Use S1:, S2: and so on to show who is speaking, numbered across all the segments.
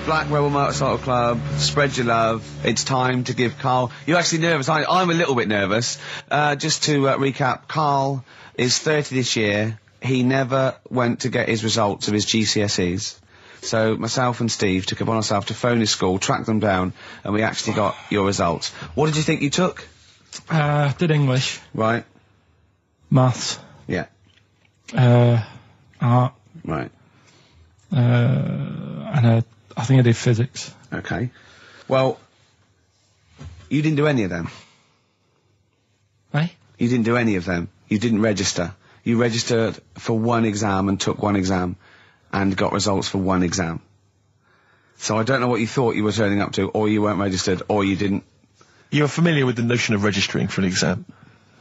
S1: Black Rebel Motorcycle Club, spread your love. It's time to give Karl... You're actually nervous. I'm a little bit nervous. Just to recap, Karl is 30 this year. He never went to get his results of his GCSEs. So myself and Steve took upon ourselves to phone his school, track them down, and we actually got your results. What did you think you took?
S2: Did English.
S1: Right.
S2: Maths.
S1: Yeah.
S2: Art.
S1: Right.
S2: And I think I did physics.
S1: Okay. Well, you didn't do any of them.
S2: Eh?
S1: You didn't do any of them. You didn't register. You registered for one exam and took one exam and got results for one exam. So I don't know what you thought you were turning up to, or you weren't registered, or you didn't.
S3: You're familiar with the notion of registering for an exam.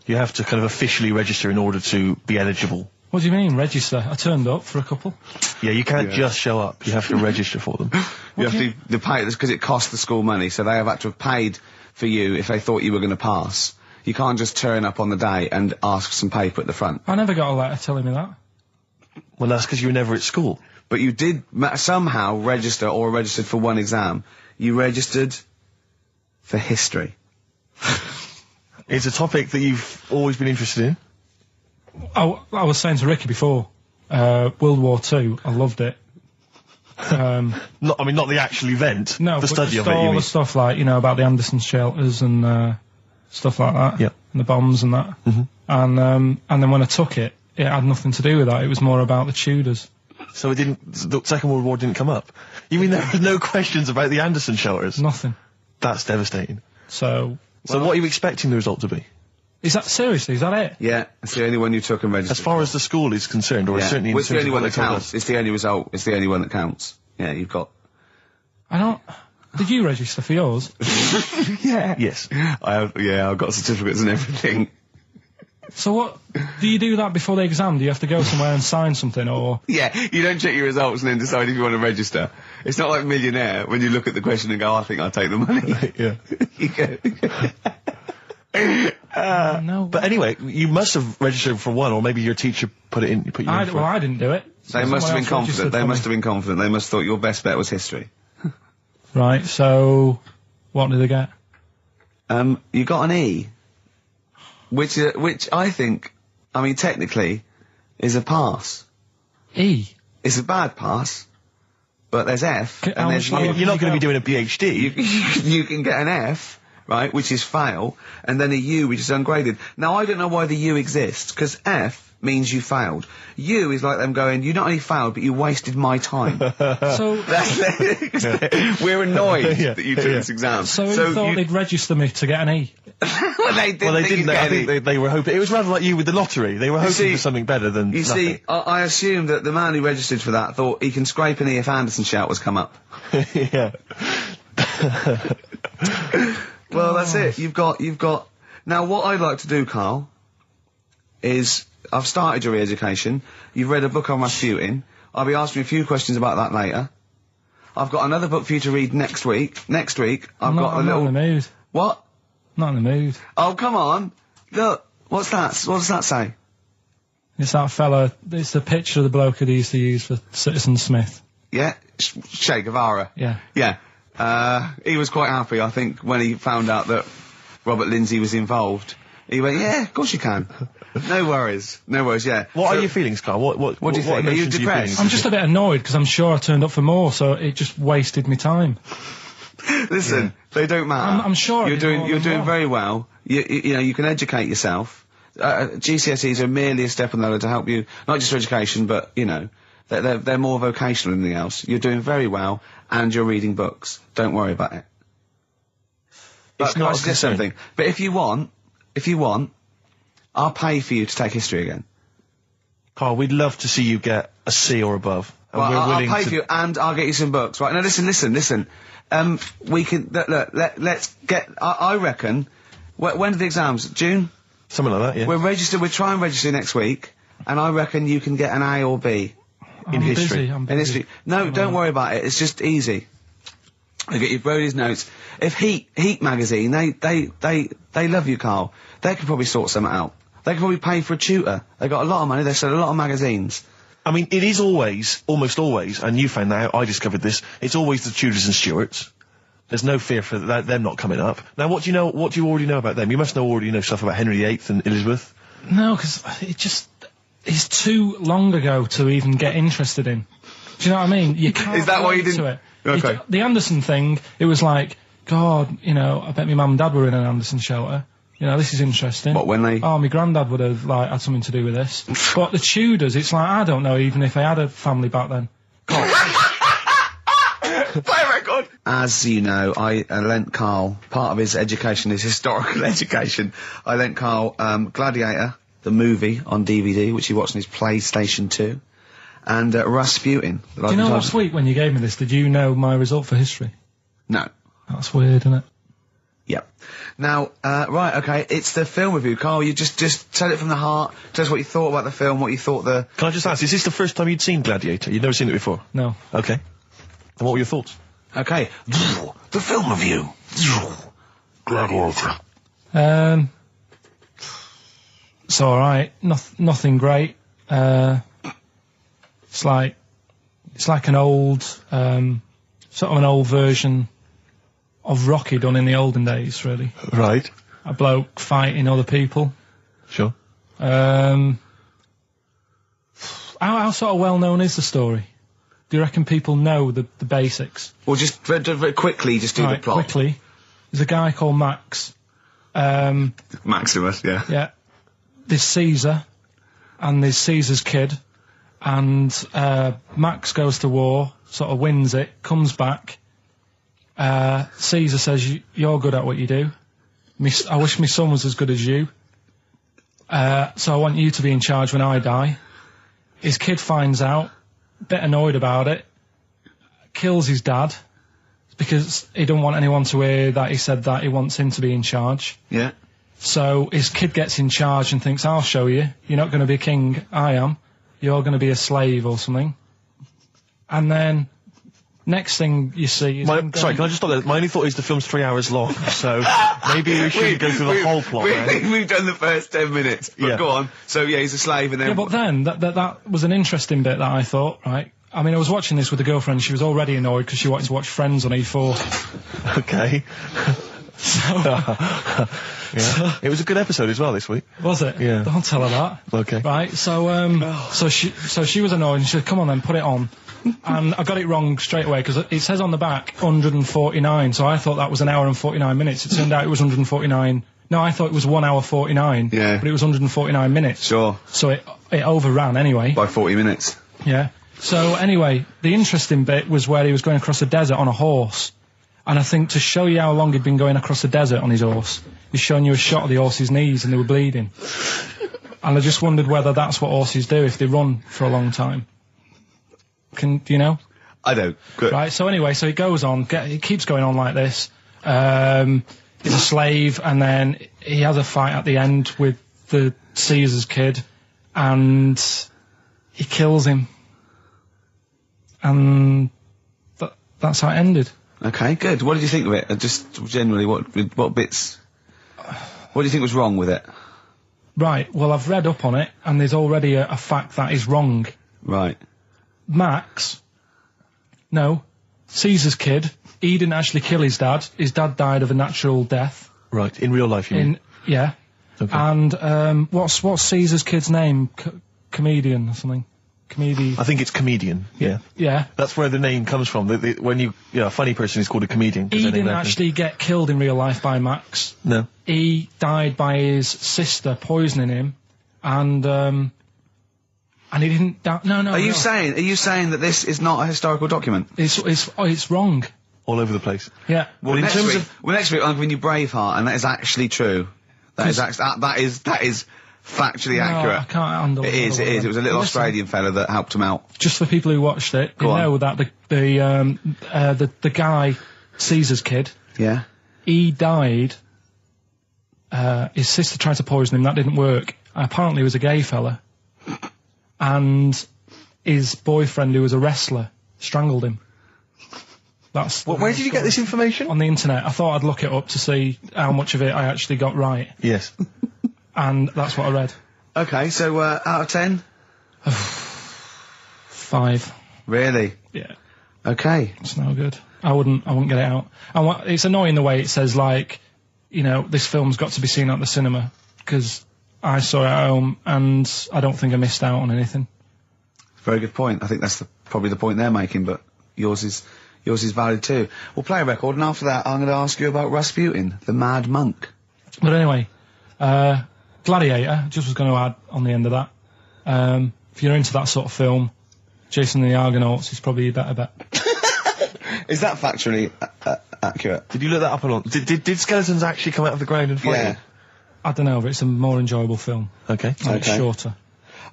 S3: You have to kind of officially register in order to be eligible.
S2: What do you mean, register? I turned up for a couple.
S3: Yeah, you can't just show up. You have to register for them.
S1: You have to pay this because it costs the school money, so they have had to have paid for you if they thought you were going to pass. You can't just turn up on the day and ask for some paper at the front.
S2: I never got a letter telling me that.
S3: Well, that's because you were never at school.
S1: But you did somehow register or registered for one exam. You registered for history.
S3: It's a topic that you've always been interested in.
S2: I was saying to Ricky before, World War II, I loved it.
S3: Not the actual event.
S2: No,
S3: the study of it.
S2: all the stuff like, you know, about the Anderson shelters and stuff like that.
S3: Yeah.
S2: And the bombs and that.
S3: Mm-hmm.
S2: And then when I took it, it had nothing to do with that. It was more about the Tudors.
S3: So the Second World War didn't come up? You mean there was no questions about the Anderson shelters?
S2: Nothing.
S3: That's devastating.
S2: So
S3: what are you expecting the result to be?
S2: Is that seriously? Is that it?
S1: Yeah, it's the only one you took and registered.
S3: As far as the school is concerned, or certainly in
S1: it's the only one that
S3: told
S1: counts.
S3: us.
S1: It's the only result. It's the only one that counts. Yeah, you've got...
S2: I don't... Did you register for yours?
S1: Yeah.
S3: Yes.
S1: I've got certificates and everything.
S2: So what... Do you do that before the exam? Do you have to go somewhere and sign something, or...?
S1: Yeah, you don't check your results and then decide if you want to register. It's not like Millionaire, when you look at the question and go, I think I'll take the money.
S3: Yeah.
S1: You go...
S2: No.
S3: But anyway, you must have registered for one, or maybe your teacher put you in for it.
S2: Well, I didn't do it.
S1: They must have been confident. They must have been confident. They must have thought your best bet was history.
S2: Right, so... What did they get?
S1: You got an E. Which I think, I mean, technically, is a pass.
S2: E?
S1: It's a bad pass, but there's F, and there's
S3: I mean, you're not going to be doing a PhD.
S1: You can get an F, right, which is fail, and then a U, which is ungraded. Now, I don't know why the U exists, because F means you failed. U is like them going, you not only failed, but you wasted my time.
S2: So...
S1: We're annoyed that you took this exam.
S2: So you thought they'd register me to get an E?
S1: Well, they didn't.
S3: Well, they didn't. I think they were hoping. It was rather like you with the lottery. They were hoping for something better than
S1: You
S3: nothing.
S1: see, I assume that the man who registered for that thought he can scrape an E if Anderson shelters come up.
S3: Yeah.
S1: Well, that's it. You've got... Now, what I'd like to do, Karl, is... I've started your re-education. You've read a book on Rasputin. I'll be asking you a few questions about that later. I've got another book for you to read next week. Next week,
S2: I'm not in the mood.
S1: What?
S2: Not in the mood.
S1: Oh, come on. Look, what's that? What does that say?
S2: It's that fella, it's the picture of the bloke that he used to use for Citizen Smith.
S1: Yeah? Che Guevara.
S2: Yeah.
S1: Yeah. He was quite happy, I think, when he found out that Robert Lindsay was involved. He went, yeah, of course you can. No worries, yeah.
S3: What are your feelings, Carl? What
S1: do you think? Are you depressed?
S2: I'm just a bit annoyed because I'm sure I turned up for more, so it just wasted me time.
S1: Listen, they don't matter.
S2: I'm sure
S1: you're doing very well. You know, you can educate yourself. GCSEs are merely a step on the ladder to help you, not just for education, but, you know, they're more vocational than anything else. You're doing very well, and you're reading books. Don't worry about it. But can I suggest something? But if you want, I'll pay for you to take history again.
S3: Carl, we'd love to see you get a C or above. And
S1: well,
S3: we're willing
S1: I'll pay for you, and I'll get you some books. Right, now listen. We can, look, let's get, I reckon, when are the exams? June?
S3: Something like that, yeah.
S1: We'll try and register next week, and I reckon you can get an A or B.
S2: In history.
S1: In history. No, don't worry about it, it's just easy. I get you Brody's notes. If Heat magazine, they love you, Karl. They could probably sort something out. They could probably pay for a tutor. They got a lot of money, they sell a lot of magazines.
S3: I mean, it is almost always, and you found that out, I discovered this, it's always the Tudors and Stuarts. There's no fear for them not coming up. Now, what do you already know about them? You must already know stuff about Henry VIII and Elizabeth.
S2: No, because it's too long ago to even get interested in. Do you know what I mean? You can't.
S1: Is that why you
S2: relate
S1: didn't?
S2: to it.
S1: Okay.
S2: The Anderson thing, it was like, God, you know, I bet my mum and dad were in an Anderson shelter. You know, this is interesting.
S1: What, when they?
S2: Oh, my granddad would have, like, had something to do with this. But the Tudors, it's like, I don't know even if they had a family back then.
S1: Play a record! As you know, I lent Karl, part of his education is historical education. I lent Karl Gladiator, the movie, on DVD, which he watched on his PlayStation 2, and Rasputin.
S2: Do you know last week when you gave me this, did you know my result for history?
S1: No.
S2: That's weird, isn't it?
S1: Yep. Now, right, okay, it's the film review. Karl, you just tell it from the heart. Tell us what you thought about the film, what you thought the...
S3: Can I just ask, is this the first time you'd seen Gladiator? You'd never seen it before?
S2: No.
S3: Okay. And what were your thoughts?
S1: Okay. The film review. Gladiator.
S2: It's alright. Nothing great. It's like an old, sort of an old version of Rocky done in the olden days, really.
S3: Right.
S2: A bloke fighting other people.
S3: Sure.
S2: How sort of well known is the story? Do you reckon people know the basics?
S1: Well, just very quickly, just do the plot.
S2: Quickly. There's a guy called Max.
S1: Maximus, yeah.
S2: Yeah. There's Caesar, and there's Caesar's kid, and Max goes to war, sort of wins it, comes back. Caesar says, you're good at what you do. I wish my son was as good as you. So I want you to be in charge when I die. His kid finds out, a bit annoyed about it, kills his dad, because he don't want anyone to hear that he said that he wants him to be in charge.
S1: Yeah.
S2: So his kid gets in charge and thinks, I'll show you. You're not going to be king, I am. You're going to be a slave or something. And then, next thing you see is...
S3: Sorry, can I just stop there? My only thought is the film's 3 hours long, so maybe we shouldn't go through the whole plot, right?
S1: We've done the first 10 minutes, but
S3: Yeah.
S1: go on. So, yeah, he's a slave and then...
S2: Yeah, but then, that was an interesting bit that I thought, right? I mean, I was watching this with a girlfriend, she was already annoyed because she wanted to watch Friends on E4.
S3: Okay. Yeah. It was a good episode as well this week.
S2: Was it?
S3: Yeah.
S2: Don't tell her that.
S3: Okay.
S2: Right, so she was annoyed and she said, come on then, put it on. And I got it wrong straight away because it says on the back 149, so I thought that was an hour and 49 minutes. It turned out it was 149. No, I thought it was 1 hour 49.
S1: Yeah.
S2: But it was 149 minutes.
S1: Sure.
S2: So it overran anyway.
S1: By 40 minutes.
S2: Yeah. So anyway, the interesting bit was where he was going across the desert on a horse. And I think to show you how long he'd been going across the desert on his horse, he's showing you a shot of the horse's knees and they were bleeding. And I just wondered whether that's what horses do if they run for a long time. Do you know?
S1: I don't. Good.
S2: Right, so anyway, so he goes on, he keeps going on like this. He's a slave, and then he has a fight at the end with the Caesar's kid, and he kills him. And that's how it ended.
S1: Okay, good. What did you think of it? Just generally, what bits... What do you think was wrong with it?
S2: Right, well, I've read up on it, and there's already a fact that is wrong.
S1: Right.
S2: Caesar's kid, he didn't actually kill his dad. His dad died of a natural death.
S3: Right, in real life, you mean?
S2: Yeah.
S3: Okay.
S2: And, what's Caesar's kid's name? Comedian or something?
S3: I think it's comedian, yeah.
S2: Yeah.
S3: That's where the name comes from. When a funny person is called a comedian. 'cause
S2: He
S3: they're named
S2: didn't
S3: after-
S2: actually get killed in real life by Max.
S3: No.
S2: He died by his sister poisoning him, and he didn't die. No.
S1: Are you saying that this is not a historical document?
S2: It's wrong.
S3: All over the place.
S2: Yeah.
S1: Well,
S3: in
S1: next
S3: terms
S1: week,
S3: of-
S1: next week I'm giving you Braveheart, and that is actually true. That is factually
S2: No,
S1: accurate.
S2: I can't handle
S1: It is. It was a little Australian fella that helped him out.
S2: Just for people who watched it, they
S1: Go on.
S2: know that the guy, Caesar's kid,
S1: Yeah.
S2: he died. His sister tried to poison him. That didn't work. Apparently, he was a gay fella, and his boyfriend, who was a wrestler, strangled him.
S3: Where did you get this information?
S2: On the internet. I thought I'd look it up to see how much of it I actually got right,
S3: Yes.
S2: and that's what I read.
S1: Okay, so out of 10?
S2: 5.
S1: Really?
S2: Yeah.
S1: Okay.
S2: It's no good. I wouldn't get it out. And it's annoying the way it says, like, you know, this film's got to be seen at the cinema, because I saw it at home and I don't think I missed out on anything.
S1: Very good point. I think that's probably the point they're making, but yours is valid too. We'll play a record, and after that I'm going to ask you about Rasputin, the Mad Monk.
S2: But anyway, Gladiator, just was going to add on the end of that. If you're into that sort of film, Jason and the Argonauts is probably a better bet.
S1: Is that factually accurate?
S3: Did you look that up or not? Did skeletons actually come out of the ground and fight?
S1: Yeah.
S2: I don't know, but it's a more enjoyable film.
S3: Okay.
S2: And it's shorter.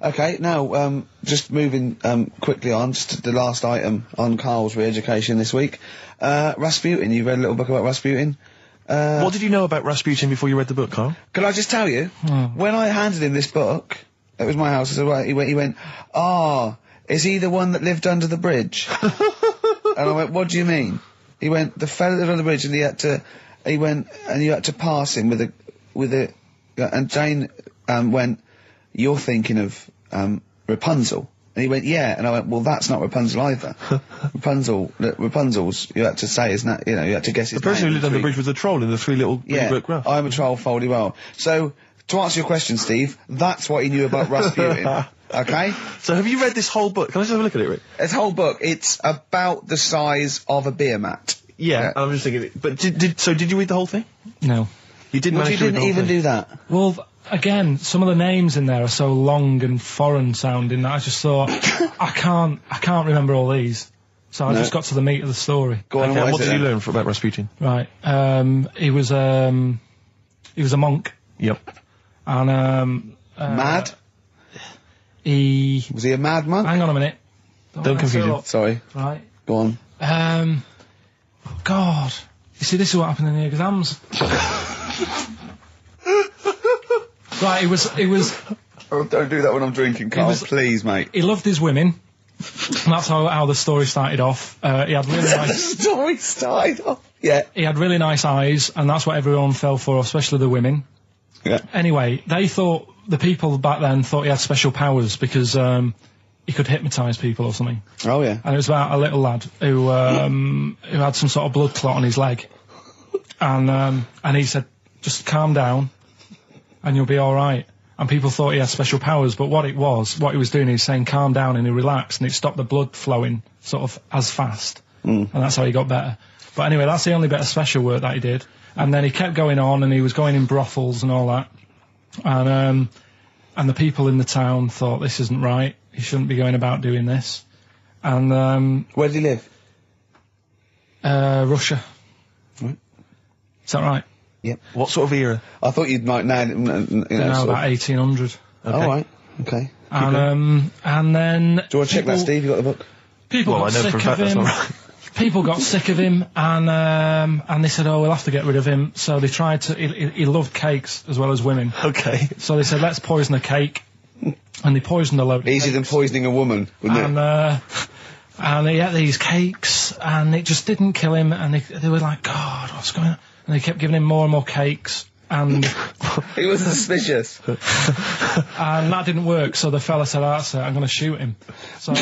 S1: Okay, now, just moving quickly on, just to the last item on Karl's re-education this week. Rasputin, you read a little book about Rasputin?
S3: What did you know about Rasputin before you read the book, Karl?
S1: Can I just tell you, when I handed him this book, it was my house, I said, right, he went, is he the one that lived under the bridge? And I went, what do you mean? He went, the fella that lived under the bridge, and you had to pass him with a, and Jane, went, you're thinking of, Rapunzel. And he went, yeah. And I went, well, that's not Rapunzel either. Rapunzel's, you had to say, isn't that, you know, you had to guess his
S3: The person
S1: name.
S3: who lived under the bridge was the troll in the 3 little book graph.
S1: I'm a troll, foldy well. So, to answer your question, Steve, that's what he knew about Rasputin. Okay?
S3: So have you read this whole book? Can I just have a look at it, Rick?
S1: This whole book, it's about the size of a beer mat.
S3: Yeah, I'm just thinking. But did you read the whole thing?
S2: No.
S3: You didn't
S1: Well,
S3: manage
S1: you
S3: to read the
S1: didn't
S3: whole
S1: even
S3: thing?
S1: do that.
S2: Well, again, some of the names in there are so long and foreign sounding that I just thought, I can't remember all these. So I just got to the meat of the story.
S1: Go on,
S3: Okay,
S1: what
S3: what
S1: is
S3: did
S1: it
S3: you
S1: then?
S3: learn about Rasputin?
S2: Right. He was a monk.
S3: Yep.
S2: And,
S1: Mad?
S2: he...
S1: Was he a mad monk?
S2: Hang on a minute.
S3: Don't
S2: mess
S3: confuse
S2: it
S3: him.
S2: up.
S1: Sorry.
S2: Right.
S1: Go on.
S2: God. You see, this is what happened in the exams. Right, it was...
S1: Oh, don't do that when I'm drinking, Karl. Please, mate.
S2: He loved his women. And that's how the story started off. He had really nice...
S1: Story started off. Yeah.
S2: He had really nice eyes, and that's what everyone fell for, especially the women.
S1: Yeah.
S2: Anyway, the people back then thought he had special powers because he could hypnotise people or something.
S1: Oh, yeah.
S2: And it was about a little lad who had some sort of blood clot on his leg. And he said, just calm down and you'll be alright. And people thought he had special powers, but what he was doing, he was saying calm down and he relaxed, and it stopped the blood flowing sort of as fast. And that's how he got better. But anyway, that's the only bit of special work that he did. And then he kept going on, and he was going in brothels and all that. And the people in the town thought, this isn't right, he shouldn't be going about doing this. And
S1: Where did he live?
S2: Russia.
S1: Right.
S2: Is that right?
S1: Yep.
S3: What sort of era?
S1: I thought you'd might know,
S2: No,
S1: sort
S2: about 1800.
S3: Okay.
S1: All right. Okay.
S2: And then...
S1: Do you want to check that, Steve? You got the book?
S2: People
S3: Well,
S2: got
S3: I know
S2: sick
S3: for a
S2: of
S3: fact that's
S2: him.
S3: not right.
S2: People got sick of him, and they said, oh, we'll have to get rid of him. So they tried to... He loved cakes as well as women.
S3: Okay.
S2: So they said, let's poison a cake. And they poisoned a load of
S1: Easier than
S2: cakes.
S1: poisoning a woman, wouldn't it?
S2: And he ate these cakes, and it just didn't kill him, and they were like, God, what's going on? And they kept giving him more and more cakes, and...
S1: He was suspicious.
S2: And that didn't work, so the fella said, that's it, I'm going to shoot him. So...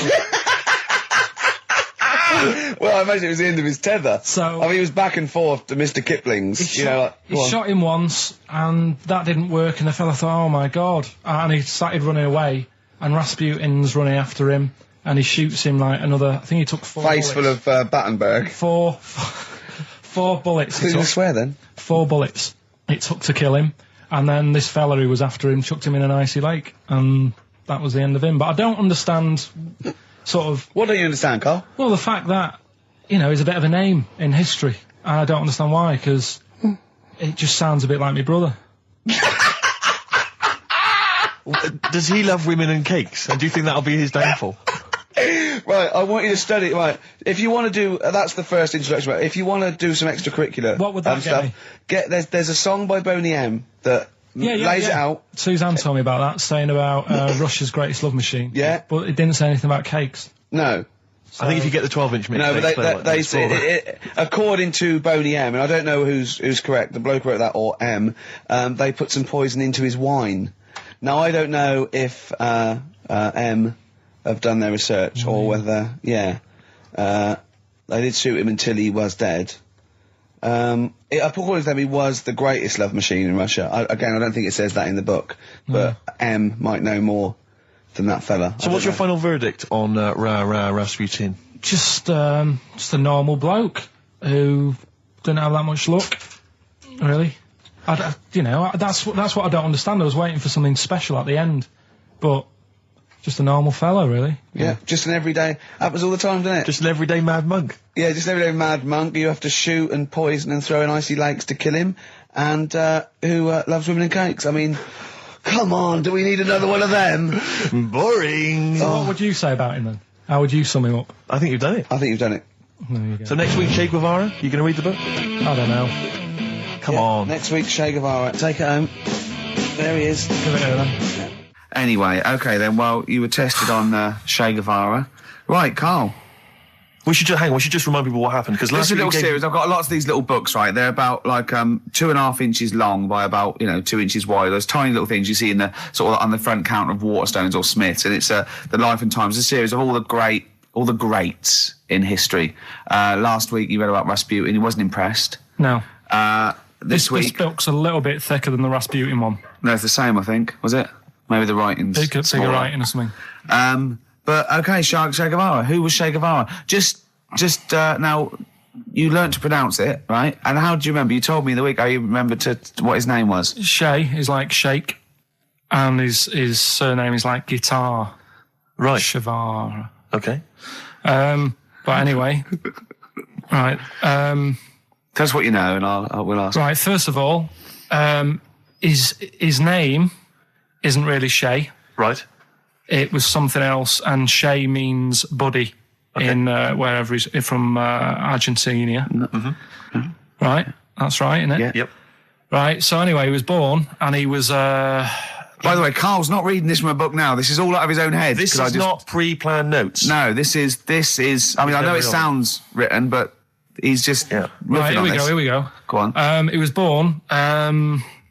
S1: Well, I imagine it was the end of his tether.
S2: So-
S1: I mean, he was back and forth to Mr. Kipling's,
S2: He
S1: go on.
S2: shot him once, and that didn't work, and the fella thought, oh my God. And he started running away, and Rasputin's running after him, and he shoots him like another, I think he took 4
S1: Face
S2: bullets.
S1: full of Battenberg.
S2: Four bullets.
S1: Did
S2: It
S1: you
S2: took,
S1: swear then?
S2: 4 bullets it took to kill him, and then this fella who was after him chucked him in an icy lake, and that was the end of him. But I don't understand, sort of,
S1: What don't you understand, Karl?
S2: well, the fact that, you know, he's a bit of a name in history, and I don't understand why, because it just sounds a bit like my brother.
S3: Does he love women and cakes? And do you think that'll be his downfall?
S1: Right, I want you to study. Right, if you want to do, that's the first introduction. Right, if you want to do some extracurricular,
S2: What would that get me?
S1: There's a song by Boney M that lays it out.
S2: Suzanne told me about that, saying about Russia's greatest love machine.
S1: Yeah.
S2: But it didn't say anything about cakes.
S1: No,
S3: I think if you get the 12-inch mix,
S1: no, but
S3: explain what
S1: they
S3: it's
S1: say
S3: for.
S1: according to Boney M, and I don't know who's correct, the bloke who wrote that or M. They put some poison into his wine. Now I don't know if M have done their research, or whether, they did shoot him until he was dead. According to them, he was the greatest love machine in Russia. I don't think it says that in the book, but M might know more than that fella.
S3: So what's your final verdict on Rasputin?
S2: Just a normal bloke who didn't have that much luck, really. That's what I don't understand. I was waiting for something special at the end, but just a normal fellow, really.
S1: Yeah, just an everyday. Happens all the time, doesn't it?
S3: Just an everyday mad monk.
S1: Yeah, just an everyday mad monk. You have to shoot and poison and throw in icy lakes to kill him, and who loves women and cakes. I mean, come on, do we need another one of them?
S3: Boring.
S2: So what would you say about him then? How would you sum him up?
S3: I think you've done it.
S1: I think you've done it.
S2: There you go.
S3: So next week, Che Guevara, you going to read the book?
S2: I don't know.
S3: Come on.
S1: Next week, Che Guevara. Take it home. There he is.
S2: Give it to them.
S1: Anyway, okay then, well, you were tested on Che Guevara. Right, Karl.
S3: We should just remind people what happened, because
S1: This
S3: last
S1: is a
S3: week
S1: little series. I've got lots of these little books, right? They're about, like, 2.5 inches long by about, 2 inches wide. Those tiny little things you see in the, sort of on the front counter of Waterstones or Smiths, and it's the Life and Times, a series of all the greats in history. Last week you read about Rasputin. He wasn't impressed.
S2: No.
S1: This week...
S2: This book's a little bit thicker than the Rasputin one.
S1: No, it's the same, I think. Was it? Maybe the writing's
S2: Bigger
S1: smaller.
S2: writing or something.
S1: But, okay, Che Guevara. Who was Che Guevara? Just now, you learnt to pronounce it, right? And how do you remember? You told me the week how you remembered what his name was.
S2: Che is like shake, and his surname is like guitar.
S3: Right.
S2: Shavar.
S3: Okay.
S2: But anyway, right.
S1: Tell us what you know, and we'll ask.
S2: Right. First of all, his name isn't really Che.
S3: Right.
S2: It was something else, and Che means buddy in wherever he's from, Argentina.
S1: Mm-hmm.
S2: Right. That's right, isn't it?
S1: Yeah.
S3: Yep.
S2: Right. So anyway, he was born, and he was.
S1: By the way, Karl's not reading this from a book now. This is all out of his own head.
S3: This is not pre-planned notes.
S1: No, this is. I mean, I know it sounds written, but he's just.
S3: Yeah.
S2: Right. Here we go.
S1: Go on.
S2: He was born.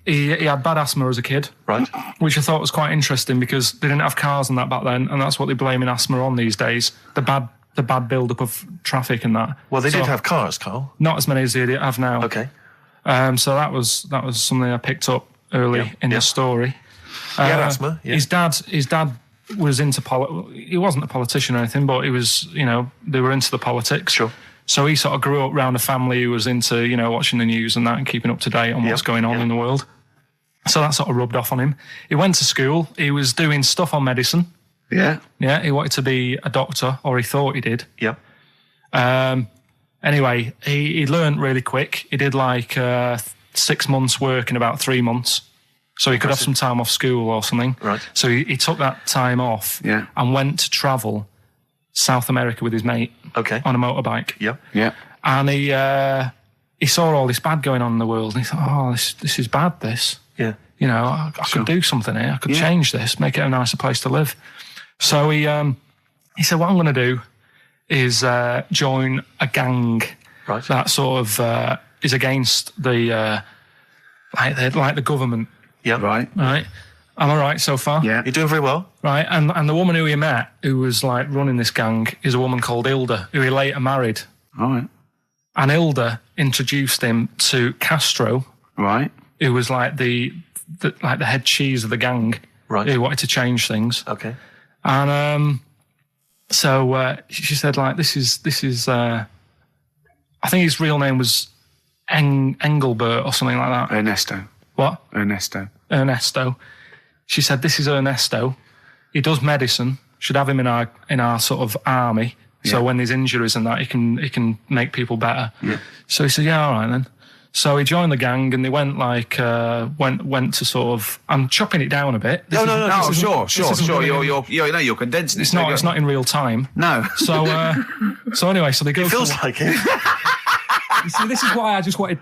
S2: He had bad asthma as a kid.
S3: Right.
S2: Which I thought was quite interesting, because they didn't have cars and that back then, and that's what they're blaming asthma on these days. The bad build-up of traffic and that.
S3: Well, they did have cars, Karl.
S2: Not as many as they have now.
S3: Okay.
S2: So that was something I picked up early in the story.
S3: He had asthma. Yeah.
S2: His dad was into he wasn't a politician or anything, but he was, they were into the politics.
S3: Sure.
S2: So he sort of grew up around a family who was into, watching the news and that, and keeping up to date on what's going on in the world. So that sort of rubbed off on him. He went to school. He was doing stuff on medicine.
S1: Yeah.
S2: Yeah, he wanted to be a doctor, or he thought he did.
S3: Yeah.
S2: Anyway, he learned really quick. He did like 6 months work in about 3 months. So he could have some time off school or something.
S3: Right.
S2: So he took that time off and went to travel South America with his mate on a motorbike.
S3: Yeah.
S1: Yeah.
S2: And he saw all this bad going on in the world, and he thought, oh, this is bad, this.
S3: Yeah.
S2: I could do something here. I could change this, make it a nicer place to live. So he said, what I'm going to do is join a gang that sort of is against the like the government.
S3: Yeah.
S1: Right.
S2: Right. Am I right so far?
S1: Yeah.
S3: You're doing very well.
S2: Right. And the woman who he met, who was like running this gang, is a woman called Hilda, who he later married.
S1: All right.
S2: And Hilda introduced him to Castro.
S1: Right.
S2: Who was like the head cheese of the gang.
S3: Right.
S2: Who wanted to change things.
S3: Okay.
S2: And so she said, like, this is I think his real name was Engelbert or something like that.
S1: Ernesto.
S2: What?
S1: Ernesto.
S2: She said, this is Ernesto. He does medicine. Should have him in our sort of army. So when there's injuries and that, he can make people better.
S1: Yeah.
S2: So he said, yeah, all right then. So he joined the gang, and they went like went to sort of. I'm chopping it down a bit.
S1: No, sure. You're condensing it.
S2: It's not in real time.
S1: No.
S2: So anyway, so they go.
S3: It feels like it.
S2: You see, this is why I just wanted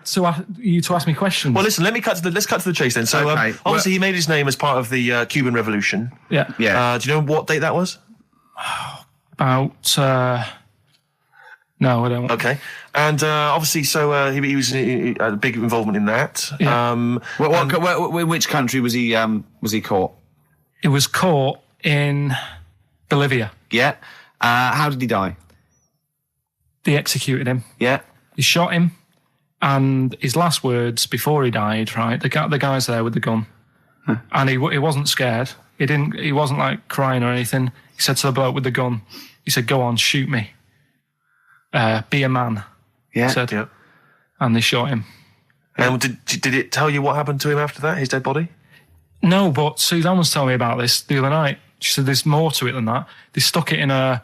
S2: you to ask me questions.
S3: Well, listen, let's cut to the chase then. So obviously he made his name as part of the Cuban Revolution.
S2: Yeah.
S1: Yeah.
S3: Do you know what date that was?
S2: About. No, I don't.
S3: Okay. And obviously, so he was a big involvement in that.
S2: Yeah.
S1: In which country was he caught?
S2: It was caught in Bolivia.
S1: Yeah. How did he die?
S2: They executed him.
S1: Yeah.
S2: He shot him, and his last words before he died, right? The guy's there with the gun, and he wasn't scared. He wasn't like crying or anything. He said to the bloke with the gun, he said, "Go on, shoot me. Be a man."
S1: Yeah.
S2: He said,
S3: Yeah.
S2: and they shot him.
S3: And did it tell you what happened to him after that? His dead body?
S2: No, but Suzanne was telling me about this the other night. She said there's more to it than that. They stuck it in a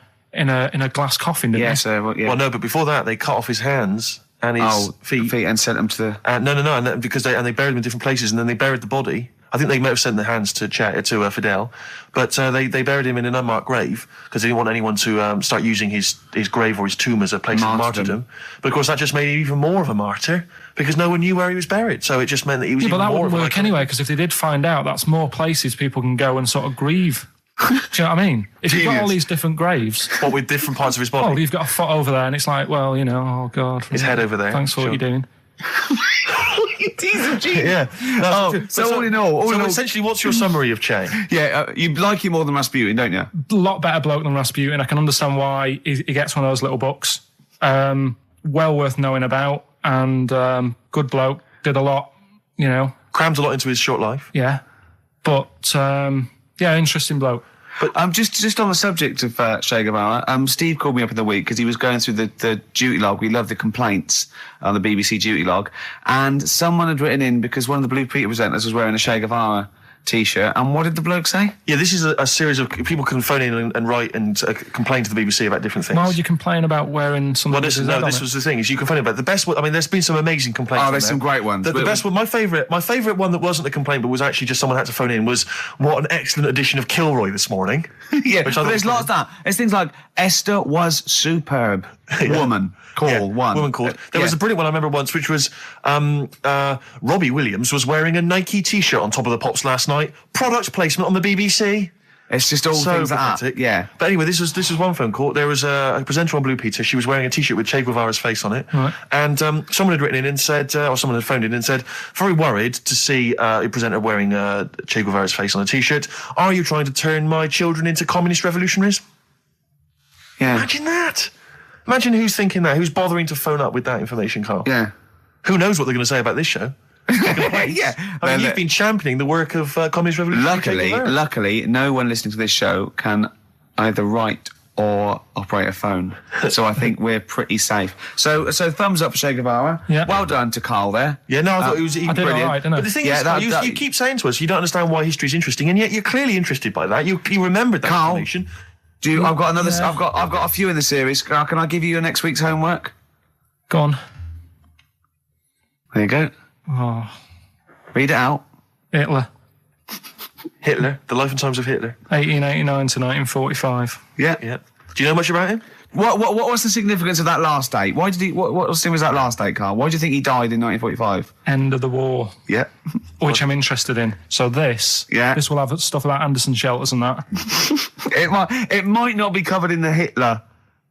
S2: glass coffin, didn't they?
S3: Well, no, but before that, they cut off his hands and his feet
S1: and sent them to the...
S3: no, and because they buried him in different places, and then they buried the body. I think they might have sent the hands to Fidel, but they buried him in an unmarked grave because they didn't want anyone to start using his grave or his tomb as a place of martyrdom. But of course, that just made him even more of a martyr because no one knew where he was buried. So it just meant that he was even more of a...
S2: But that wouldn't work anyway, because if they did find out, that's more places people can go and sort of grieve. Do you know what I mean? If you've got all these different graves...
S3: What, with different parts of his body?
S2: Oh, you've got a foot over there, and it's like, well, you know, oh, God.
S3: His head over there.
S2: Thanks for what you're doing.
S1: He's a genius.
S3: Yeah.
S1: So all in all...
S3: essentially, what's your summary of Che?
S1: Yeah, you like him more than Rasputin, don't you?
S2: A lot better bloke than Rasputin. I can understand why he gets one of those little books. Well worth knowing about, and good bloke. Did a lot, you know.
S3: Crammed a lot into his short life.
S2: Yeah. But, interesting bloke.
S1: But just on the subject of Che Guevara, Steve called me up in the week because he was going through the duty log. We love the complaints on the BBC duty log, and someone had written in because one of the Blue Peter presenters was wearing a Che Guevara T-shirt, and what did the bloke say? Yeah,
S3: this is a series of people can phone in and write and complain to the BBC about different things.
S2: Why would you complain about wearing something?
S3: Well, this was the thing, is you complain about the best. I mean, there's been some amazing complaints.
S1: Oh, there's some great ones.
S3: The best one, my favourite one that wasn't a complaint, but was actually just someone had to phone in, was what an excellent edition of Kilroy this morning.
S1: Yeah, but there's lots of that. There's things like Esther was superb. Woman.
S3: Woman called. There was a brilliant one I remember once, which was Robbie Williams was wearing a Nike T-shirt on Top of the Pops last night. Product placement on the BBC.
S1: It's just all things like that. Yeah.
S3: But anyway, this was one phone call. There was a presenter on Blue Peter. She was wearing a T-shirt with Che Guevara's face on it.
S2: Right.
S3: And someone had written in and said, or someone had phoned in and said, very worried to see a presenter wearing Che Guevara's face on a T-shirt. Are you trying to turn my children into communist revolutionaries?
S1: Yeah.
S3: Imagine that. Imagine who's thinking that, who's bothering to phone up with that information, Karl.
S1: Yeah.
S3: Who knows what they're going to say about this show?
S1: Yeah.
S3: I mean, you've been championing the work of communist revolution.
S1: Luckily, no one listening to this show can either write or operate a phone. So I think we're pretty safe. So thumbs up for Che Guevara.
S2: Yeah.
S1: Well done to Karl there.
S3: Yeah, no, I thought it was
S2: I did
S3: brilliant.
S2: all right, didn't I?
S3: But the thing is, you keep saying to us you don't understand why history is interesting, and yet you're clearly interested by that. You remembered that
S1: Karl,
S3: information.
S1: I've got another. Yeah. I've got a few in the series. Can I give you your next week's homework?
S2: Go on.
S1: There you go.
S2: Oh.
S1: Read it out.
S2: Hitler,
S3: the life and times of Hitler.
S2: 1889 to 1945.
S1: Yeah.
S3: Do you know much about him?
S1: What was the significance of that last date? Why did he? What was that last date, Karl? Why do you think he died in 1945?
S2: End of the war.
S1: Yeah.
S2: Which I'm interested in. So this will have stuff about Anderson shelters and that.
S1: It might not be covered in the Hitler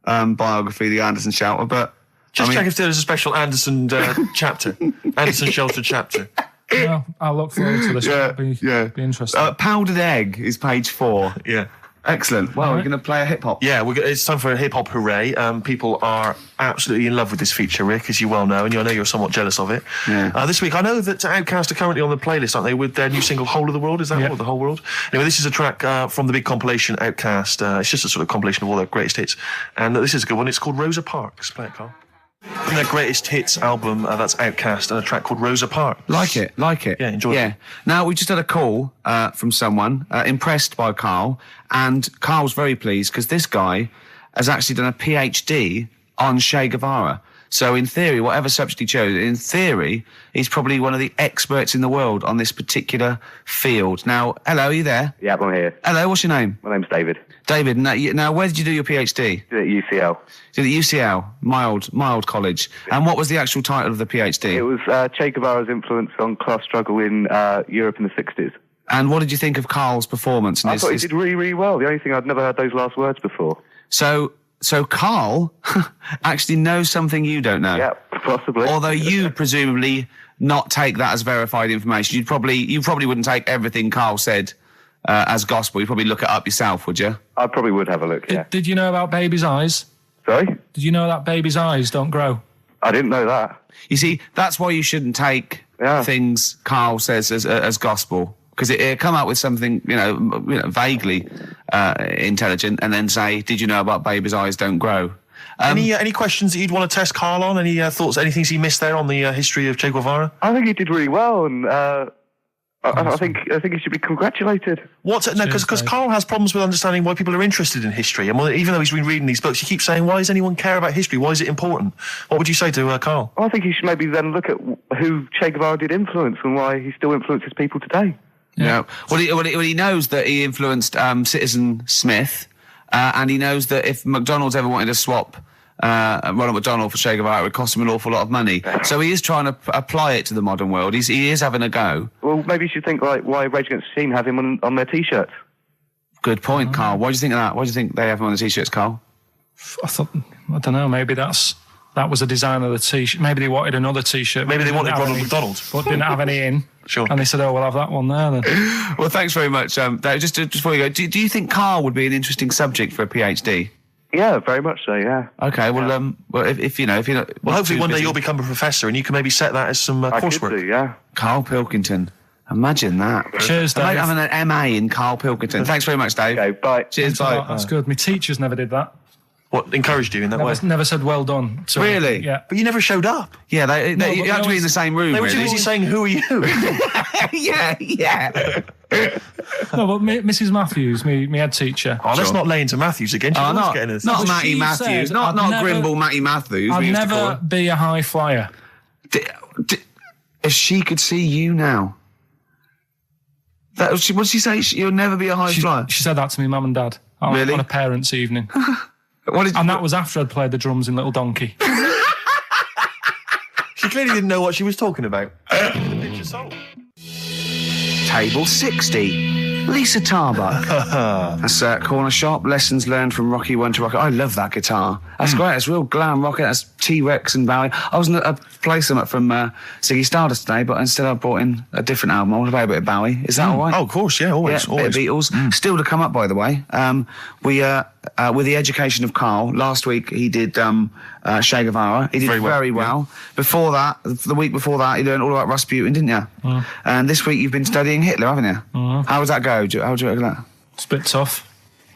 S1: biography, the Anderson shelter, but
S3: check if there's a special Anderson chapter, Anderson shelter chapter.
S2: Well, I'll look forward to this. Be interesting.
S1: Powdered Egg is page 4.
S3: Yeah.
S1: Excellent. Well, we're going to play a hip-hop.
S3: Yeah, it's time for a hip-hop hooray. People are absolutely in love with this feature, Rick, as you well know, and I know you're somewhat jealous of it.
S1: Yeah.
S3: This week, I know that Outkast are currently on the playlist, aren't they, with their new single, Whole of the World? Is that the whole world? Anyway, this is a track from the big compilation, Outkast. It's just a sort of compilation of all their greatest hits. And this is a good one. It's called Rosa Parks. Play it, Karl. From their greatest hits album, that's Outkast, and a track called Rosa Parks.
S1: Like it.
S3: Yeah, enjoy it.
S1: Now, we just had a call from someone impressed by Karl, and Karl's very pleased because this guy has actually done a PhD on Che Guevara. So in theory, whatever subject he chose, in theory, he's probably one of the experts in the world on this particular field. Now, hello, are you there?
S4: Yeah, I'm here.
S1: Hello, what's your name?
S4: My name's David.
S1: David, now where did you do your PhD?
S4: Did it at UCL.
S1: Did it at UCL, mild college. And what was the actual title of the PhD?
S4: It was Che Guevara's influence on class struggle in Europe in the 60s.
S1: And what did you think of Karl's performance?
S4: I thought he did really, really well. The only thing, I'd never heard those last words before.
S1: So Karl actually knows something you don't know.
S4: Yeah, possibly.
S1: Although you presumably not take that as verified information. You probably wouldn't take everything Karl said as gospel. You'd probably look it up yourself, would you?
S4: I probably would have a look, yeah.
S2: Did you know about babies' eyes?
S4: Sorry?
S2: Did you know that babies' eyes don't grow?
S4: I didn't know that.
S1: You see, that's why you shouldn't take things Karl says as gospel, because it'll come out with something, vaguely intelligent, and then say, did you know about babies' eyes don't grow?
S3: Any questions that you'd want to test Karl on? Any thoughts, any things he missed there on the history of Che Guevara?
S4: I think he did really well, and I think he should be congratulated.
S3: Because Karl has problems with understanding why people are interested in history, and even though he's been reading these books, he keeps saying, "Why does anyone care about history? Why is it important?" What would you say to Karl?
S4: I think he should maybe then look at who Che Guevara did influence and why he still influences people today.
S1: Yeah. Well, he knows that he influenced Citizen Smith, and he knows that if McDonald's ever wanted to swap Ronald McDonald for Che Guevara, it would cost him an awful lot of money. So he is trying to apply it to the modern world. He is having a go.
S4: Well, maybe you should think like why Rage Against the Machine have him on their T-shirts.
S1: Good point, Karl. Why do you think of that? Why do you think they have him on the T-shirts, Karl?
S2: I don't know, maybe that was the design of the T-shirt. Maybe they wanted another T-shirt.
S3: Maybe they wanted Ronald McDonald.
S2: But didn't have any in.
S3: Sure.
S2: And they said, we'll have that one there then.
S1: Well, thanks very much. Just before you go, do you think Karl would be an interesting subject for a PhD?
S4: Yeah, very much so, yeah.
S1: Okay, well, if you're not...
S3: Well, hopefully one day you'll become a professor and you can maybe set that as some coursework.
S4: I could do, yeah.
S1: Karl Pilkington. Imagine that.
S2: Cheers, Dave.
S1: I'm having an MA in Karl Pilkington. Thanks very much, Dave.
S4: Okay, bye.
S1: Cheers, bye.
S2: That's good. My teachers never did that.
S3: What, encouraged you in that way?
S2: Never said well done. So,
S1: Really?
S2: Yeah.
S3: But you never showed up.
S1: Yeah, you had to be in the same room,
S3: They were
S1: really.
S3: too busy saying, "Who are you?"
S1: yeah.
S2: No, but Mrs. Matthews, me head teacher.
S3: Oh, let's not lay into Matthews again. She's always getting us.
S1: Not
S2: Well,
S1: Matty
S2: she
S1: Matthews.
S2: said
S1: Not
S2: I'd never-
S1: Grimble Matty Matthews. we
S2: I'd
S1: used to call
S2: never
S1: her.
S2: be a high flyer.
S1: If she could see you now. What did she say? You'll never be a high flyer?
S2: She said that to me, mum and dad.
S1: Really?
S2: On a parents' evening. And that was after I'd played the drums in Little Donkey.
S3: She clearly didn't know what she was talking about.
S1: Table 60. Lisa Tarbuck. That's Corner Shop. Lessons learned from Rocky 1 to Rocky. I love that guitar. That's great. It's real glam rock. That's T-Rex and Bowie. I was going to play some from Ziggy Stardust today, but instead I brought in a different album. I want to play a bit of Bowie. Is that all right?
S3: Oh, of course, yeah, always.
S1: Yeah, bit of Beatles. Still to come up, by the way. With the education of Karl, last week he did Che Guevara. He did very well. Before that, the week before that, he learned all about Rasputin, didn't you? And this week you've been studying Hitler, haven't you? How does that go? How do you reckon that?
S2: It's a bit tough.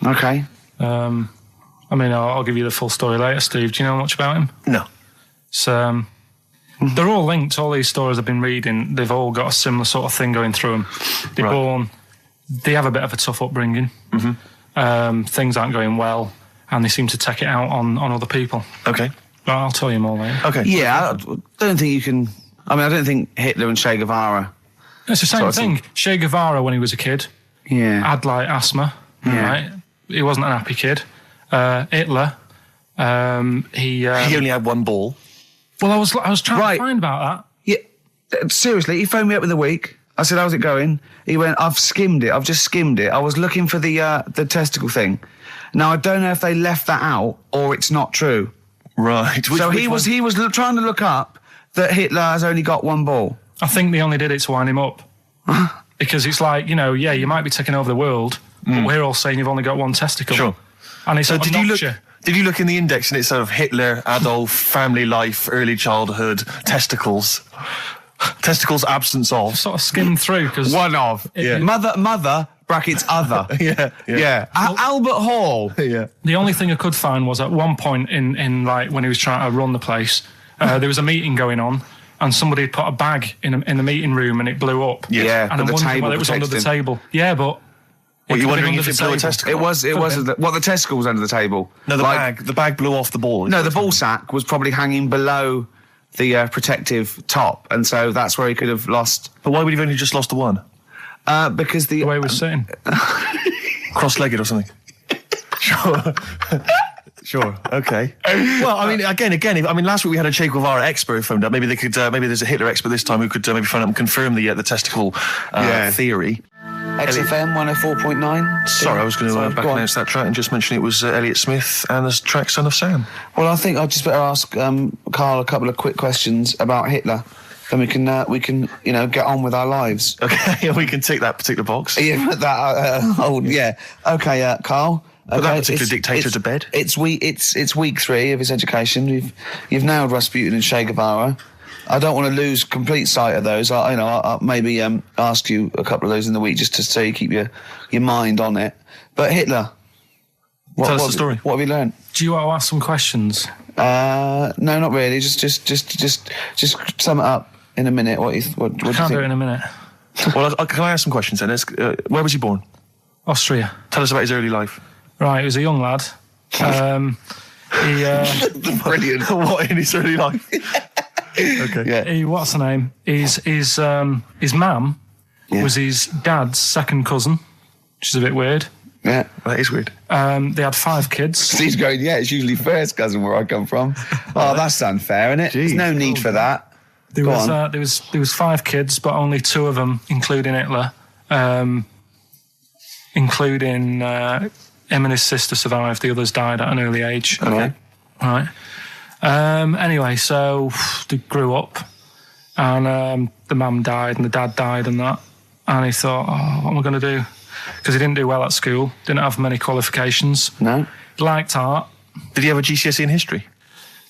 S1: Okay.
S2: I'll give you the full story later, Steve. Do you know much about him?
S3: No.
S2: So, they're all linked. All these stories I've been reading, they've all got a similar sort of thing going through them. They have a bit of a tough upbringing. Things aren't going well, and they seem to take it out on other people.
S3: Okay.
S2: But I'll tell you more later.
S3: Okay.
S1: Yeah, I don't think you can... I don't think Hitler and Che Guevara...
S2: It's the same thing. Che Guevara, when he was a kid, had like asthma. Right? He wasn't an happy kid. Hitler, he
S3: only had one ball.
S2: Well, I was trying to find about that.
S1: Yeah, seriously, he phoned me up in the week. I said, "How's it going?" He went, "I've skimmed it. I've just skimmed it. I was looking for the testicle thing. Now I don't know if they left that out or it's not true."
S3: Right.
S1: He was trying to look up that Hitler has only got one ball.
S2: I think they only did it to wind him up. Because it's like, you might be taking over the world, but we're all saying you've only got one testicle.
S3: Sure.
S2: And it's
S3: Did you look in the index and it's sort of Hitler, Adolf, family life, early childhood, testicles? Testicles, absence of.
S2: Sort of skimmed through because
S1: One of. Mother, brackets other.
S3: Yeah.
S1: Albert Hall.
S3: Yeah.
S2: the only thing I could find was at one point in like when he was trying to run the place, there was a meeting going on. And somebody had put a bag in the meeting room and it blew up.
S1: Yeah,
S2: and I'm
S1: the
S2: wondering
S1: table
S2: whether it was under the table. Yeah, but...
S3: What, you're wondering if
S2: it
S3: it blew a testicle?
S1: It was. The testicle was under the table.
S3: No, the bag blew off the ball.
S1: No, the ball sack was probably hanging below the protective top, and so that's where he could have lost.
S3: But why would he have only just lost the one?
S1: Because
S2: The way he was sitting.
S3: Cross-legged or something? Sure. Sure. Okay. Well, I mean, again. Last week we had a Che Guevara expert who phoned up. Maybe they could. Maybe there's a Hitler expert this time who could maybe phone up and confirm the testicle theory.
S1: XFM 104.9.
S3: Sorry, I was going to back announce that track and just mention it was Elliott Smith and the track "Son of Sam."
S1: Well, I think I'd just better ask Karl a couple of quick questions about Hitler. then we can get on with our lives.
S3: Okay, we can tick that particular box.
S1: Yeah, yeah. Okay, Carl.
S3: Put that particular dictator to bed.
S1: It's week 3 of his education. You've nailed Rasputin and Che Guevara. I don't want to lose complete sight of those. I'll maybe ask you a couple of those in the week just to so you keep your mind on it. But Hitler.
S3: Tell us the story.
S1: What have you learned?
S2: Do you want to ask some questions?
S1: No, not really. Just sum it up in a minute. What do you
S2: Can't do it in a minute.
S3: Well, can I ask some questions then? Where was he born?
S2: Austria.
S3: Tell us about his early life.
S2: Right, he was a young lad.
S1: Brilliant.
S3: What in his early life? Okay.
S1: Yeah.
S2: What's the name? His mum was his dad's second cousin, which is a bit weird.
S1: Yeah,
S3: that is weird.
S2: They had 5 kids.
S1: He's going, it's usually first cousin where I come from. Oh, that's unfair, isn't it?
S3: Jeez.
S1: There's no need for that.
S2: There was 5 kids, but only 2 of them, including Hitler, including him and his sister survived. The others died at an early age.
S1: Okay.
S2: Right. Anyway, so they grew up, and the mum died and the dad died and that, and he thought, what am I going to do? Because he didn't do well at school, didn't have many qualifications.
S1: No.
S2: He liked art.
S3: Did he have a GCSE in history?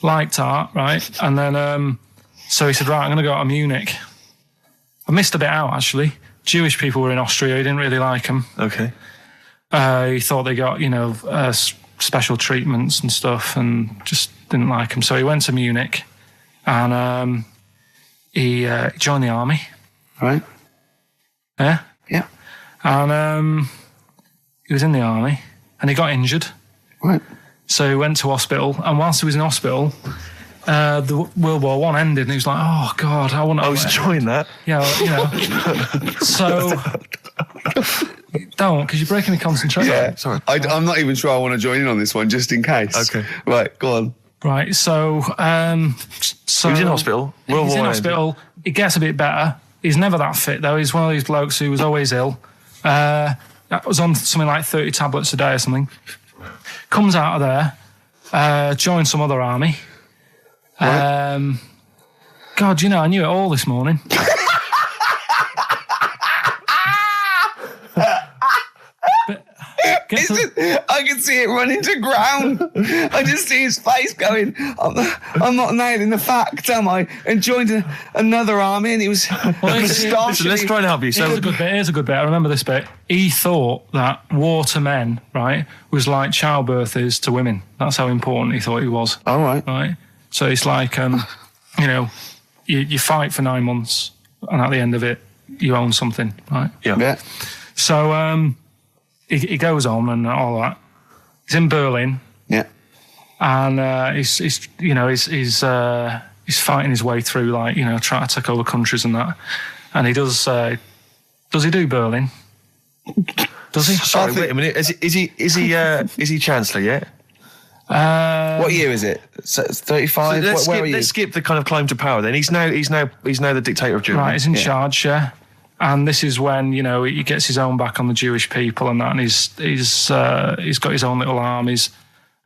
S2: Liked art, right? And then, so he said, right, I'm going to go to Munich. I missed a bit out, actually. Jewish people were in Austria. He didn't really like them.
S3: Okay.
S2: He thought they got, special treatments and stuff, and just didn't like them. So he went to Munich, and he joined the army.
S1: Right.
S2: Yeah?
S1: Yeah.
S2: And he was in the army, and he got injured.
S1: Right.
S2: So he went to hospital, and whilst he was in hospital, the World War I ended, and he was like, oh, God, I want to...
S3: I was enjoying that.
S2: Yeah, so... Don't, because you're breaking the concentration.
S1: Yeah,
S3: sorry.
S1: I'm not even sure I want to join in on this one, just in case.
S3: Okay.
S1: Right, go on.
S2: Right, so...
S3: He was in hospital.
S2: He's in hospital. He gets a bit better. He's never that fit, though. He's one of these blokes who was always ill. That was on something like 30 tablets a day or something. Comes out of there, joins some other army.
S1: Right.
S2: God, I knew it all this morning.
S1: I can see it running to ground. I just see his face going, I'm not nailing the fact, am I? And joined another army, and he was
S3: Listen, let's try and help you. So
S2: Here's a good bit. I remember this bit. He thought that war to men, right, was like childbirth is to women. That's how important he thought he was.
S1: All right.
S2: Right? So it's like, you fight for 9 months, and at the end of it, you own something, right?
S1: Yeah.
S2: So, he goes on and all that. He's in Berlin.
S1: Yeah.
S2: And he's fighting his way through, trying to take over countries and that. And he does he do Berlin? Does he?
S3: sorry, wait a minute. Is he Chancellor yet?
S1: What year is it? 35.
S3: So
S1: where are you?
S3: let's skip the kind of climb to power. Then he's now the dictator of Germany.
S2: Right, he's in charge. Yeah. And this is when he gets his own back on the Jewish people and that, and he's got his own little armies,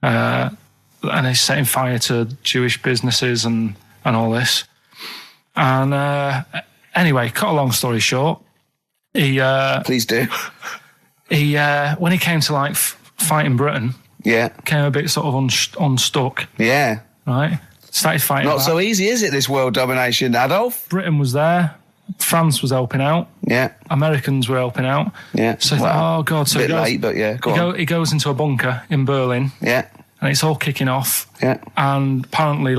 S2: and he's setting fire to Jewish businesses and all this. And anyway, cut a long story short, he
S1: Please do.
S2: When he came to fighting Britain, came a bit sort of unstuck.
S1: Yeah.
S2: Right, started fighting.
S1: Not so easy, is it? This world domination, Adolf.
S2: Britain was there. France was helping out.
S1: Yeah.
S2: Americans were helping out.
S1: Yeah.
S2: So I thought, oh God. So
S1: a bit late, but yeah,
S2: he goes into a bunker in Berlin.
S1: Yeah.
S2: And it's all kicking off.
S1: Yeah.
S2: And apparently,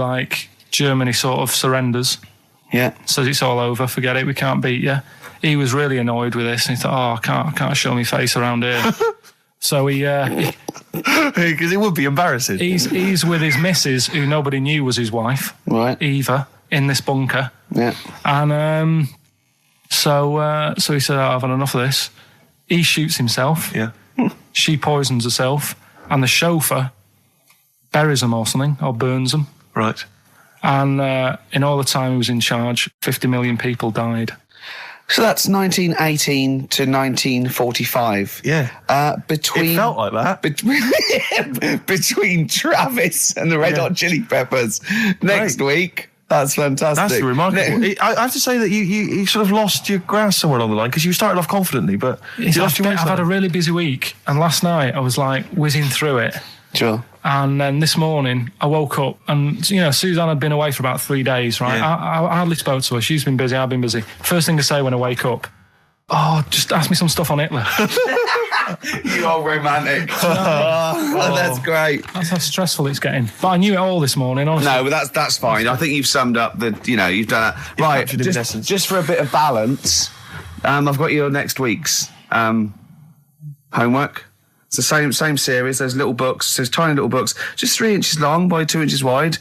S2: Germany sort of surrenders.
S1: Yeah.
S2: Says it's all over, forget it, we can't beat you. He was really annoyed with this, and he thought, I can't show my face around here. So he...
S3: Because it would be embarrassing.
S2: He's with his missus, who nobody knew was his wife.
S1: Right.
S2: Eva, in this bunker.
S1: Yeah.
S2: And... So he said, I've had enough of this. He shoots himself.
S3: Yeah.
S2: She poisons herself. And the chauffeur buries him or something, or burns him.
S3: Right.
S2: And in all the time he was in charge, 50 million people died.
S1: So that's 1918 to 1945.
S3: Yeah.
S1: Between
S3: it felt like that.
S1: Between Travis and the Red Hot Chili Peppers. Next week, That's fantastic.
S3: That's remarkable. I have to say that you sort of lost your grasp somewhere along the line because you started off confidently, but you lost your
S2: I've had a really busy week, and last night I was like whizzing through it.
S1: Sure.
S2: And then this morning I woke up, and you know, Suzanne had been away for about 3 days, right?
S3: Yeah.
S2: I hardly spoke to her. She's been busy. I've been busy. First thing to say when I wake up, oh, just ask me some stuff on Hitler.
S1: You are romantic. Oh, that's great.
S2: That's how stressful it's getting. But I knew it all this morning, honestly.
S1: No, but that's fine. I think you've summed up you've done that. Right,
S3: captured it in essence.
S1: just for a bit of balance, I've got your next week's homework. It's the same series. There's little books. There's tiny little books, just 3 inches long by 2 inches wide.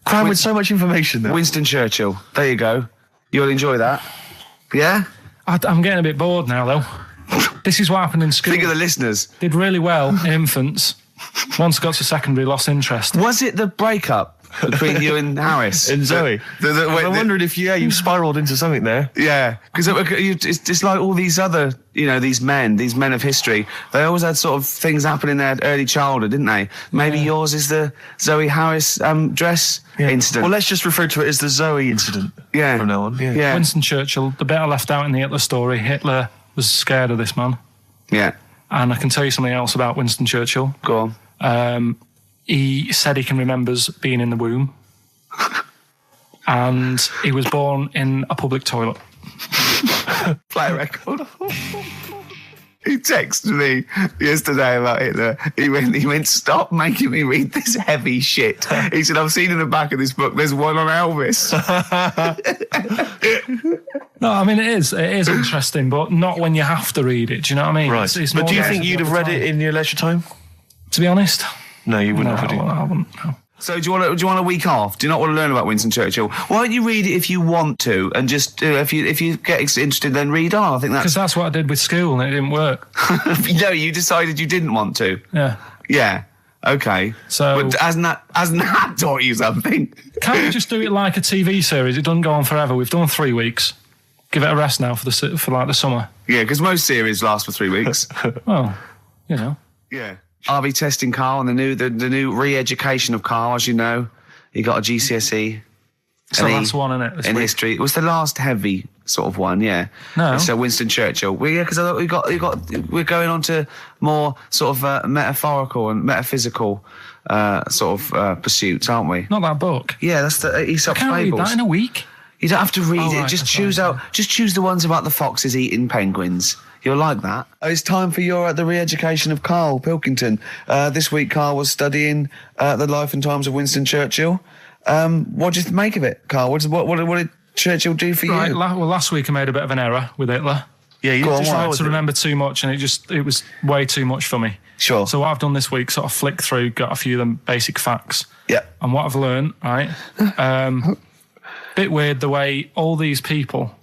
S3: Crammed with so much information there.
S1: Winston Churchill. There you go. You'll enjoy that. Yeah?
S2: I'm getting a bit bored now, though. This is what happened in school.
S1: Think of the listeners.
S2: Did really well in infants. Once I got to secondary, lost interest.
S1: Was it the breakup between you and Harris?
S3: And Zoe. I'm wondering if you spiralled into something there.
S1: Yeah, because it's like all these other, these men of history. They always had sort of things happen in their early childhood, didn't they? Maybe yours is the Zoe Harris dress incident.
S3: Well, let's just refer to it as the Zoe incident.
S1: Yeah.
S3: From now on. Yeah.
S2: Winston Churchill, the bit I left out in the Hitler story, Hitler was scared of this man.
S1: Yeah.
S2: And I can tell you something else about Winston Churchill.
S1: Go on.
S2: He said he can remember being in the womb. And he was born in a public toilet.
S1: Play a record. He texted me yesterday about Hitler. He went, stop making me read this heavy shit. He said, I've seen in the back of this book, there's one on Elvis.
S2: No, I mean, it is interesting, but not when you have to read it. Do you know what I mean?
S3: Right. But do you think you'd have read it in your leisure time?
S2: To be honest?
S3: No, you wouldn't have.
S2: I wouldn't. No.
S1: So do you want a week off? Do you not want to learn about Winston Churchill? Why don't you read it if you want to, and just if you get interested, then read on. I think that's
S2: because that's what I did with school, and it didn't work.
S1: No, you decided you didn't want to.
S2: Yeah.
S1: Yeah. Okay.
S2: So
S1: but hasn't that taught you something?
S2: Can't we just do it like a TV series? It doesn't go on forever. We've done 3 weeks. Give it a rest now for the summer.
S1: Yeah, because most series last for 3 weeks.
S2: Well,
S1: Yeah. I'll be testing Karl on the new re-education of Karl, as you know. He got a GCSE.
S2: It's the last one, isn't it?
S1: In history. It was the last heavy sort of one, yeah.
S2: No.
S1: So Winston Churchill. Well, yeah, because I thought we're going on to more sort of metaphorical and metaphysical pursuits, aren't we?
S2: Not that book.
S1: Yeah, that's the Aesop's
S2: I can't
S1: Fables.
S2: read that in a week.
S1: You don't have to read it.
S2: Right,
S1: Just choose the ones about the foxes eating penguins. You'll like that. It's time for the re-education of Karl Pilkington. This week, Karl was studying the life and times of Winston Churchill. What did you make of it, Karl? What did Churchill do for
S2: Right.
S1: you?
S2: Last week I made a bit of an error with Hitler.
S3: Yeah, you
S2: just tried to remember too much, and it was way too much for me.
S1: Sure.
S2: So what I've done this week, sort of flicked through, got a few of them basic facts.
S1: Yeah.
S2: And what I've learned, right? Bit weird the way all these people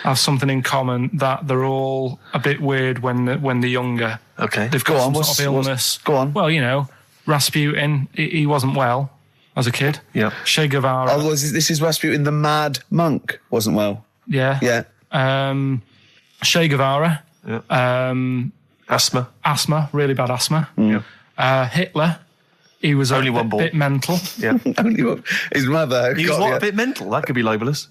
S2: have something in common, that they're all a bit weird when they're younger.
S3: Okay.
S2: They've got some sort of illness.
S1: Go on.
S2: Well, Rasputin, he wasn't well as a kid.
S3: Yeah.
S2: Che Guevara.
S1: Oh, this is Rasputin, the mad monk, wasn't well.
S2: Yeah.
S1: Yeah.
S2: Che Guevara.
S3: Yeah.
S2: Asthma, really bad asthma.
S3: Yeah.
S2: Hitler, he was
S3: Only one ball.
S2: bit mental.
S3: Yeah.
S1: Only his mother.
S3: He was a bit mental. That could be libelous.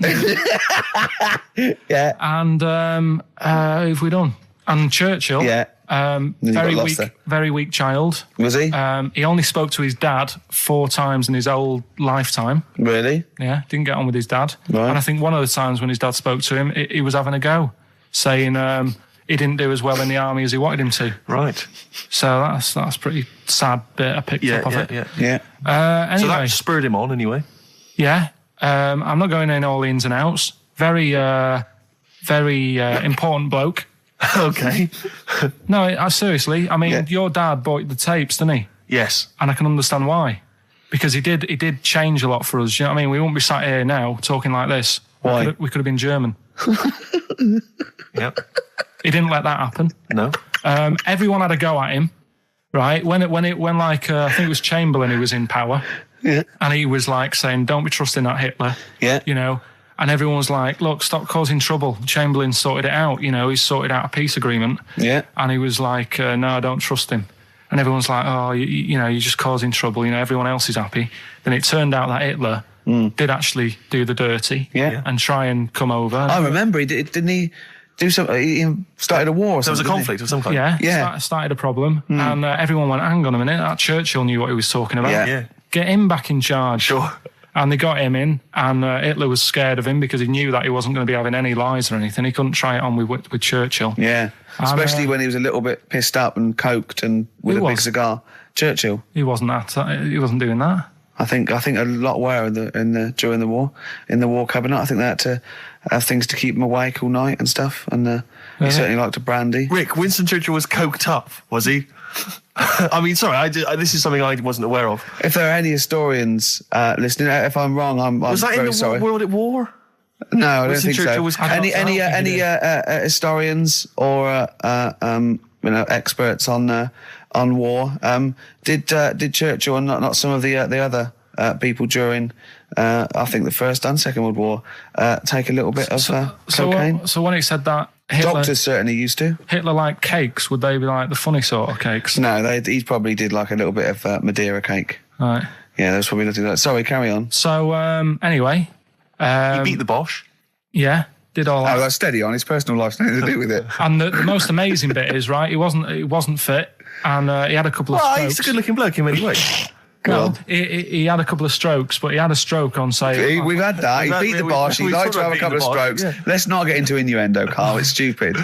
S1: Yeah.
S2: And who have we done? And Churchill.
S1: Yeah.
S2: Very weak child.
S1: Was he?
S2: He only spoke to his dad 4 times in his whole lifetime.
S1: Really?
S2: Yeah, didn't get on with his dad.
S1: Right.
S2: And I think one of the times when his dad spoke to him, he was having a go, saying he didn't do as well in the army as he wanted him to.
S3: Right.
S2: So that's pretty sad bit I picked up of it.
S1: Yeah.
S2: Anyway,
S3: So that spurred him on anyway.
S2: yeah. I'm not going in all the ins and outs. Very important bloke.
S3: Okay.
S2: No, seriously. I mean, your dad bought the tapes, didn't he?
S3: Yes.
S2: And I can understand why. Because he did change a lot for us. You know what I mean? We wouldn't be sat here now talking like this.
S1: Why?
S2: We could have been German.
S3: Yep.
S2: He didn't let that happen.
S3: No.
S2: Everyone had a go at him, right? When I think it was Chamberlain who was in power.
S1: Yeah.
S2: And he was like saying, don't be trusting that Hitler.
S1: Yeah.
S2: And everyone was like, look, stop causing trouble. Chamberlain sorted it out. He sorted out a peace agreement.
S1: Yeah.
S2: And he was like, no, I don't trust him. And everyone's like, oh, you're just causing trouble. Everyone else is happy. Then it turned out that Hitler did actually do the dirty and try and come over.
S1: I remember, didn't he do something? He started a war or
S3: There was
S1: something,
S3: a conflict of some kind.
S2: Yeah. Started a problem. And everyone went, hang on a minute, that Churchill knew what he was talking about.
S1: Yeah.
S2: Get him back in charge.
S3: Sure.
S2: And they got him in, and Hitler was scared of him because he knew that he wasn't going to be having any lies or anything. He couldn't try it on with Churchill.
S1: Yeah, especially when he was a little bit pissed up and coked and with a big cigar. Churchill.
S2: He wasn't He wasn't doing that.
S1: I think a lot were during the war, in the war cabinet. I think they had to have things to keep him awake all night and stuff. And he certainly liked a brandy.
S3: Rick, Winston Churchill was coked up, was he? I mean, sorry, this is something I wasn't aware of.
S1: If there are any historians listening, if I'm wrong, I'm
S3: Was that
S1: very
S3: in the
S1: sorry.
S3: World at War?
S1: No, I don't
S3: Winston
S1: think
S3: Churchill
S1: so.
S3: was
S1: Any historians or experts on war? Did Churchill and not some of the other people during I think the First and Second World War take a little bit of cocaine?
S2: So when he said that,
S1: Doctors certainly used to.
S2: Hitler liked cakes. Would they be like the funny sort of cakes?
S1: No, he probably did like a little bit of Madeira cake.
S2: Right.
S1: Yeah, that's probably nothing like that. Sorry, carry on.
S2: So anyway,
S3: He beat the Bosch.
S2: yeah, did all that.
S1: Oh, that's steady on. His personal life's nothing to do with it.
S2: And the most amazing bit is, right, he wasn't fit, and he had a couple of
S3: Well,
S2: strokes.
S3: he's a good-looking bloke in many ways.
S2: Well, he had a couple of strokes, but he had a stroke on, say...
S1: We've had that. He beat the Bosch. He
S3: we've
S1: liked to
S3: talked
S1: have a
S3: about
S1: couple of
S3: beating the
S1: strokes.
S3: Bosch, yeah.
S1: Let's not get into innuendo, Carl. It's stupid.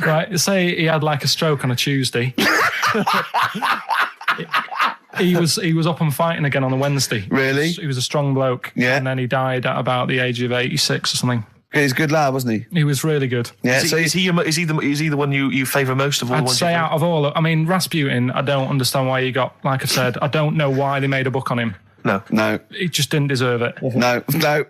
S2: Right, say he had like a stroke on a Tuesday. He was up and fighting again on a Wednesday.
S1: Really?
S2: He was a strong bloke.
S1: Yeah.
S2: And then he died at about the age of 86 or something.
S1: He's a good lad, wasn't he?
S2: He was really good.
S1: Yeah.
S3: Is he the one you favour most of all the
S2: I'd
S3: ones
S2: say
S3: you've
S2: out of all... I mean, Rasputin, I don't understand why he got... Like I said, I don't know why they made a book on him.
S3: No.
S2: He just didn't deserve it.
S1: No.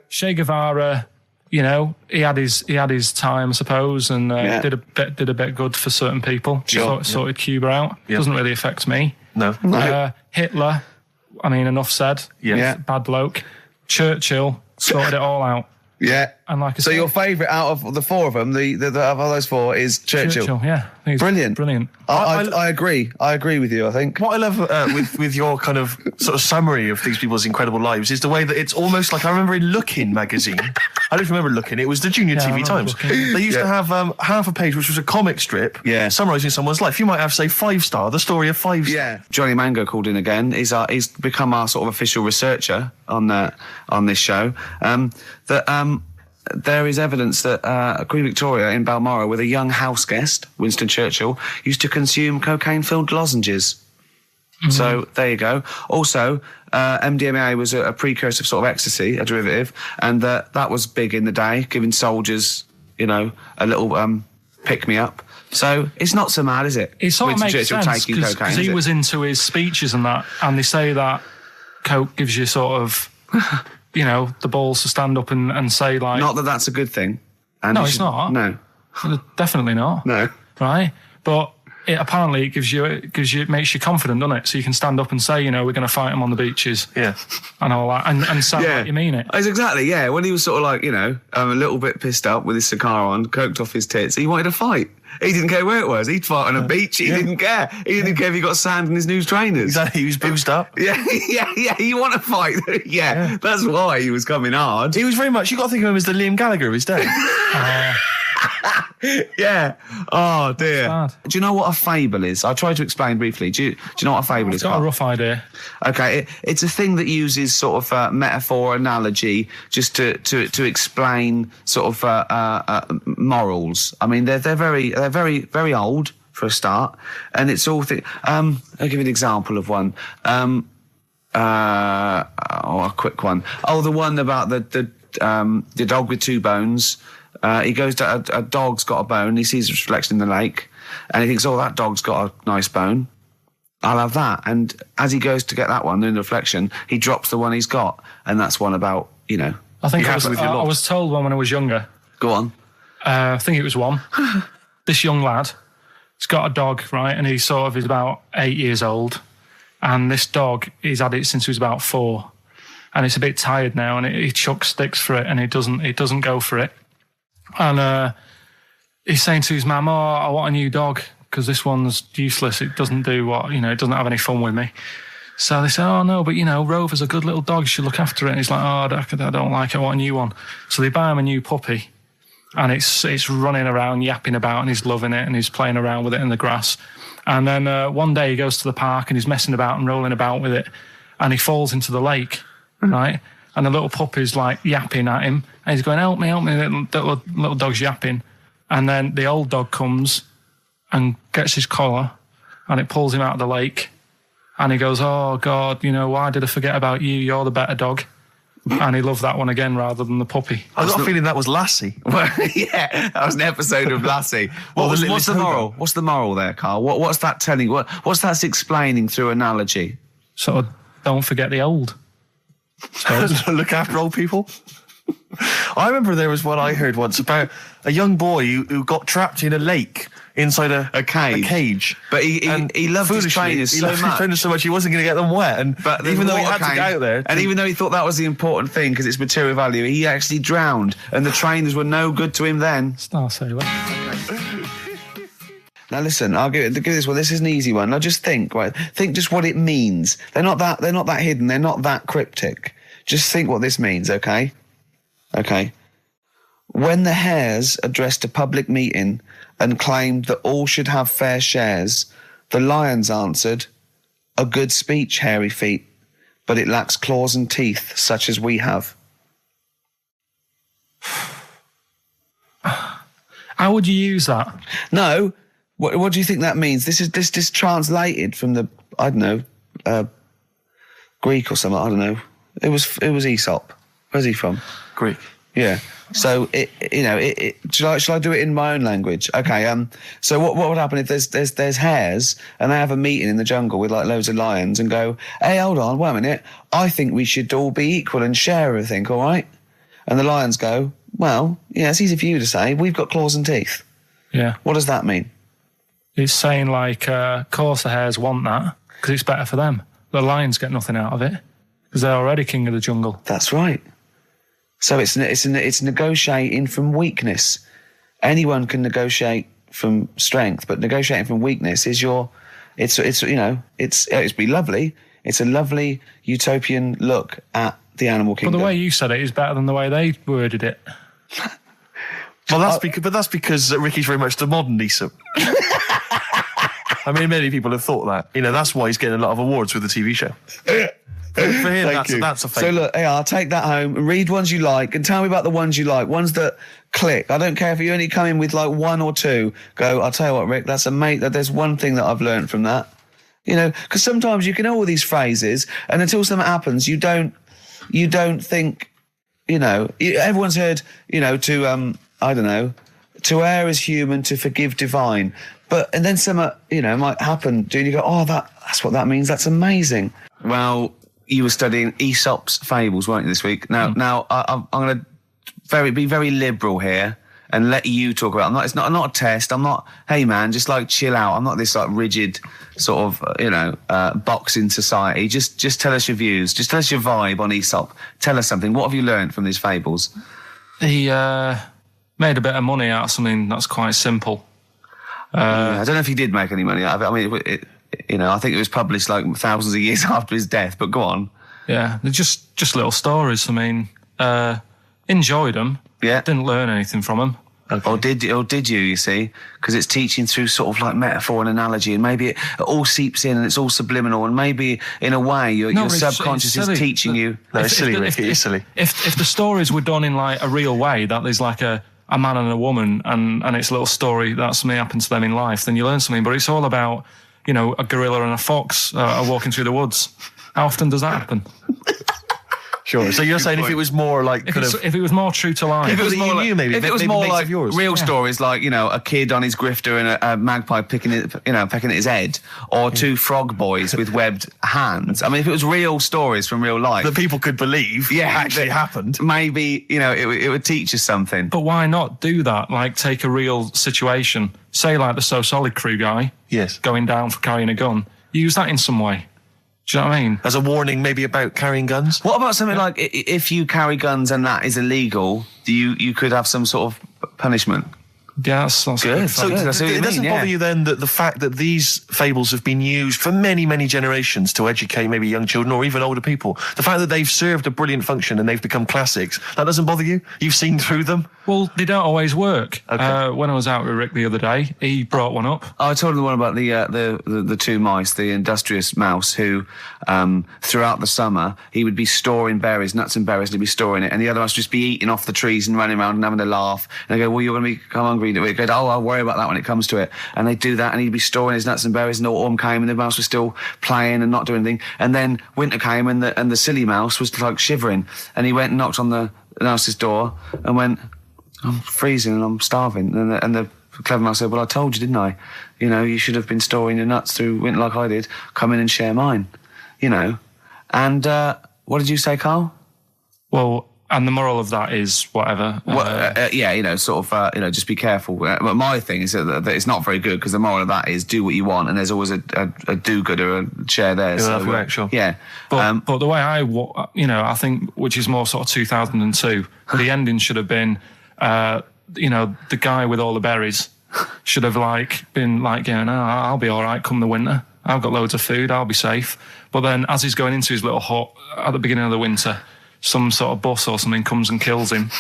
S2: Che Guevara, he had his time, I suppose, and did a bit good for certain people.
S1: Sure.
S2: Sorted Cuba out. Doesn't really affect me.
S3: No.
S2: Hitler, I mean, enough said.
S1: Yeah.
S2: Bad bloke. Churchill sorted it all out.
S1: Yeah.
S2: And like I
S1: So
S2: said,
S1: your favourite out of the four of them, the of all those four, is Churchill.
S2: yeah. I think he's
S1: Brilliant.
S2: Brilliant.
S1: I agree. I agree with you, I think.
S3: What I love with your kind of sort of summary of these people's incredible lives is the way that it's almost like I remember in Lookin' magazine. I don't remember Lookin'. It was the Junior
S2: I
S3: TV
S2: remember
S3: Times.
S2: Lookin'.
S3: They used to have half a page, which was a comic strip, summarising someone's life. You might have, say, 5 Star, the story of 5 Star.
S1: Yeah. Johnny Mango called in again. He's become our sort of official researcher on this show. There is evidence that Queen Victoria in Balmoral, with a young house guest, Winston Churchill, used to consume cocaine-filled lozenges. Mm-hmm. So there you go. Also, MDMA was a precursor of sort of ecstasy, a derivative, and that was big in the day, giving soldiers, a little pick-me-up. So it's not so mad, is it?
S2: It sort of
S1: Winston
S2: makes
S1: Churchill
S2: sense
S1: taking cocaine,
S2: because he
S1: is it?
S2: was into his speeches and that, and they say that coke gives you sort of, the balls to stand up and say like...
S1: Not that that's a good thing. And
S2: No, it's not.
S1: No.
S2: Definitely not.
S1: No.
S2: Right? But apparently it makes you confident, doesn't it? So you can stand up and say, we're going to fight them on the beaches.
S3: Yeah.
S2: And all that, and sound like you mean it.
S1: It's exactly, yeah. When he was sort of like, a little bit pissed up with his cigar on, coked off his tits, he wanted to fight. He didn't care where it was. He'd fight on a beach. He didn't care. He didn't care if he got sand in his new trainers.
S3: Exactly. He was boozed up.
S1: Yeah. You want to fight? Yeah. That's why he was coming hard.
S3: He was very much... You've got to think of him as the Liam Gallagher of his day.
S1: Yeah. Oh, dear.
S2: Bad.
S1: Do you know what a fable is? I'll try to explain briefly. Do you know what a fable is?
S2: I've got a
S1: Carl?
S2: rough idea.
S1: Okay, it's a thing that uses sort of metaphor, analogy, just to explain sort of morals. I mean, they're very very old for a start, and it's all. I'll give you an example of one. A quick one. Oh, the one about the dog with 2 bones. He goes to a dog's got a bone. He sees its reflection in the lake, and he thinks, "Oh, that dog's got a nice bone. I'll have that." And as he goes to get that one in the reflection, he drops the one he's got, and that's one about
S2: I think
S1: Be
S2: I
S1: happy with your
S2: I
S1: lot.
S2: was told one when I was younger.
S1: Go on.
S2: I think it was one. This young lad, he's got a dog, right, and he's about 8 years old, and this dog, he's had it since he was about 4, and it's a bit tired now, and he chucks sticks for it, and it doesn't go for it. And he's saying to his mum, "Oh, I want a new dog because this one's useless. It doesn't do it doesn't have any fun with me." So they say, oh no, but Rover's a good little dog, you should look after it. And he's like, oh, I don't like it, I want a new one. So they buy him a new puppy, and it's running around, yapping about, and he's loving it, and he's playing around with it in the grass. And then one day he goes to the park, and he's messing about and rolling about with it, and he falls into the lake, right? And the little puppy's like yapping at him, and he's going, help me, little dog's yapping. And then the old dog comes and gets his collar, and it pulls him out of the lake. And he goes, oh, God, why did I forget about you? You're the better dog. And he loved that one again rather than the puppy.
S3: I got a feeling that was Lassie.
S1: Well, yeah, that was an episode of Lassie. What's the moral? What's the moral there, Karl? What's that telling? What's that explaining through analogy?
S2: Sort of, don't forget the old.
S3: Look after old people. I remember there was one I heard once about a young boy who got trapped in a lake inside a cage.
S1: But he loved his trainers so much.
S3: He wasn't going to get them wet.
S1: But
S3: even though he had to get out there.
S1: And even though he thought that was the important thing because it's material value, he actually drowned. And the trainers were no good to him then.
S2: Star Sailor.
S1: Now listen, I'll give this one. This is an easy one. Now just think just what it means. They're not that hidden. They're not that cryptic. Just think what this means, okay? Okay. When the hares addressed a public meeting and claimed that all should have fair shares, the lions answered, a good speech, hairy feet, but it lacks claws and teeth such as we have.
S2: How would you use that?
S1: No. What do you think that means? This is translated from the, I don't know, Greek or something, I don't know. It was Aesop. Where's he from?
S3: Greek.
S1: Yeah. So shall I do it in my own language? Okay. So what would happen if there's hares and they have a meeting in the jungle with like loads of lions and go, hey, hold on, wait a minute. I think we should all be equal and share everything, all right? And the lions go, well, yeah, it's easy for you to say. We've got claws and teeth.
S2: Yeah.
S1: What does that mean?
S2: It's saying like, of course the hares want that because it's better for them. The lions get nothing out of it because they're already king of the jungle. That's right.
S1: So it's negotiating from weakness. Anyone can negotiate from strength, but negotiating from weakness is it'd be lovely. It's a lovely utopian look at the animal kingdom.
S2: But the way you said it is better than the way they worded it.
S3: Well, that's because Ricky's very much the modern Aesop. I mean, many people have thought that. That's why he's getting a lot of awards with the TV show. For him, that's a fake.
S1: So look, I'll take that home and read ones you like and tell me about the ones you like, ones that click. I don't care if you only come in with like one or two. Go, I'll tell you what, Rick, there's one thing that I've learned from that. Because sometimes you can know all these phrases and until something happens, you don't think, everyone's heard, I don't know, to err is human, to forgive divine. And then something, might happen. And you go, oh, that's what that means. That's amazing. Well, you were studying Aesop's fables, weren't you, this week? Now, I'm going to be very liberal here and let you talk about it. It's not a test. I'm not, hey, man, just like chill out. I'm not this like rigid sort of, box in society. Just tell us your views. Just tell us your vibe on Aesop. Tell us something. What have you learned from these fables?
S2: He made a bit of money out of something that's quite simple.
S1: I don't know if he did make any money out of it. I mean, I think it was published like thousands of years after his death, but go on.
S2: Yeah, they're just little stories. I mean, enjoyed them.
S1: Yeah.
S2: Didn't learn anything from them.
S1: Okay. Or did you see? Because it's teaching through sort of like metaphor and analogy, and maybe it all seeps in and it's all subliminal, and maybe in a way your subconscious is teaching you.
S3: No, it's silly, Ricky, it's silly.
S2: If the stories were done in like a real way, that there's like a man and a woman, and it's a little story that something happened to them in life, then you learn something. But it's all about, a gorilla and a fox are walking through the woods. How often does that happen?
S3: Sure. So you're saying if it was more like
S2: if it was more true to life,
S1: if it was more like,
S3: maybe
S1: if it was
S3: maybe
S1: more like
S3: yours.
S1: real stories, like a kid on his grifter and a magpie pecking at his head, or two frog boys with webbed hands. I mean, if it was real stories from real life
S3: that people could believe, actually happened,
S1: maybe it would teach us something.
S2: But why not do that? Like take a real situation, say like the So Solid Crew guy,
S3: yes,
S2: going down for carrying a gun. Use that in some way. Do you know what I mean?
S3: As a warning, maybe about carrying guns?
S1: What about something like if you carry guns and that is illegal, you could have some sort of punishment?
S2: Yeah, that's
S1: Good.
S3: So
S1: Good, that's what you
S3: it doesn't
S1: mean,
S3: bother
S1: yeah.
S3: you then that the fact that these fables have been used for many, many generations to educate maybe young children or even older people, the fact that they've served a brilliant function and they've become classics, that doesn't bother you? You've seen through them?
S2: Well, they don't always work.
S3: Okay.
S2: When I was out with Rick the other day, he brought one up.
S1: I told him the one about the two mice, the industrious mouse, who throughout the summer he would be storing berries, nuts and berries, and he'd be storing it, and the other mice would just be eating off the trees and running around and having a laugh. And I go, well, you're going to become hungry. He goes, oh, I'll worry about that when it comes to it. And they'd do that, and he'd be storing his nuts and berries, and autumn came, and the mouse was still playing and not doing anything. And then winter came, and the silly mouse was like shivering, and he went and knocked on the mouse's door and went, I'm freezing and I'm starving. And the clever mouse said, well, I told you, didn't I? You know, you should have been storing your nuts through winter like I did. Come in and share mine. You know. And what did you say, Karl?
S2: Well, and the moral of that is whatever.
S1: Yeah, you know, sort of, you know, just be careful. But my thing is that it's not very good, because the moral of that is do what you want, and there's always a do-gooder, a share there.
S3: Yeah,
S1: So,
S3: sure.
S1: Yeah.
S2: But the way I think, which is more sort of 2002, the ending should have been, the guy with all the berries should have been going, I'll be all right come the winter. I've got loads of food. I'll be safe. But then as he's going into his little hut at the beginning of the winter, some sort of bus or something comes and kills him.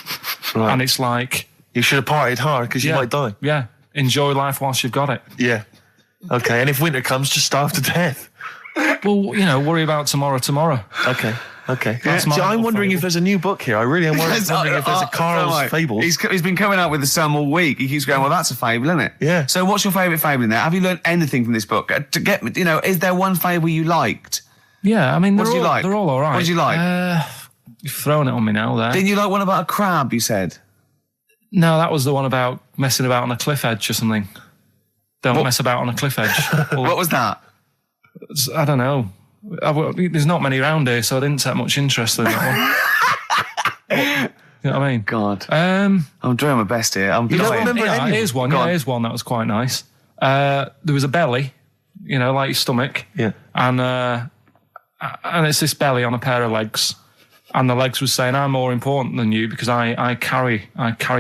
S3: Right.
S2: And it's like...
S3: You should have partied hard because you might die.
S2: Yeah. Enjoy life whilst you've got it.
S3: Yeah. Okay, and if winter comes, just starve to death.
S2: Well, worry about tomorrow.
S3: Okay.
S2: That's my
S3: See, I'm
S2: little
S3: wondering
S2: fable.
S3: if there's a new book here. I really am wondering if there's a Karl's Fables.
S1: He's been coming out with some all week. He keeps going, well, that's a fable, isn't it?
S3: Yeah.
S1: So what's your favourite fable in there? Have you learned anything from this book? Is there one fable you liked?
S2: Yeah, I mean,
S1: What did you like?
S2: they're all right.
S1: What did you like?
S2: You've thrown it on me now there.
S1: Didn't you like one about a crab, you said?
S2: No, that was the one about messing about on a cliff edge or something. Don't mess about on a cliff edge. Well,
S1: What was that?
S2: I don't know. There's not many around here, so I didn't take much interest in that one. You know what I mean?
S1: God.
S2: Um,
S1: I'm doing my best here. I'm
S3: don't
S1: dying.
S3: remember any?
S2: here's one.
S1: Go
S2: Yeah,
S1: on.
S2: here's one that was quite nice. There was a belly, like your stomach.
S3: Yeah.
S2: And it's this belly on a pair of legs. And the legs was saying, I'm more important than you because I carry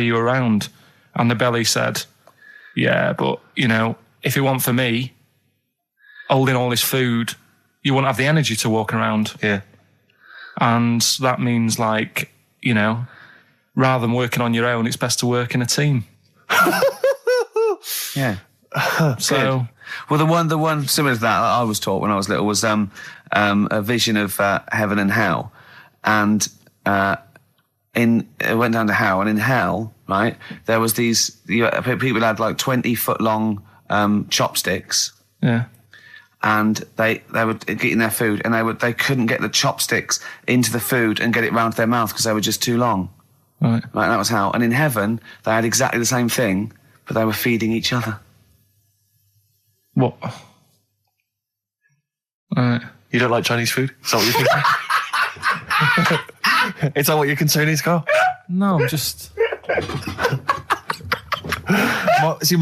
S2: you around. And the belly said, yeah, but, if it weren't for me holding all this food, you wouldn't have the energy to walk around.
S3: Yeah.
S2: And that means, rather than working on your own, it's best to work in a team.
S1: Yeah.
S2: So,
S1: Well, the one similar to that I was taught when I was little was a vision of heaven and hell, and it went down to hell, and in hell, right, there was these people had 20-foot long chopsticks,
S2: yeah.
S1: and they were eating their food, and they couldn't get the chopsticks into the food and get it round to their mouth because they were just too long.
S2: Right.
S1: Right, that was hell. And in heaven, they had exactly the same thing, but they were feeding each other.
S2: What? Right.
S3: You don't like Chinese food? Is that what you're thinking? Is that what your concern is, Karl?
S2: No, I'm just...
S3: The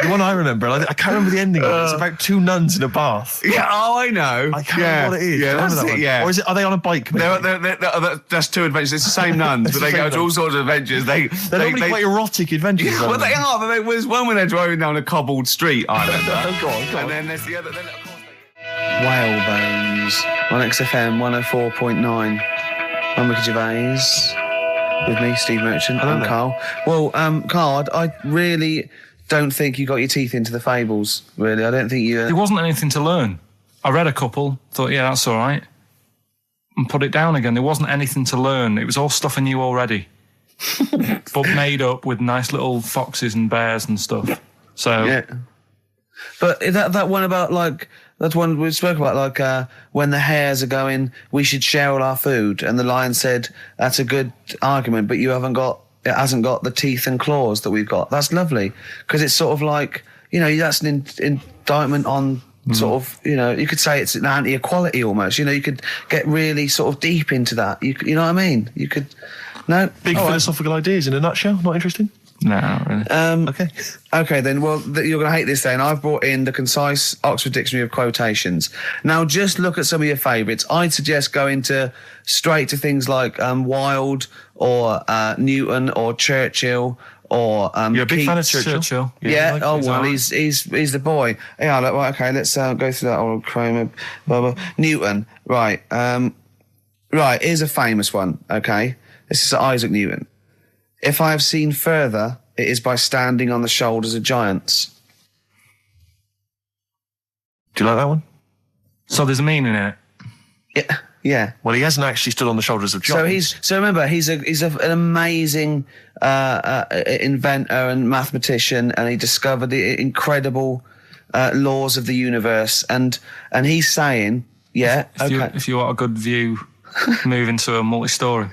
S3: one I remember, I can't remember the ending of it. It's about two nuns in a bath.
S1: Yeah, I know.
S3: I can't remember what it is.
S1: Yeah,
S3: Do you remember
S1: that's
S3: that
S1: it,
S3: one?
S1: yeah.
S3: Or are they on a bike? Maybe?
S1: That's two adventures. It's the same nuns, but they go to all sorts of adventures.
S3: They're normally quite erotic adventures.
S1: Well, they are, but there was one when they're driving down a cobbled street, I remember.
S3: Go on.
S1: And then there's the other... Then, of course, Whalebones on XFM 104.9. I'm Ricky Gervais. With me, Steve Merchant,
S3: Hello
S1: and
S3: there.
S1: Karl. Well, Karl, I really don't think you got your teeth into the fables, really. I don't think you...
S2: There wasn't anything to learn. I read a couple, thought, yeah, that's all right, and put it down again. There wasn't anything to learn. It was all stuff I knew already, but made up with nice little foxes and bears and stuff. So,
S1: Yeah. But that one about, that one we spoke about, when the hares are going, we should share all our food, and the lion said, that's a good argument, but it hasn't got the teeth and claws that we've got. That's lovely, because it's sort of that's an indictment on sort of, you could say it's an anti-equality almost. You could get really sort of deep into that. You know what I mean? You could... No?
S3: Big
S1: All right.
S3: philosophical ideas in a nutshell. Not interesting?
S2: no, not really.
S3: Okay.
S1: Okay, then. Well, you're going to hate this then. I've brought in the concise Oxford Dictionary of Quotations. Now, just look at some of your favourites. I'd suggest going straight to things like Wilde or Newton or Churchill or
S3: You're a big fan of
S1: Keats.
S3: Churchill.
S1: Yeah.
S3: like-
S1: Oh
S3: he's
S1: well,
S3: alright.
S1: he's the boy. Yeah. Like, well, okay. Let's go through that old Kramer. Blah, blah. Newton. Right. Right. Here's a famous one. Okay. This is Isaac Newton. If I have seen further, it is by standing on the shoulders of giants.
S3: Do you like that one?
S2: So there's a meaning in it.
S1: Yeah. Yeah.
S3: Well, he hasn't actually stood on the shoulders of giants.
S1: So remember, he's an amazing inventor and mathematician, and he discovered the incredible laws of the universe. And he's saying, yeah,
S2: If you want a good view, move into a multi-story.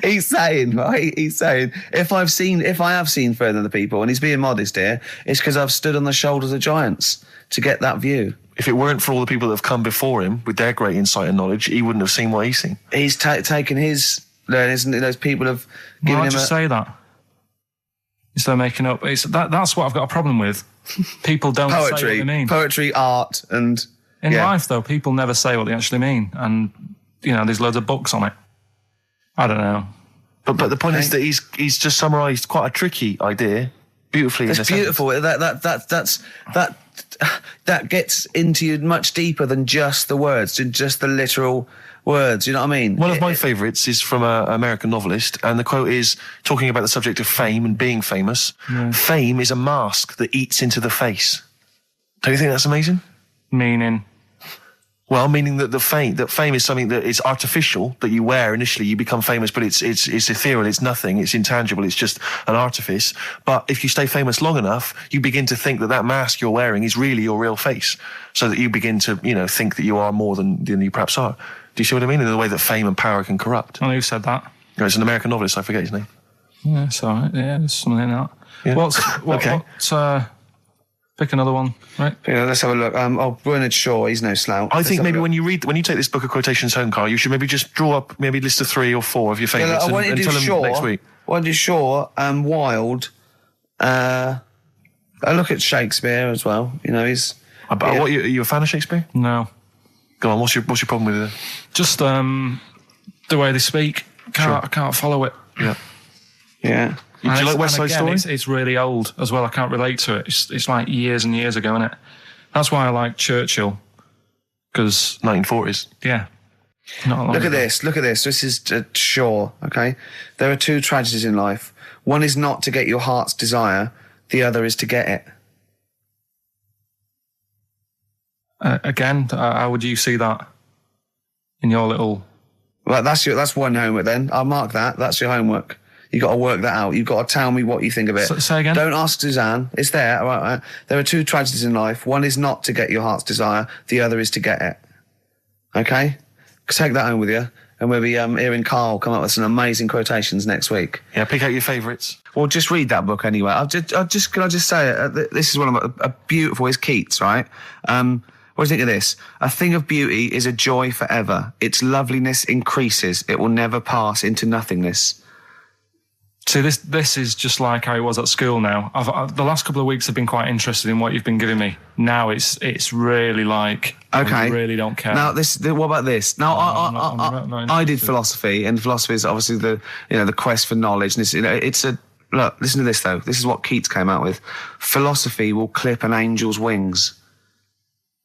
S1: he's saying, right? He's saying, if I have seen further than the people, and he's being modest here, it's because I've stood on the shoulders of giants to get that view.
S3: If it weren't for all the people that have come before him with their great insight and knowledge, he wouldn't have seen what he's seen.
S1: He's taken his learning, isn't it? Those people have given
S2: Why
S1: him
S2: just say that? Instead of making up. That's what I've got a problem with. People don't say what they mean.
S1: poetry, art, and
S2: In life, though, people never say what they actually mean. And, there's loads of books on it. I don't know.
S3: But the point is that he's just summarised quite a tricky idea beautifully.
S1: It's
S3: in a sentence.
S1: beautiful. That gets into you much deeper than just the words, just the literal words. You know what I mean?
S3: One of my favourites is from an American novelist, and the quote is talking about the subject of fame and being famous.
S2: Yeah.
S3: Fame is a mask that eats into the face. Don't you think that's amazing?
S2: Meaning.
S3: Well, meaning that fame is something that is artificial, that you wear initially, you become famous, but it's ethereal, it's nothing, it's intangible, it's just an artifice. But if you stay famous long enough, you begin to think that mask you're wearing is really your real face, so that you begin to, think that you are more than you perhaps are. Do you see what I mean? In the way that fame and power can corrupt.
S2: I know who said that.
S3: It's an American novelist, I forget his name.
S2: Yeah, it's all right. Yeah, there's something in that.
S3: Yeah.
S2: Okay. Pick another one, right?
S1: Let's have a look. Bernard Shaw, he's no slouch.
S3: I think maybe when you take this book of quotations home, Karl, you should maybe just draw up maybe a list of 3 or 4 of your favourites and tell them next week.
S1: I want to do Shaw and Wilde. I look at Shakespeare as well. He's.
S3: What, are you a fan of Shakespeare?
S2: No.
S3: Go on. What's your problem with it?
S2: Just the way they speak. I can't follow it.
S3: Yeah.
S1: Yeah.
S3: Do you like West Side Story?
S2: It's really old as well. I can't relate to it. It's like years and years ago, isn't it? That's why I like Churchill. Because
S3: 1940s.
S2: Yeah. Not long
S1: Look at
S2: ago.
S1: this. This is Shaw. Okay. There are 2 tragedies in life. One is not to get your heart's desire. The other is to get it.
S2: Again, how would you see that in your little?
S1: Well, that's one homework then. I'll mark that. That's your homework. You got to work that out. You've got to tell me what you think of it.
S2: Say again?
S1: Don't ask Suzanne. It's there. All right. There are 2 tragedies in life. One is not to get your heart's desire. The other is to get it. Okay? Take that home with you. And we'll be hearing Karl come up with some amazing quotations next week.
S3: Yeah, pick out your favourites.
S1: Well, just read that book anyway. Can I just say it? This is one of a beautiful. It's Keats, right? What do you think of this? A thing of beauty is a joy forever. Its loveliness increases. It will never pass into nothingness.
S2: See, this is just like how it was at school now. The last couple of weeks have been quite interested in what you've been giving me. Now it's really like,
S1: Okay.
S2: I really don't care.
S1: Now, what about this? Now,
S2: I'm not
S1: I did
S2: interested.
S1: philosophy, and philosophy is obviously the quest for knowledge. And look, listen to this though. This is what Keats came out with. Philosophy will clip an angel's wings.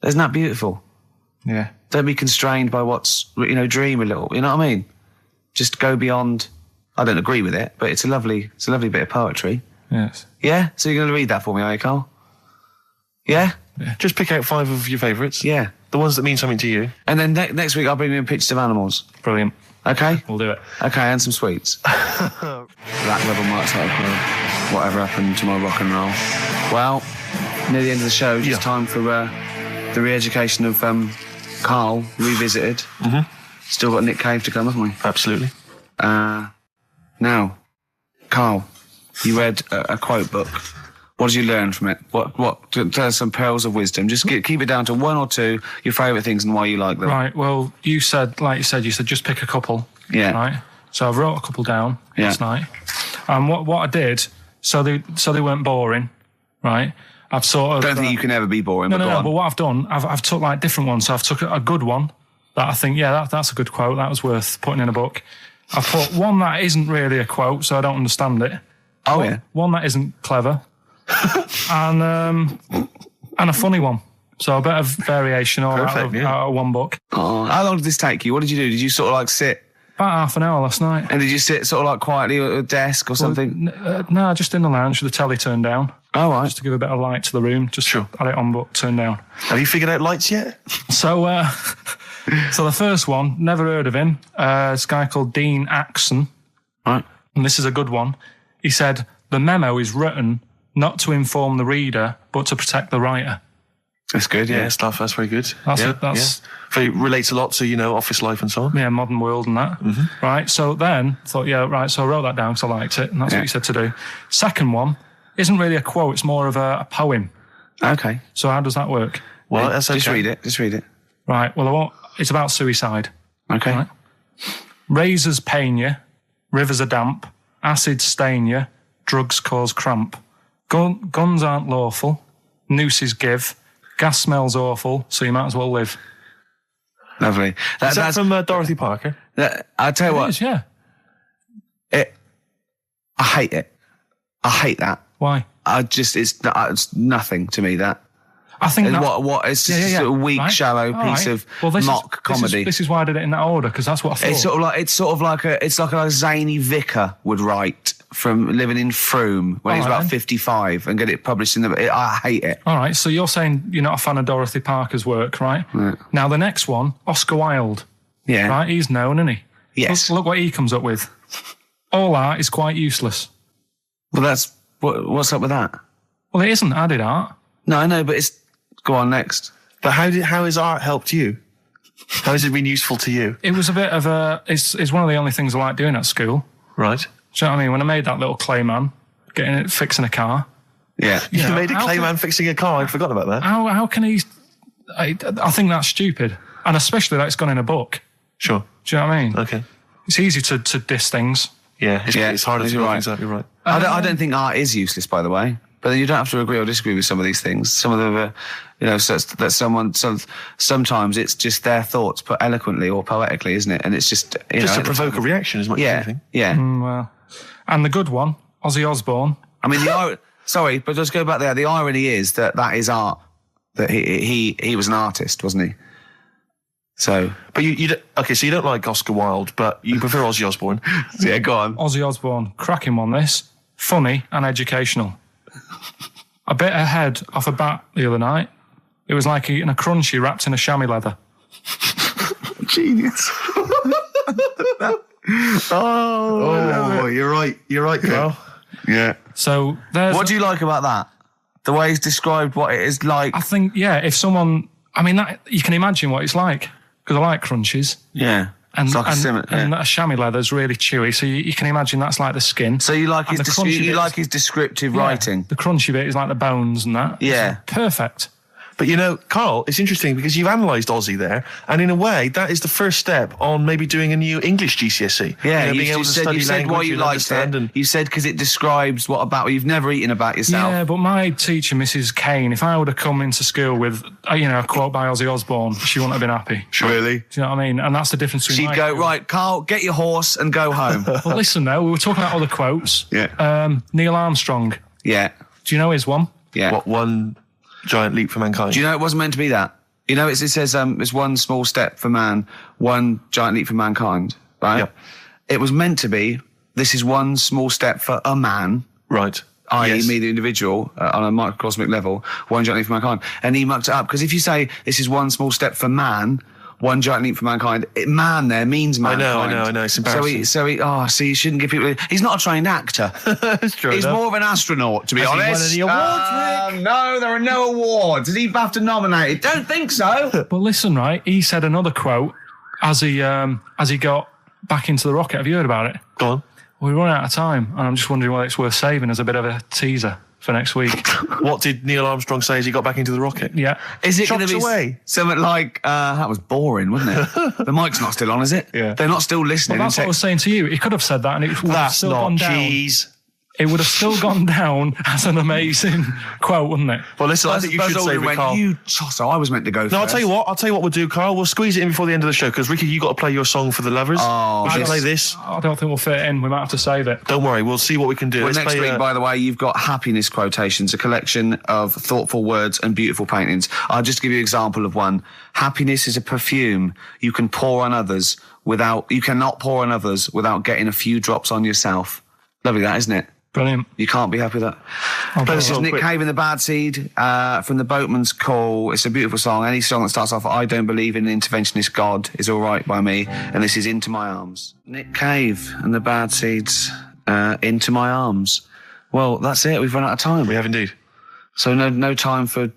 S1: Isn't that beautiful?
S2: Yeah.
S1: Don't be constrained by what's, dream a little. You know what I mean? Just go beyond. I don't agree with it, but it's a lovely bit of poetry.
S2: Yes.
S1: Yeah? So you're going to read that for me, are you, Karl? Yeah?
S3: Just pick out 5 of your favourites.
S1: Yeah.
S3: The ones that mean something to you.
S1: And then next week I'll bring you in pictures of animals.
S2: Brilliant.
S1: Okay?
S2: We'll do it.
S1: Okay, and some sweets. Black Rebel Marks out of whatever happened to my rock and roll. Well, near the end of the show, just time for the re-education of Karl revisited.
S3: Mm-hmm.
S1: Still got Nick Cave to come, haven't we?
S3: Absolutely.
S1: Now, Karl, you read a quote book. What did you learn from it? What? Tell us some pearls of wisdom. Just keep it down to 1 or 2, your favourite things and why you like them.
S2: Right, well, you said just pick a couple.
S1: Yeah.
S2: Right? So I wrote a couple down last night. And what I did, so they weren't boring, right? I've sort of...
S1: Don't think you can ever be boring, but go on.
S2: But what I've done, I've took like different ones. So I've took a good one that I think, that's a good quote. That was worth putting in a book. I've put one that isn't really a quote, so I don't understand it.
S1: Oh, yeah.
S2: One that isn't clever, and a funny one. So a bit of variation all out of one book.
S1: Oh, how long did this take you? What did you do? Did you sort of like sit?
S2: About half an hour last night.
S1: And did you sit sort of like quietly at a desk or something?
S2: No, just in the lounge with the telly turned down.
S1: Oh, right.
S2: Just to give a bit of light to the room. Just had it on, but turned down.
S3: Have you figured out lights yet?
S2: So, so the first one, never heard of him. This guy called Dean Axon.
S1: Right.
S2: And this is a good one. He said, the memo is written not to inform the reader, but to protect the writer.
S1: That's good, yeah.
S3: Stuff, that's very good.
S2: That's
S3: Very relates a lot to, office life and so on.
S2: Yeah, modern world and that. Mm-hmm. Right, so then, thought, so I wrote that down because I liked it, and that's what he said to do. Second one isn't really a quote, it's more of a poem.
S1: Okay.
S2: So how does that work?
S3: Well, that's okay.
S1: Just read it.
S2: Right, well, it's about suicide.
S1: Okay.
S2: Right? Razors pain you, rivers are damp, acid stain you, drugs cause cramp. Guns aren't lawful, nooses give, gas smells awful, so you might as well live.
S1: Lovely.
S3: That's from Dorothy Parker.
S1: I'll tell you what.
S2: It is, yeah.
S1: I hate it. I hate that.
S2: Why?
S1: It's nothing to me, that.
S2: I think
S1: it's just a sort of weak, shallow piece of mock comedy.
S2: This is why I did it in that order, because that's what I thought.
S1: It's like a zany vicar would write from living in Frome when he's about 55 and get it published in I hate it.
S2: All right, so you're saying you're not a fan of Dorothy Parker's work, right?
S1: Right.
S2: Now the next one, Oscar Wilde.
S1: Yeah.
S2: Right, he's known, isn't he?
S1: Yes.
S2: Look what he comes up with. All art is quite useless.
S1: Well, that's what's up with that?
S2: Well, it isn't added art.
S1: No, I know, but it's go on next.
S3: But how has art helped you? How has it been useful to you?
S2: It was a bit of it's one of the only things I like doing at school.
S3: Right.
S2: Do you know what I mean? When I made that little clay man, fixing a car.
S1: Yeah.
S3: You made a clay man fixing a car. I'd forgotten about that.
S2: How can he? I think that's stupid, and especially that it's gone in a book.
S3: Sure.
S2: Do you know what I mean?
S3: Okay.
S2: It's easy to diss things.
S3: Yeah. It's harder to do things out. You're right.
S1: I don't think art is useless, by the way. But then you don't have to agree or disagree with some of these things. Some of them are, sometimes it's just their thoughts put eloquently or poetically, isn't it? And it's just,
S3: to provoke a reaction as much as anything.
S1: Yeah.
S2: Well, and the good one, Ozzy Osbourne.
S1: I mean, sorry, but let's go back there. The irony is that is art. That he was an artist, wasn't he? So,
S3: but so you don't like Oscar Wilde, but you prefer Ozzy Osbourne.
S1: Yeah, go on.
S2: Ozzy Osbourne, cracking one. This funny and educational. I bit a head off a bat the other night. It was like eating a crunchy wrapped in a chamois leather.
S1: Genius. You're right, Karl. Yeah.
S2: So
S1: what do you like about that? The way he's described what it is like.
S2: I think, if someone, you can imagine what it's like, because I like crunchies.
S1: Yeah.
S2: And,
S1: it's like
S2: and a chamois leather is really chewy, so you can imagine that's like the skin.
S1: So you like his descriptive writing.
S2: The crunchy bit is like the bones and that.
S1: Yeah.
S2: It's perfect.
S3: But Karl, it's interesting because you've analysed Ozzy there, and in a way, that is the first step on maybe doing a new English GCSE.
S1: Yeah,
S3: being able to study
S1: you said why you liked it. You said because it describes what you've never eaten about yourself.
S2: Yeah, but my teacher, Mrs. Kane, if I would have come into school with, a quote by Ozzy Osbourne, she wouldn't have been happy.
S1: Really?
S2: Do you know what I mean? And that's the difference between.
S1: She'd go, right, Karl, get your horse and go home.
S2: Well, listen, though, we were talking about other quotes.
S1: Yeah.
S2: Neil Armstrong.
S1: Yeah.
S2: Do you know his one?
S1: Yeah.
S3: What one? Giant leap for mankind.
S1: Do you know it wasn't meant to be that? It says it's one small step for man, one giant leap for mankind, right?
S3: Yep.
S1: It was meant to be, this is one small step for a man.
S3: Right.
S1: I.e. me, the individual, on a microcosmic level, one giant leap for mankind. And he mucked it up, because if you say this is one small step for man, one giant leap for mankind, man there means mankind.
S3: I know, it's embarrassing.
S1: So you shouldn't give people, he's not a trained actor.
S3: That's true.
S1: He's more of an astronaut, to be honest.
S3: He won any awards, Rick?
S1: No, there are no awards. Is he BAFTA nominated? Don't think so.
S2: But listen, right, he said another quote as he got back into the rocket. Have you heard about it?
S3: Go on.
S2: We run out of time, and I'm just wondering whether it's worth saving as a bit of a teaser for next week.
S3: What did Neil Armstrong say as he got back into the rocket?
S2: Yeah.
S1: Is it going to be
S3: away?
S1: Something like, that was boring, wasn't it? The mic's not still on, is it?
S3: Yeah.
S1: They're not still listening.
S2: Well, that's what I was saying to you. He could have said that, and it would have
S3: That's
S2: still
S3: not
S2: gone down.
S3: cheese.
S2: it would have still gone down as an amazing quote, wouldn't it?
S3: Well, listen, I think you should save it, Carl.
S1: So I was meant to go first.
S3: No, I'll tell you what we'll do, Carl. We'll squeeze it in before the end of the show, because, Ricky, you got to play your song for the lovers.
S1: Oh,
S3: you should play this.
S2: I don't think we'll fit it in. We might have to save it.
S3: Don't worry, we'll see what we can do.
S1: Well, next week, by the way, you've got happiness quotations, a collection of thoughtful words and beautiful paintings. I'll just give you an example of one. Happiness is a perfume you cannot pour on others without getting a few drops on yourself. Lovely that, isn't it?
S2: Brilliant.
S1: You can't be happy with that. This is Nick Cave and the Bad Seed from the Boatman's Call. It's a beautiful song. Any song that starts off, I don't believe in an interventionist God is all right by me. And this is Into My Arms. Nick Cave and the Bad Seeds, Into My Arms. Well, that's it. We've run out of time.
S3: We have indeed.
S1: So no time for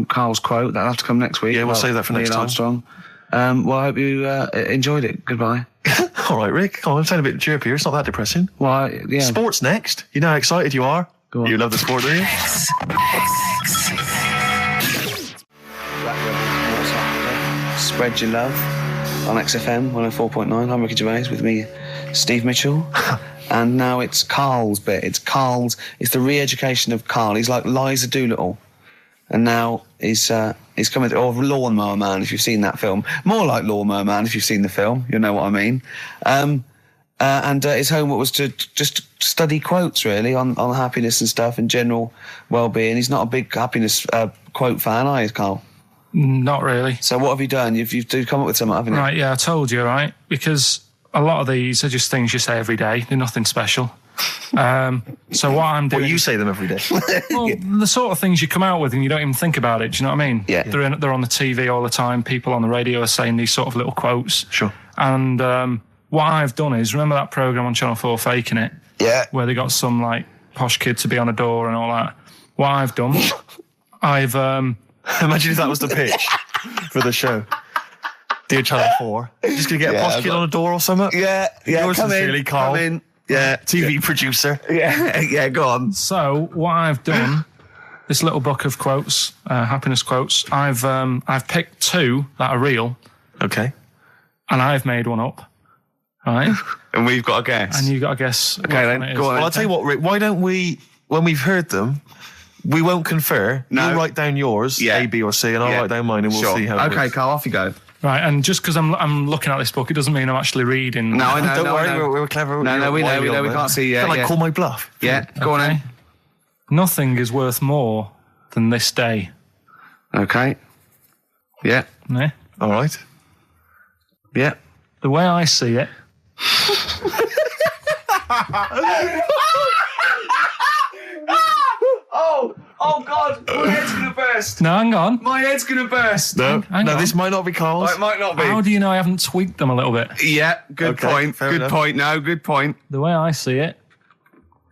S1: Karl's quote. That'll have to come next week.
S3: Yeah, we'll save that for next time.
S1: Armstrong. Well, I hope you enjoyed it. Goodbye.
S3: All right, Rick. Come on, I'm sounding a bit chirpier. It's not that depressing.
S1: Well, yeah.
S3: Sports next. You know how excited you are?
S1: Go on.
S3: You love the sport, do you?
S1: Spread your love on XFM 104.9. I'm Ricky Gervais with me, Steve Mitchell. And now it's Karl's bit. It's the re-education of Karl. He's like Liza Doolittle. And now he's coming to, or Lawnmower Man, if you've seen that film. More like Lawnmower Man, if you've seen the film. You'll know what I mean. And his homework was to just study quotes, really, on happiness and stuff and general well-being. He's not a big happiness quote fan, are you, Karl?
S2: Not really.
S1: So what have you done? You've come up with something, haven't you?
S2: Right, yeah, I told you, right? Because a lot of these are just things you say every day. They're nothing special. So what I'm doing...
S3: Well, you say them every day.
S2: Well, the sort of things you come out with and you don't even think about it. Do you know what I mean?
S1: Yeah.
S2: They're on the TV all the time. People on the radio are saying these sort of little quotes.
S3: Sure.
S2: And what I've done is, remember that programme on Channel 4, Faking It?
S1: Yeah.
S2: Where they got some, like, posh kid to be on a door and all that. What I've done, I've...
S3: Imagine if that was the pitch for the show. Dear Channel 4. Just going to get a posh kid on a door or something?
S1: Yeah.
S3: Yours
S1: Come
S3: sincerely,
S1: in.
S3: Karl.
S1: Come in. Yeah.
S3: TV producer.
S1: Yeah, go on.
S2: So what I've done, this little book of quotes, happiness quotes, I've picked two that are real.
S3: Okay.
S2: And I've made one up. Right?
S1: And we've got a guess.
S2: And you got to guess.
S1: Okay, then. Go on.
S3: Well, I'll tell you what, Rick, why don't we, when we've heard them, we won't confer.
S1: No.
S3: You'll write down yours, A, B, or C, and I'll write down mine, and we'll see how it
S1: Okay,
S3: works.
S1: Karl, off you go.
S2: Right, and just because I'm looking at this book, it doesn't mean I'm actually reading.
S1: No, I know.
S3: Don't worry,
S1: no.
S3: we're clever.
S1: No, we know. We can't see yet.
S3: Can I call my bluff?
S1: Yeah, go on then.
S2: Nothing is worth more than this day.
S1: Okay. Yeah.
S2: Yeah?
S3: All right.
S1: Yeah.
S2: The way I see it.
S1: Oh God, my head's gonna burst.
S2: No, hang on.
S1: My head's gonna burst.
S3: No,
S2: Hang on.
S3: this might not be Karl's.
S1: It might not be.
S2: How do you know I haven't tweaked them a little bit?
S1: Yeah, good
S3: Okay,
S1: point.
S3: fair
S1: Good
S3: enough.
S1: point. No, good point.
S2: The way I see it,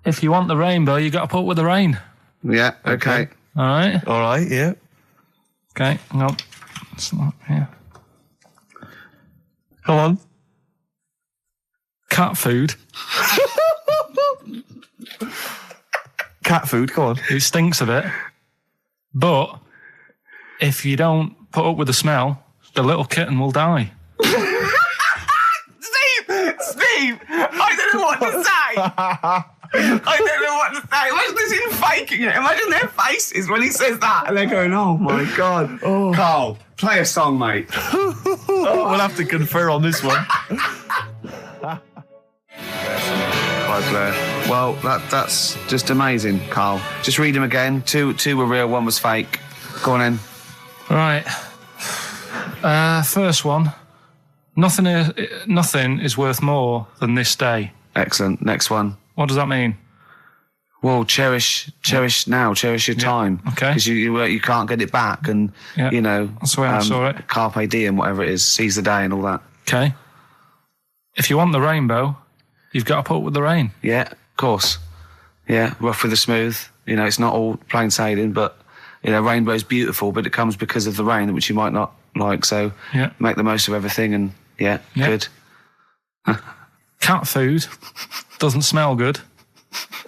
S2: if you want the rainbow, you got to put up with the rain.
S1: Yeah, okay.
S2: All right?
S3: All right, yeah.
S2: Okay, hang on. It's not here.
S3: Come on.
S2: Cat food.
S3: Cat food, come on.
S2: It stinks a bit. But if you don't put up with the smell, the little kitten will die.
S1: Steve, I don't know what to say. I don't know what to say. Imagine this in faking it. Imagine their faces when he says that, and they're going, "Oh my God." Oh. Karl, play a song, mate.
S3: We'll have to confer on this one.
S1: Hi, Blair. Well, that's just amazing, Karl. Just read them again. Two were real, one was fake. Go on in.
S2: Right. First one. Nothing is worth more than this day.
S1: Excellent. Next one.
S2: What does that mean?
S1: Well, cherish now, cherish your time.
S2: Okay.
S1: Because you can't get it back, and you know
S2: that's the way I saw it.
S1: Carpe diem, whatever it is, seize the day and all that.
S2: Okay. If you want the rainbow, you've got to put up with the rain.
S1: Yeah, of course. Yeah, rough with the smooth. You know, it's not all plain sailing, but you know, rainbow's beautiful, but it comes because of the rain, which you might not like. So make the most of everything, and good.
S2: Cat food doesn't smell good,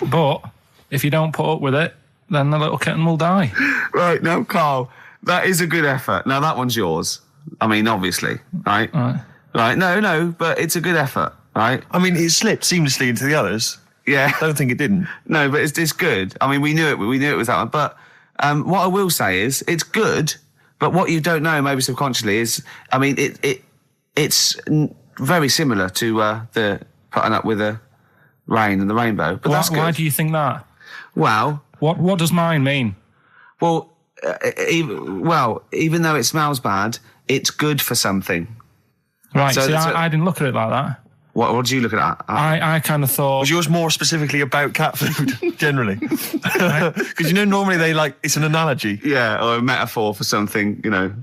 S2: but if you don't put up with it, then the little kitten will die.
S1: Right, now, Karl, that is a good effort. Now, that one's yours. I mean, obviously, right?
S2: Right.
S1: Right, no, but it's a good effort, right?
S3: I mean, it slipped seamlessly into the others.
S1: Yeah.
S3: I don't think it didn't.
S1: No, but it's good. I mean, we knew it was that one. But what I will say is, it's good. But what you don't know, maybe subconsciously, is, I mean, it's very similar to the putting up with the rain and the rainbow. But that's good.
S2: Why do you think that?
S1: Well,
S2: what does mine mean?
S1: Well, even though it smells bad, it's good for something.
S2: Right. So I didn't look at it like that.
S1: What did you look at?
S2: I kind of thought...
S3: Was yours more specifically about cat food, generally? Because normally it's an analogy.
S1: Yeah, or a metaphor for something,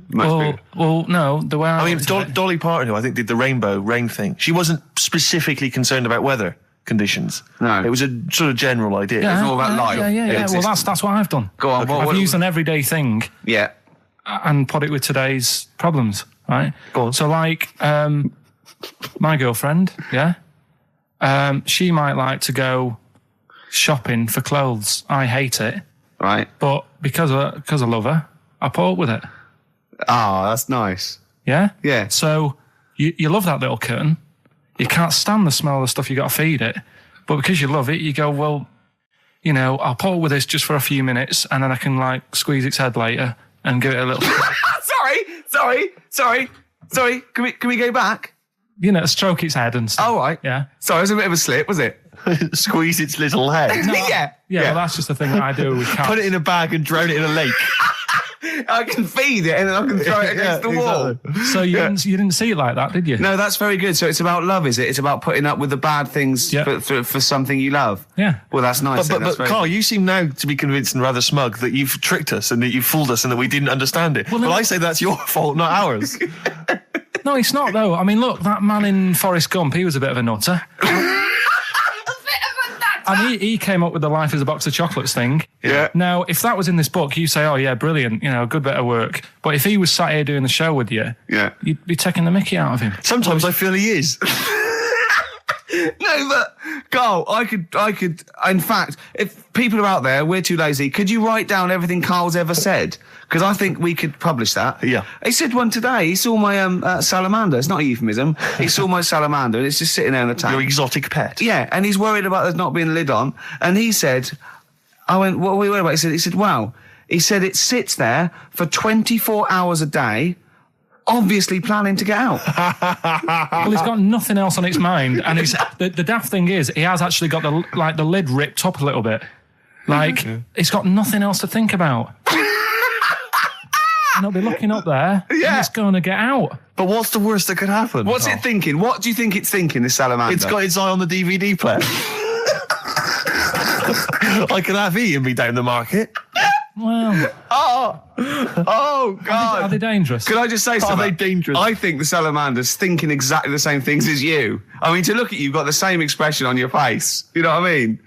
S1: much bigger.
S2: Well, no, the way I
S3: mean, Dolly Parton, who I think did the rainbow rain thing, she wasn't specifically concerned about weather conditions.
S1: No.
S3: It was a sort of general idea.
S1: Yeah, it was all about life.
S2: Yeah. Well, that's what I've done.
S1: Go on.
S2: I've used an everyday thing.
S1: Yeah.
S2: And put it with today's problems, right?
S3: Go on.
S2: So, my girlfriend, she might like to go shopping for clothes. I hate it.
S1: Right.
S2: But because I love her, I put up with it.
S1: Ah, that's nice.
S2: Yeah?
S1: Yeah.
S2: So, you love that little kitten. You can't stand the smell of the stuff you got to feed it. But because you love it, you go, well, I'll put up with this just for a few minutes and then I can, squeeze its head later and give it a little... Sorry. Can we go back? Stroke its head and stuff.
S1: Oh, right.
S2: Yeah.
S1: Sorry, it was a bit of a slip, was it?
S3: Squeeze its little head.
S2: No,
S1: Yeah.
S2: Well, that's just the thing that I do with cats.
S3: Put it in a bag and drown it in a lake.
S1: I can feed it and then I can throw it against the wall.
S3: Exactly.
S2: So you didn't see it like that, did you?
S1: No, that's very good. So it's about love, is it? It's about putting up with the bad things for something you love.
S2: Yeah.
S1: Well, that's nice.
S3: But Karl, you seem now to be convinced and rather smug that you've tricked us and that you've fooled us and that we didn't understand it. Well, I say that's your fault, not ours.
S2: No, it's not, though. I mean, look, that man in Forrest Gump, he was a bit of a nutter. And he came up with the life as a box of chocolates thing.
S1: Yeah.
S2: Now, if that was in this book, you say, oh, yeah, brilliant, good bit of work. But if he was sat here doing the show with you, you'd be taking the mickey out of him.
S3: Sometimes I feel he is.
S1: No, but Karl, I could. In fact, if people are out there, we're too lazy. Could you write down everything Karl's ever said? Because I think we could publish that.
S3: Yeah.
S1: He said one today. He saw my salamander. It's not a euphemism. He saw my salamander, and it's just sitting there in the tank.
S3: Your exotic pet.
S1: Yeah, and he's worried about there not being a lid on. And he said, I went, what are we worried about? He said, wow. He said it sits there for 24 hours a day, obviously planning to get out.
S2: Well, he's got nothing else on its mind, and the daft thing is, he has actually got the lid ripped up a little bit. It's got nothing else to think about. And it'll be looking up there, and it's going to get out.
S3: But what's the worst that could happen?
S1: What's it thinking? What do you think it's thinking, this salamander?
S3: It's got its eye on the DVD player. I could have Ian be down the market.
S2: Well...
S1: Oh, God.
S2: Are they dangerous?
S1: Could I just say something?
S3: Are they dangerous?
S1: I think the salamander's thinking exactly the same things as you. I mean, to look at you, you've got the same expression on your face. You know what I mean?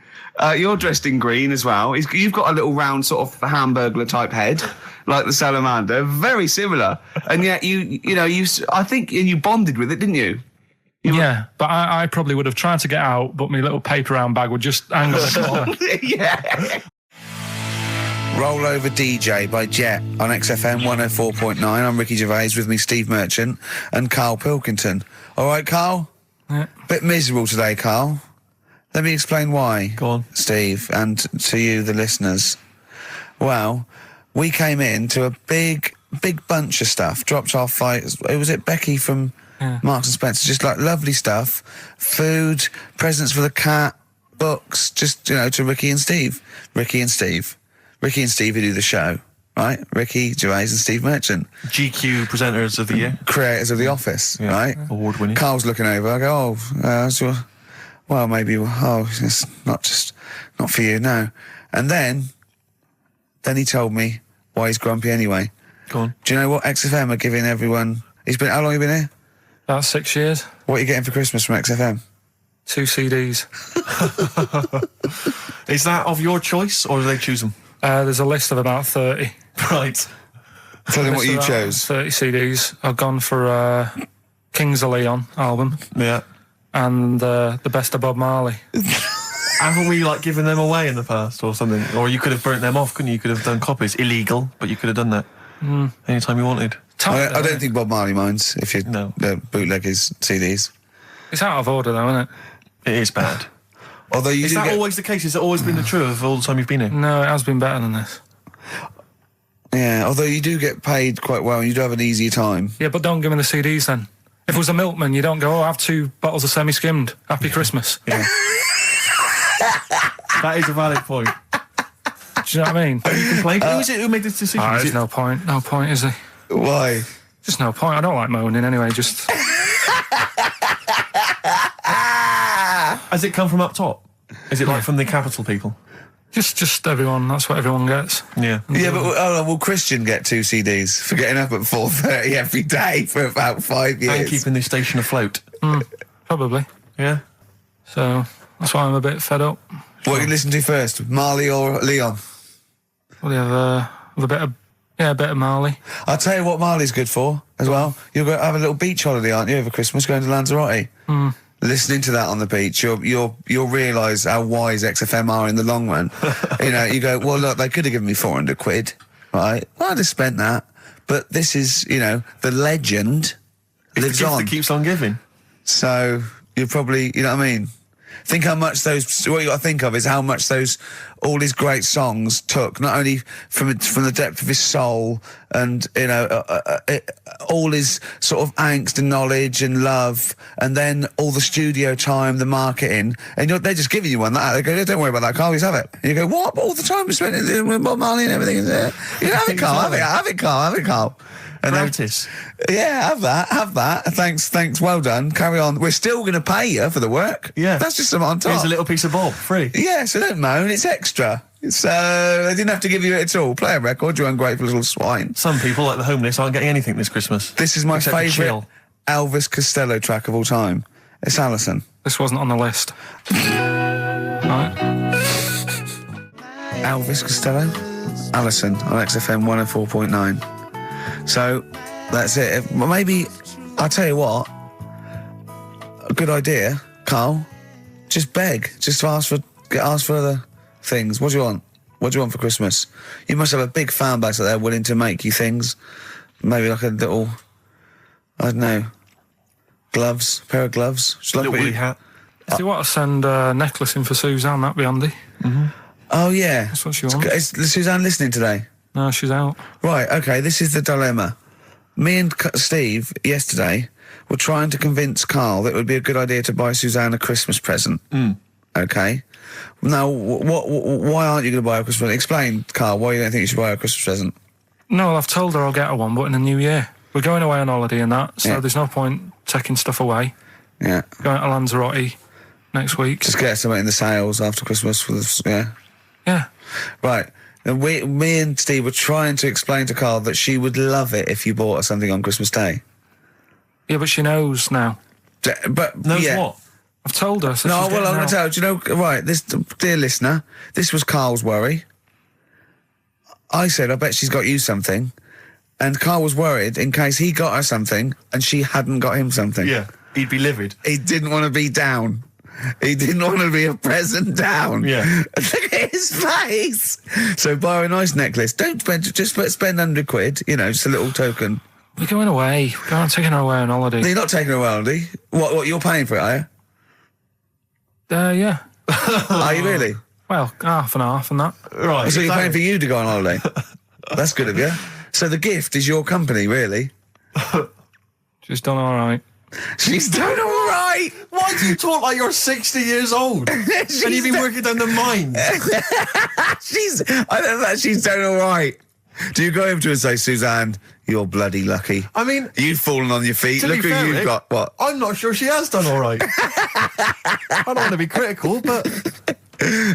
S1: You're dressed in green as well. You've got a little round sort of Hamburglar type head, like the salamander. Very similar. And yet I think you bonded with it, didn't you?
S2: Yeah, but I probably would have tried to get out, but my little paper round bag would just hang on the corner.
S1: Yeah.
S5: Roll Over DJ by Jet on XFM 104.9. I'm Ricky Gervais, with me Steve Merchant and Karl Pilkington. All right, Karl?
S2: Yeah.
S5: Bit miserable today, Karl. Let me explain why.
S3: Go on.
S5: Steve, and to you, the listeners. Well, we came in to a big bunch of stuff. Dropped off, was it Becky from Marks and Spencer? Just lovely stuff. Food, presents for the cat, books, just, to Ricky and Steve. Ricky and Steve who do the show, right? Ricky Gervais and Steve Merchant.
S3: GQ presenters of the year.
S5: Creators of The Office, right?
S3: Award winning.
S5: Karl's looking over. I go, well, maybe, it's not for you, no. And then he told me why he's grumpy anyway.
S3: Go on.
S5: Do you know what XFM are giving everyone? How long have you been here?
S2: About 6 years.
S5: What are you getting for Christmas from XFM?
S2: 2 CDs.
S3: Is that of your choice, or do they choose them?
S2: There's a list of about 30.
S3: Right.
S5: Tell them what you chose.
S2: 30 CDs. I've gone for Kings of Leon album.
S3: Yeah.
S2: And the best of Bob Marley.
S3: Haven't we given them away in the past or something? Or you could have burnt them off, couldn't you? You could have done copies. Illegal, but you could have done that anytime you wanted.
S5: I don't think Bob Marley minds if you bootleg his CDs.
S2: It's out of order though, isn't it?
S3: It is bad.
S5: Although you
S3: Is
S5: do
S3: that
S5: get...
S3: always the case? Has it always been the truth of all the time you've been here?
S2: No, it has been better than this.
S5: Yeah, although you do get paid quite well and you do have an easier time.
S2: Yeah, but don't give me the CDs then. If it was a milkman, you don't go, I have 2 bottles of semi-skimmed. Happy Christmas.
S3: Yeah. That is a valid point.
S2: Do you know what I mean?
S3: You complain. Who is it who made this decision? Is
S2: There's
S3: it-
S2: no point. No point, is there?
S5: Why?
S2: Just no point. I don't like moaning anyway, just...
S3: Has it come from up top? Is it like from the capital people?
S2: Just everyone. That's what everyone gets.
S3: Yeah.
S5: Yeah, but will Christian get 2 CDs for getting up at 4:30 every day for about 5 years?
S3: And keeping this station afloat.
S2: Probably.
S3: Yeah.
S2: So that's why I'm a bit fed up.
S5: What you listen to first, Marley or Leon?
S2: Well, you have a bit of Marley.
S5: I'll tell you what Marley's good for as well. You'll go have a little beach holiday, aren't you, over Christmas, going to Lanzarote? Listening to that on the beach, you'll realise how wise XFM are in the long run. You know, you go, well, look, they could have given me 400 quid, right? Well, I'd have spent that. But this is, you know, the legend lives
S3: The gift
S5: on.
S3: that keeps on giving.
S5: So you're probably, you know what I mean? Think how much those. What you got to think of is how much all these great songs took, not only from the depth of his soul and you know all his sort of angst and knowledge and love, and then all the studio time, the marketing, and they're just giving you one that they go, don't worry about that, Carl, just have it. And you go, what? But all the time we spent with Bob Marley and everything. You know, have it, Carl, have it, Carl. And
S3: Gratis.
S5: yeah, have that. Thanks, well done. Carry on. We're still going to pay you for the work.
S3: Yeah.
S5: That's just something on top.
S3: Here's a little piece of Bob, free.
S5: Yeah, so don't moan, it's extra. So, they didn't have to give you it at all. Play a record, you ungrateful little swine.
S3: Some people, like the homeless, aren't getting anything this Christmas.
S5: This is my
S3: Except for
S5: favourite
S3: chill.
S5: Elvis Costello track of all time. It's Alison.
S2: This wasn't on the list. Right.
S5: Elvis Costello, Alison on XFM 104.9. So, that's it. Well, maybe, I'll tell you what, a good idea, Carl, just beg. Just ask for other things. What do you want? What do you want for Christmas? You must have a big fan base out there willing to make you things. Maybe like a little, I don't know, gloves, pair of gloves. Just like
S3: Little
S5: what
S3: woolly
S5: you-
S3: hat.
S2: If you want to send a necklace in for Suzanne, that'd be handy.
S5: Oh, yeah.
S2: That's what she wants.
S5: Is Suzanne listening today?
S2: No, she's out.
S5: Right, okay, this is the dilemma. Me and Steve, yesterday, were trying to convince Karl that it would be a good idea to buy Suzanne a Christmas present. Okay? Now, why aren't you going to buy her a Christmas present? Explain, Karl, why you don't think you should buy her a Christmas present.
S2: No, well, I've told her I'll get her one, but in the new year. We're going away on holiday and that, so
S5: Yeah.
S2: there's no point taking stuff away.
S5: Yeah.
S2: Going to Lanzarote next week.
S5: Just get her something in the sales after Christmas for the, yeah.
S2: Yeah.
S5: Right. And me and Steve were trying to explain to Karl that she would love it if you bought her something on Christmas Day.
S2: Yeah, but she knows now.
S5: But,
S3: Knows
S5: yeah.
S3: what?
S2: I've told her. So
S5: No,
S2: she's
S5: well,
S2: getting
S5: I'm going
S2: out.
S5: to tell you, do you know, right, this, dear listener, this was Karl's worry. I said, I bet she's got you something. And Karl was worried in case he got her something and she hadn't got him something.
S3: Yeah. He'd be livid.
S5: He didn't want to be down. He didn't want to be a present down.
S3: Yeah.
S5: Look at his face. So buy her a nice necklace. Don't spend, just spend 100 quid, you know, just a little token.
S2: We're going away. We're going taking her away on holiday.
S5: You're not taking her away, are you? What, you're paying for it, are you?
S2: Yeah.
S5: Are you really?
S2: Well, half and half and that.
S3: Right.
S5: So you're paying for
S3: exactly.
S5: you to go on holiday? That's good of you. So the gift is your company, really?
S2: She's done all right.
S5: She's done all right.
S3: Why do you talk like you're 60 years old? And you've been working down the mines.
S5: I don't know, she's done all right. Do you go over to her and say, Suzanne, you're bloody lucky.
S3: I mean,
S5: You've fallen on your feet.
S3: to
S5: Look
S3: be
S5: who
S3: fair,
S5: you've
S3: Rick,
S5: got. What?
S3: I'm not sure she has done all right. I don't want to be critical, but...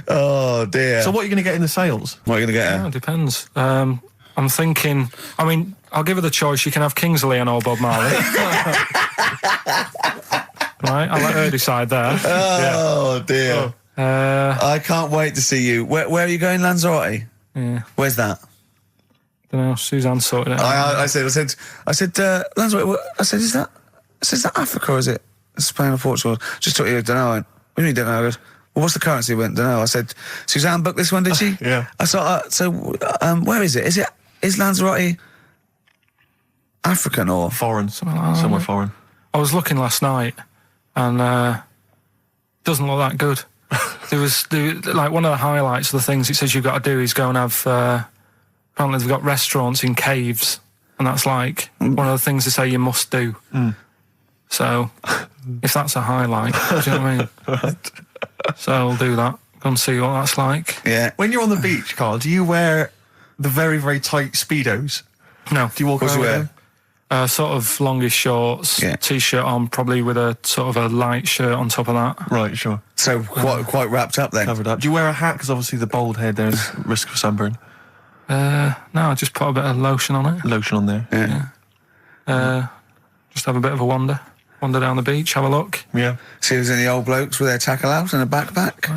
S5: Oh, dear.
S3: So what are you going to get in the sales?
S5: What are you going to get
S2: Yeah,
S5: her?
S2: it depends. I'm thinking, I mean, I'll give her the choice. She can have Kingsley and old Bob Marley. Right, I'll let her decide there.
S5: Oh, dear. I can't wait to see you. Where are you going, Lanzarote?
S2: Yeah,
S5: Where's that?
S2: don't know. Suzanne sorted it out.
S5: I said, Lanzarote. I said, is that Africa or is it Spain or Portugal? Just thought you don't know. I went, what do you mean don't know? I goes, well, what's the currency? I went, don't know. I said, Suzanne booked this one, did she?
S3: Yeah.
S5: I thought, where is it? Is Lanzarote African or?
S3: Foreign.
S2: like
S3: Somewhere foreign.
S2: I was looking last night, and doesn't look that good. Like one of the highlights of the things it says you've got to do is go and have. Apparently, they've got restaurants in caves, and that's like one of the things they say you must do. So, if that's a highlight, do you know what I mean?
S3: Right.
S2: So I'll do that. Go and see what that's like.
S5: Yeah.
S3: When you're on the beach, Carl, do you wear the very, very tight Speedos?
S2: No.
S3: Do you walk
S5: What's
S3: around
S5: you
S3: with
S5: wear?
S3: them?
S2: Sort of longish shorts,
S5: Yeah.
S2: t-shirt on, probably with a sort of a light shirt on top of that.
S3: Right, sure.
S5: So quite wrapped up then.
S3: Covered up. Do you wear a hat? Because obviously the bald head, there's risk of sunburn.
S2: No, I just put a bit of lotion on it.
S3: Lotion on there.
S5: Yeah.
S2: Just have a bit of a wander down the beach, have a look.
S3: Yeah.
S5: See if there's any old blokes with their tackle out and a backpack.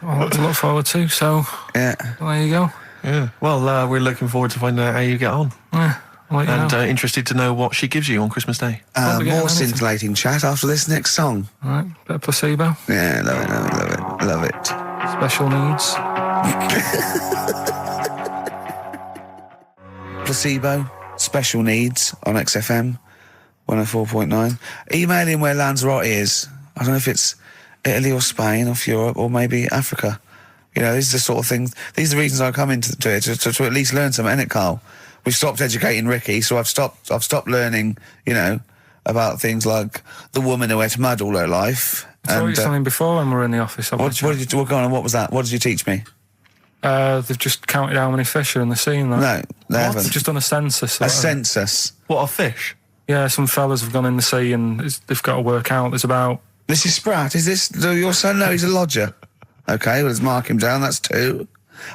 S2: I'll have to look forward to. So
S5: Yeah.
S2: there you go.
S3: Yeah. Well, we're looking forward to finding out how you get on.
S2: Yeah, I'll let you
S3: And
S2: know.
S3: Interested to know what she gives you on Christmas Day.
S2: Won't be getting
S5: More
S2: anything.
S5: scintillating chat after this next song.
S2: All right, bit of placebo,
S5: Yeah, love it.
S2: special needs.
S5: Placebo, special needs on XFM 104.9. Email in where Lanzarote is. I don't know if it's Italy or Spain or Europe or maybe Africa. You know, these are the sort of things, these are the reasons I come into it, to at least learn something, innit, Carl? We've stopped educating Ricky, so I've stopped learning, you know, about things like the woman who ate mud all her life.
S2: I told you something before when we were in the office.
S5: What did you, go on, what was that? What did you teach me?
S2: They've just counted how many fish are in the sea and that.
S5: No, they
S2: They've
S5: haven't.
S2: just done a census.
S5: A census.
S3: What, a fish?
S2: Yeah, some fellas have gone in the sea and they've got to work out. There's about...
S5: This is Spratt. Is this your son? No, he's a lodger. Okay, well, let's mark him down. That's 2.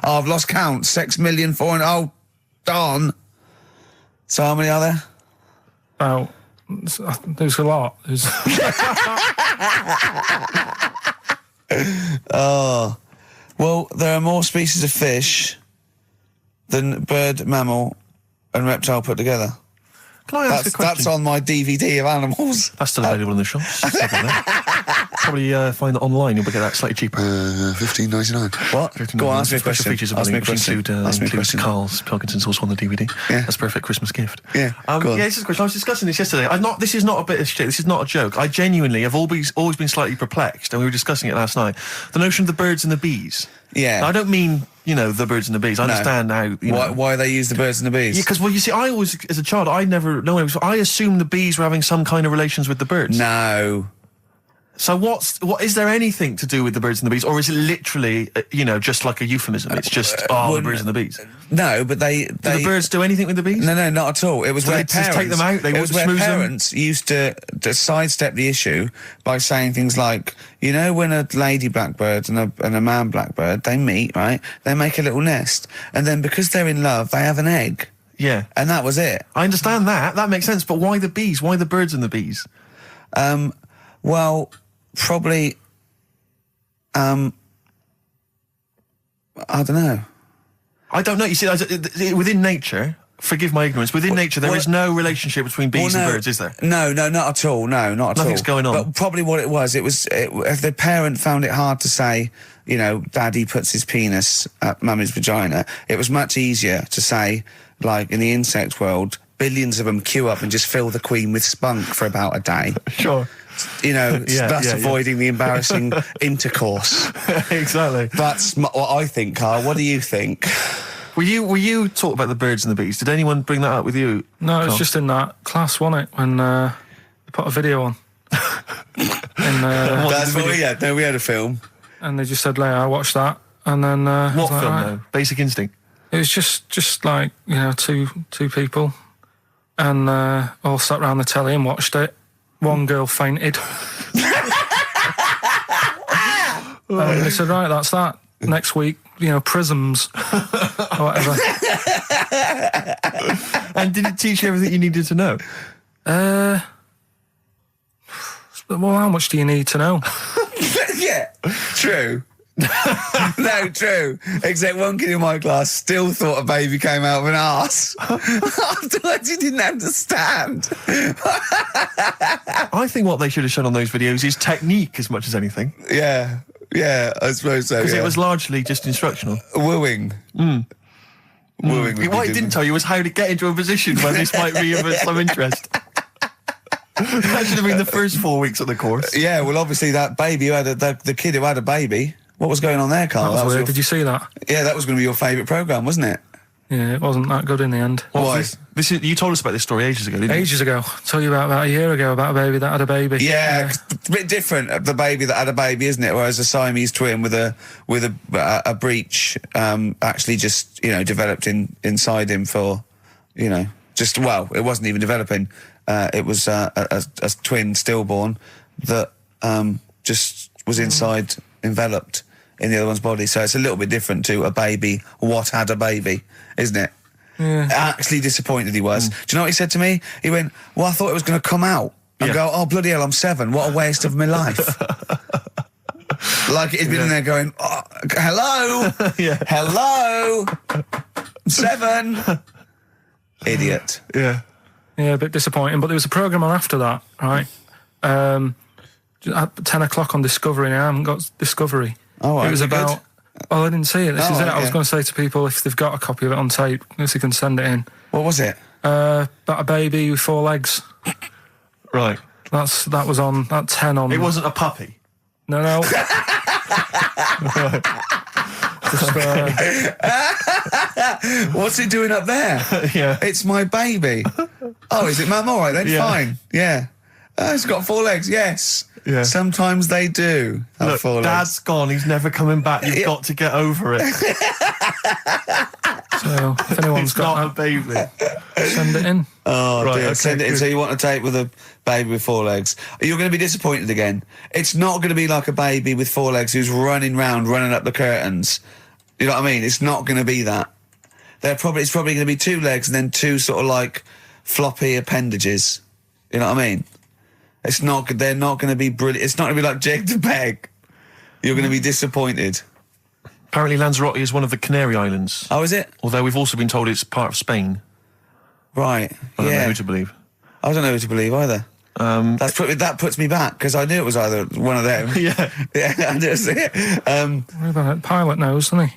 S5: Oh, I've lost count. 6 million, 4 and... Oh, darn. So how many are there?
S2: About... There's a lot. There's...
S5: Oh. Well, there are more species of fish than bird, mammal and reptile put together.
S3: Can I ask a question?
S5: That's on my DVD of animals.
S3: That's still available in the shops. Just have that. Probably find it online. You'll get that slightly cheaper.
S5: $15.99. What? Go on, ask me a
S3: Special
S5: question.
S3: features
S5: Ask me a
S3: which
S5: question.
S3: include
S5: Ask me a
S3: includes
S5: question.
S3: Carl's Pilkington's also on the DVD.
S5: Yeah.
S3: That's a perfect Christmas gift.
S5: Yeah, go on.
S3: Yeah, this is a question. I was discussing this yesterday. This is not a bit of shit. This is not a joke. I genuinely have always been slightly perplexed, and we were discussing it last night. The notion of the birds and the bees.
S5: Yeah.
S3: Now, I don't mean, you know, the birds and the bees. I understand how, you know.
S5: Why they use the birds and the bees?
S3: Yeah, because, well, you see, I always, as a child, I never know. I assumed the bees were having some kind of relations with the birds.
S5: No.
S3: So what is there anything to do with the birds and the bees, or is it literally, you know, just like a euphemism? It's just the birds and the bees.
S5: No, but they
S3: Do the birds do anything with the bees?
S5: No, not at all. It was
S3: So
S5: where
S3: they just
S5: parents
S3: take them out, they
S5: it was where
S3: schmooze them?
S5: parents used to sidestep the issue by saying things like, you know, when a lady blackbird and a man blackbird they meet, right? They make a little nest, and then because they're in love, they have an egg,
S3: Yeah,
S5: and that was it.
S3: I understand that. That makes sense. But why the bees? Why the birds and the bees?
S5: Well, probably, I don't know.
S3: I don't know. You see, within nature, forgive my ignorance, within nature there is no relationship between bees and birds, is there?
S5: No, not at all. No, not at all.
S3: Nothing's going on.
S5: But probably what it was, if the parent found it hard to say, you know, daddy puts his penis at mummy's vagina, it was much easier to say, like, in the insect world, billions of them queue up and just fill the queen with spunk for about a day.
S3: Sure.
S5: You know, thus
S3: yeah.
S5: avoiding the embarrassing intercourse.
S3: Exactly.
S5: That's what I think, Carl. What do you think?
S3: Were you talking about the birds and the bees? Did anyone bring that up with you?
S2: No, it was
S3: Carl?
S2: just in that class, wasn't it? When they put a video on.
S5: That's what we had. No, we had a film.
S2: And they just said, I watched that. And then... I was
S3: What
S2: like,
S3: film,
S2: right.
S3: though? Basic Instinct?
S2: It was just like, you know, two people. And all sat round the telly and watched it. One girl fainted. And they said, right, that's that. Next week, you know, prisms. Or whatever.
S3: And did it teach you everything you needed to know?
S2: Well, how much do you need to know?
S5: Yeah, true. No, true. Except one kid in my class still thought a baby came out of an arse. Afterwards, he didn't understand.
S3: I think what they should have shown on those videos is technique as much as anything.
S5: Yeah, I suppose so.
S3: Because
S5: Yeah.
S3: it was largely just instructional.
S5: wooing. Wooing. would be
S3: What it
S5: good.
S3: didn't tell you was how to get into a position where this might be of some interest. That should have been the first 4 weeks of the course.
S5: Yeah, well, obviously that baby who had the kid who had a baby What was going on there, Carl?
S2: That was weird.
S5: your-
S2: Did you see that?
S5: Yeah, that was going to be your favourite programme, wasn't it?
S2: Yeah, it wasn't that good in the end.
S5: Why?
S3: You told us about this story ages ago, didn't you?
S2: Ages ago. I told you about a year ago about a baby that had a baby.
S5: Yeah, it's a bit different. The baby that had a baby, isn't it? Whereas a Siamese twin with a breach actually just developed inside him for it wasn't even developing. It was a twin stillborn that just was inside enveloped in the other one's body. So it's a little bit different to a baby. What had a baby, isn't it?
S2: Yeah.
S5: Actually disappointed he was. Do you know what he said to me? He went, well, I thought it was going to come out. And go, oh, bloody hell, I'm 7. What a waste of my life. Like he'd been in there going, oh, hello? Hello? I'm 7. Idiot.
S3: Yeah.
S2: Yeah, a bit disappointing. But there was a programme on after that, right? At 10 o'clock on Discovery now. I haven't got Discovery.
S5: Oh, right.
S2: It was about...
S5: Good?
S2: Oh, I didn't see it. This is it.
S5: right,
S2: I was
S5: yeah.
S2: going to say to people, if they've got a copy of it on tape, if they can send it in.
S5: What was it?
S2: About a baby with 4 legs.
S3: Right.
S2: That was on at 10 on...
S3: It wasn't a puppy.
S2: No. Just,
S5: What's it doing up there?
S3: Yeah.
S5: It's my baby. Oh, is it, Mum? All right then,
S3: Yeah.
S5: fine. Yeah. Oh, it's got 4 legs, yes.
S3: Yeah.
S5: Sometimes they do have
S3: Look,
S5: 4 legs.
S3: Dad's gone. He's never coming back. You've got to get over it.
S2: so, if anyone's
S3: It's not a
S2: got
S3: baby.
S2: that, send it in.
S5: Oh,
S3: Right,
S5: dear.
S3: okay,
S5: Send it in.
S3: good.
S5: So you want a tape with a baby with 4 legs. You're going to be disappointed again. It's not going to be like a baby with 4 legs who's running up the curtains. You know what I mean? It's not going to be that. It's probably going to be 2 legs and then 2 sort of like floppy appendages. You know what I mean? They're not going to be brilliant. It's not going to be like Jake the Peg. You're going to be disappointed.
S3: Apparently Lanzarote is one of the Canary Islands.
S5: Oh, is it?
S3: Although we've also been told it's part of Spain.
S5: Right.
S3: I don't know
S5: yeah.
S3: who to believe.
S5: I don't know who to believe either. That puts me back because I knew it was either one of them.
S3: Yeah.
S5: Yeah, I just it.
S2: What about it? Pilot knows, doesn't he?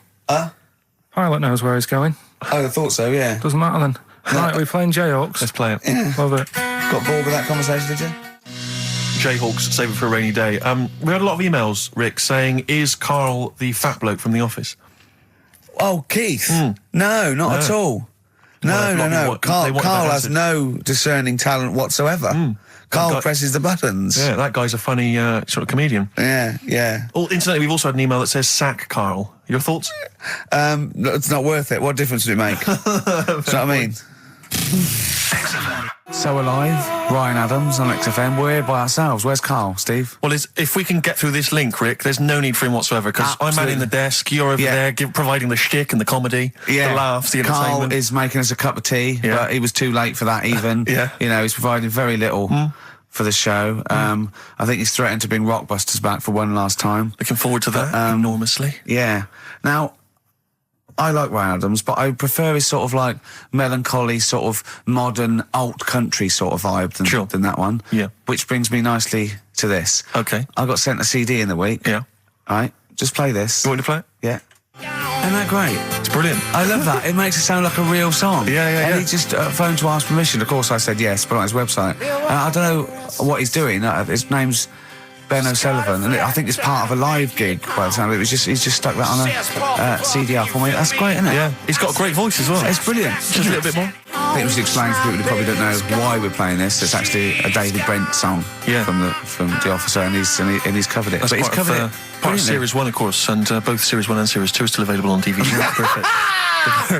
S2: Pilot knows where he's going.
S5: I thought so, yeah.
S2: Doesn't matter then. Right, we're playing Jayhawks.
S3: Let's play it.
S2: Love it.
S5: Got bored with that conversation, did you?
S3: Jayhawks, save it for a rainy day. We had a lot of emails, Rick, saying, is Karl the fat bloke from The Office?
S5: Oh, Keith. No, not at all.
S3: Well,
S5: No. Carl
S3: that
S5: has
S3: answered.
S5: no discerning talent whatsoever. Carl presses the buttons.
S3: Yeah, that guy's a funny sort of comedian.
S5: Yeah.
S3: Oh, incidentally, we've also had an email that says, sack Karl. Your thoughts?
S5: It's not worth it. What difference does it make? Do you know what I mean? So Alive, Ryan Adams on XFM. We're here by ourselves. Where's Carl, Steve?
S3: Well, if we can get through this link, Rick, there's no need for him whatsoever, because I'm manning the desk, you're over there providing the shtick and the comedy, the laughs, the entertainment.
S5: Carl is making us a cup of tea, but he was too late for that even. He's providing very little for the show. I think he's threatened to bring Rockbusters back for one last time.
S3: Looking forward to that enormously.
S5: Yeah. Now, I like Ryan Adams, but I prefer his sort of like melancholy, sort of modern alt country sort of vibe than that one.
S3: Yeah.
S5: Which brings me nicely to this.
S3: Okay.
S5: I got sent a CD in the week.
S3: Yeah.
S5: Right. Just play this.
S3: You want me to play it?
S5: Yeah. Isn't that great?
S3: It's brilliant.
S5: I love that. It makes it sound like a real song.
S3: Yeah.
S5: And he just phoned to ask permission. Of course, I said yes, but on his website. I don't know what he's doing. His name's Ben O'Sullivan, and I think it's part of a live gig by the sound of it. He's just stuck that on a CD up for me. That's great, isn't it?
S3: Yeah. He's got a great voice as well.
S5: It's brilliant.
S3: Just a little bit more.
S5: I think we should explain for people who probably don't know why we're playing this. It's actually a David Brent song from The Officer, and he's covered it.
S3: That's
S5: but he's
S3: part
S5: covered
S3: of,
S5: it.
S3: part of
S5: brilliantly.
S3: Series 1, of course, and both Series 1 and Series 2 are still available on DVD. Perfect.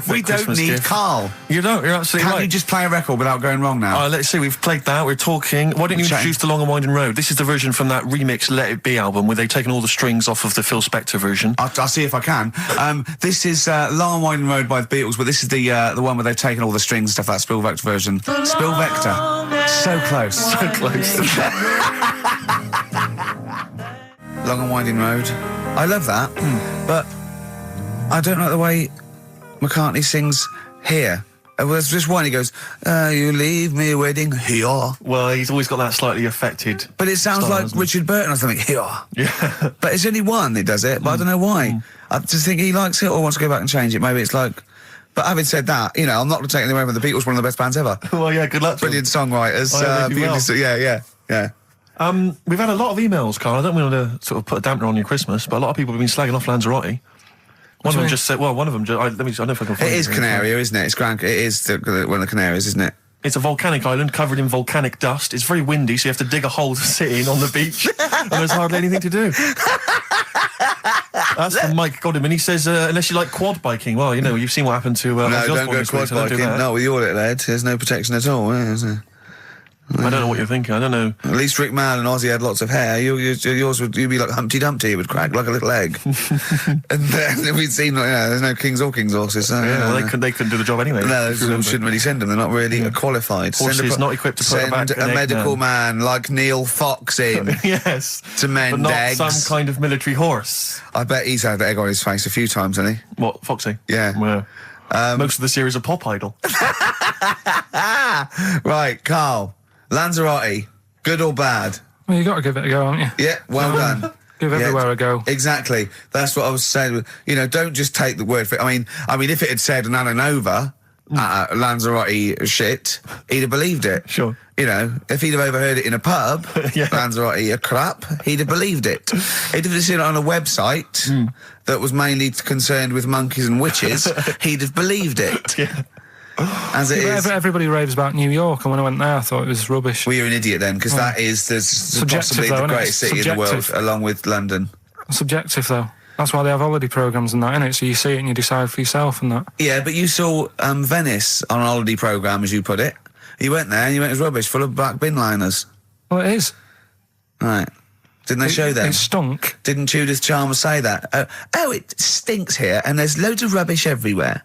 S5: We don't
S3: Christmas
S5: need
S3: gift.
S5: Carl.
S3: You don't, you're absolutely
S5: Can't
S3: right.
S5: you just play a record without going wrong now?
S3: Let's see, we've played that, we're talking. Why don't you
S5: Chatting.
S3: introduce the Long and Winding Road? This is the version from that remix Let It Be album where they've taken all the strings off of the Phil Spector version.
S5: I'll see if I can. This is Long and Winding Road by the Beatles, but this is the one where they've taken all the strings and stuff, that Spillvector version. Spillvector. So close.
S3: So close.
S5: Long and Winding Road. I love that, but I don't like the way McCartney sings here. There's just one, he goes, you leave me waiting here.
S3: Well, he's always got that slightly affected.
S5: But it sounds
S3: style,
S5: like
S3: doesn't it?
S5: Richard Burton or something, here.
S3: Yeah.
S5: But it's only one that does it, but I don't know why. I just think he likes it or wants to go back and change it. Maybe it's like... But having said that, you know, I'm not taking away from the Beatles, one of the best bands ever.
S3: Well, yeah, good luck to
S5: Brilliant songwriters.
S3: Oh, yeah, they do well.
S5: yeah.
S3: We've had a lot of emails, Carl. I don't want to sort of put a dampener on your Christmas, but a lot of people have been slagging off Lanzarote. One of them just said, I don't know if I can find
S5: It is Canaria, isn't it? It's It is one of the Canaries, isn't it?
S3: It's a volcanic island covered in volcanic dust. It's very windy, so you have to dig a hole to sit in on the beach, and there's hardly anything to do. That's from Mike Godham, he says, unless you like quad biking, well, you've seen what happened to...
S5: No, don't go quad biking. Not with your little head. There's no protection at all, is there?
S3: I don't know what you're thinking. I don't know.
S5: At least Rick Mal and Ozzy had lots of hair. Yours would be like Humpty Dumpty. It would crack like a little egg. And then we'd seen, there's no kings or kings horses. So,
S3: they couldn't do the job anyway.
S5: No, shouldn't really send them. They're not really qualified.
S3: Horses not equipped to put
S5: send a medical man like Neil Fox in.
S3: Yes.
S5: To mend eggs.
S3: Not some kind of military horse.
S5: I bet he's had egg on his face a few times, hasn't he?
S3: What, Foxy?
S5: Yeah.
S3: Well, most of the series are Pop Idol.
S5: Right, Carl. Lanzarote, good or bad?
S2: Well, you got to give it a go, haven't you?
S5: Yeah, well done.
S2: Give everywhere a go.
S5: Exactly. That's what I was saying. Don't just take the word for it. I mean, if it had said Nananova, Lanzarote shit, he'd have believed it.
S3: Sure.
S5: If he'd have overheard it in a pub,
S3: Yeah.
S5: Lanzarote a crap, he'd have believed it. He'd have seen it on a website that was mainly concerned with monkeys and witches, he'd have believed it.
S3: Yeah.
S5: As it is.
S2: Everybody raves about New York, and when I went there, I thought it was rubbish.
S5: Well, you're an idiot then, because that is possibly the greatest city in the world, along with London.
S2: Subjective, though. That's why they have holiday programmes and that, innit? So you see it and you decide for yourself and that.
S5: Yeah, but you saw Venice on a holiday programme, as you put it. You went there and you went, it was rubbish, full of black bin liners.
S2: Well, it is.
S5: Right. Didn't they show them?
S2: It stunk.
S5: Didn't Judith Chalmers say that? It stinks here and there's loads of rubbish everywhere.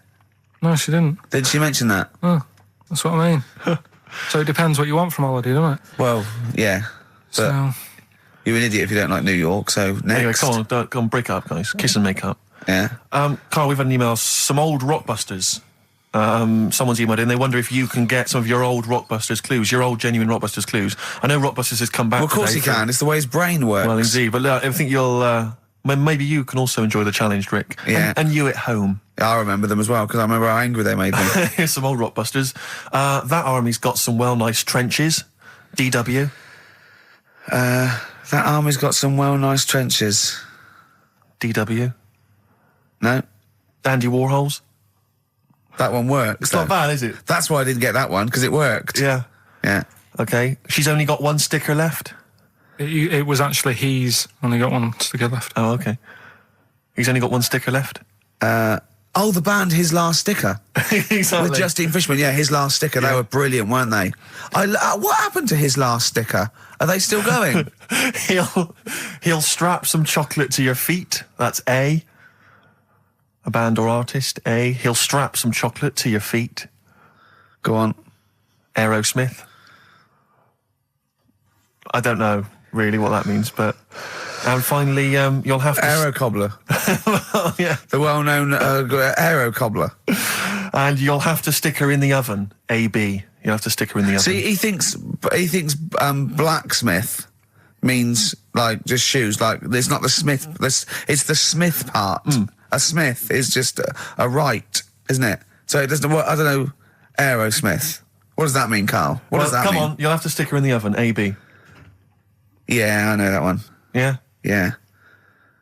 S2: No, she didn't.
S5: Did she mention that?
S2: Oh, that's what I mean. So it depends what you want from holiday, doesn't it?
S5: Well, yeah. But
S2: So...
S5: you're an idiot if you don't like New York, so next.
S3: Anyway, come on, break up, guys. Kiss and make up.
S5: Yeah.
S3: Carl, we've had an email. Some old Rockbusters. Someone's emailed in. They wonder if you can get some of your old Rockbusters clues, your old genuine Rockbusters clues. I know Rockbusters has come back.
S5: Well, of course he can. It's the way his brain works.
S3: Well, indeed. But I think you'll... maybe you can also enjoy the challenge, Rick.
S5: Yeah.
S3: And you at home.
S5: I remember them as well, because I remember how angry they made me.
S3: Here's some old Rockbusters. That army's got some nice trenches. DW.
S5: That army's got some nice trenches.
S3: DW.
S5: No?
S3: Dandy Warhols.
S5: That one works.
S3: It's not bad, is it?
S5: That's why I didn't get that one, because it worked.
S3: Yeah.
S5: Yeah.
S3: Okay. She's only got one sticker left.
S2: It was actually he's only got one sticker left.
S3: Oh, okay. He's only got one sticker left.
S5: The band His Last Sticker.
S3: Exactly.
S5: With Justine Fishman, yeah, His Last Sticker.
S3: Yeah.
S5: They were brilliant, weren't they? What happened to His Last Sticker? Are they still going?
S3: He'll strap some chocolate to your feet. That's A. A band or artist. A. He'll strap some chocolate to your feet.
S5: Go on.
S3: Aerosmith. I don't know really what that means, but... And finally, you'll have to...
S5: Aero Cobbler.
S3: Well, yeah.
S5: The well-known Aero Cobbler.
S3: And you'll have to stick her in the oven. AB. You'll have to stick her in the oven.
S5: See, he thinks blacksmith means, like, just shoes. Like, it's not the smith. It's the smith part. A smith is just a right, isn't it? So it doesn't... I don't know... Aerosmith. What does that mean, Carl? What does that mean?
S3: Come on, you'll have to stick her in the oven. AB.
S5: Yeah, I know that one.
S3: Yeah?
S5: Yeah.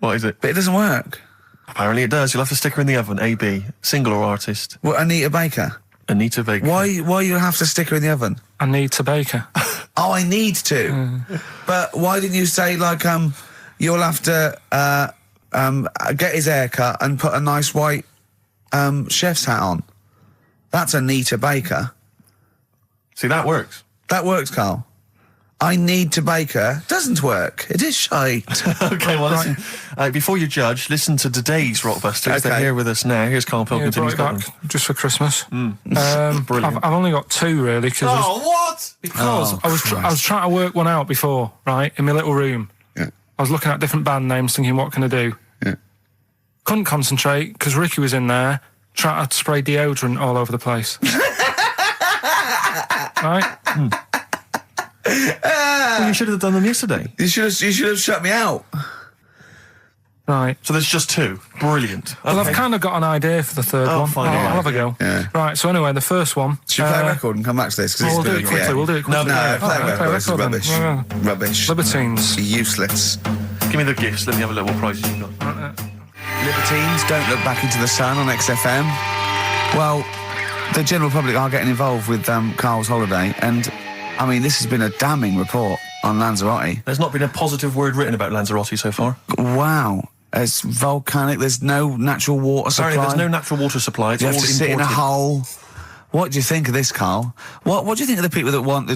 S3: What is it?
S5: But it doesn't work.
S3: Apparently it does. You'll have to stick her in the oven. AB. Single or artist?
S5: What, Anita Baker?
S3: Anita Baker.
S5: Why you have to stick her in the oven?
S2: I need to bake her.
S5: Oh, I need to. But why didn't you say, like, you'll have to get his hair cut and put a nice white chef's hat on? That's Anita Baker.
S3: See, that works.
S5: That works, Carl. I need to bake her. Doesn't work. It is shite.
S3: Okay, well, listen. Before you judge, listen to today's Rockbusters.
S5: Okay.
S3: They're here with us now. Here's Karl Pilkington.
S2: Yeah,
S3: He's got
S2: back
S3: them.
S2: just for Christmas.
S3: Brilliant.
S2: I've only got two, really,
S3: What?
S2: because I was trying to work one out before, right, in my little room.
S5: Yeah.
S2: I was looking at different band names, thinking, what can I do?
S5: Yeah.
S2: Couldn't concentrate, because Ricky was in there, trying to spray deodorant all over the place. Right?
S3: Well, you should have done them yesterday.
S5: You should have shut me out.
S2: Right.
S3: So there's just 2. Brilliant.
S2: Well,
S3: Okay.
S2: I've kind of got an idea for the third one.
S3: fine,
S2: I'll
S3: all right.
S2: have a go.
S5: Yeah.
S2: Right, so anyway, the first one...
S5: Should we play a record and come back to this?
S2: We'll do it
S5: yeah.
S2: quickly, we'll do it quickly.
S5: No, play a
S2: Alright,
S5: record. This is
S2: then.
S5: rubbish.
S2: Yeah.
S5: Rubbish.
S2: Libertines.
S5: Useless.
S3: Give me the gifts. Let me have a look what prizes you've got.
S5: Libertines, Don't Look Back into the Sun on XFM. Well, the general public are getting involved with Karl's holiday, and, I mean, this has been a damning report on Lanzarote.
S3: There's not been a positive word written about Lanzarote so far.
S5: Wow. It's volcanic, there's no natural water supply.
S3: Apparently there's no natural water supply. It's
S5: You
S3: all
S5: have to sit in a
S3: imported.
S5: hole. What do you think of this, Karl? What do you think of the people that want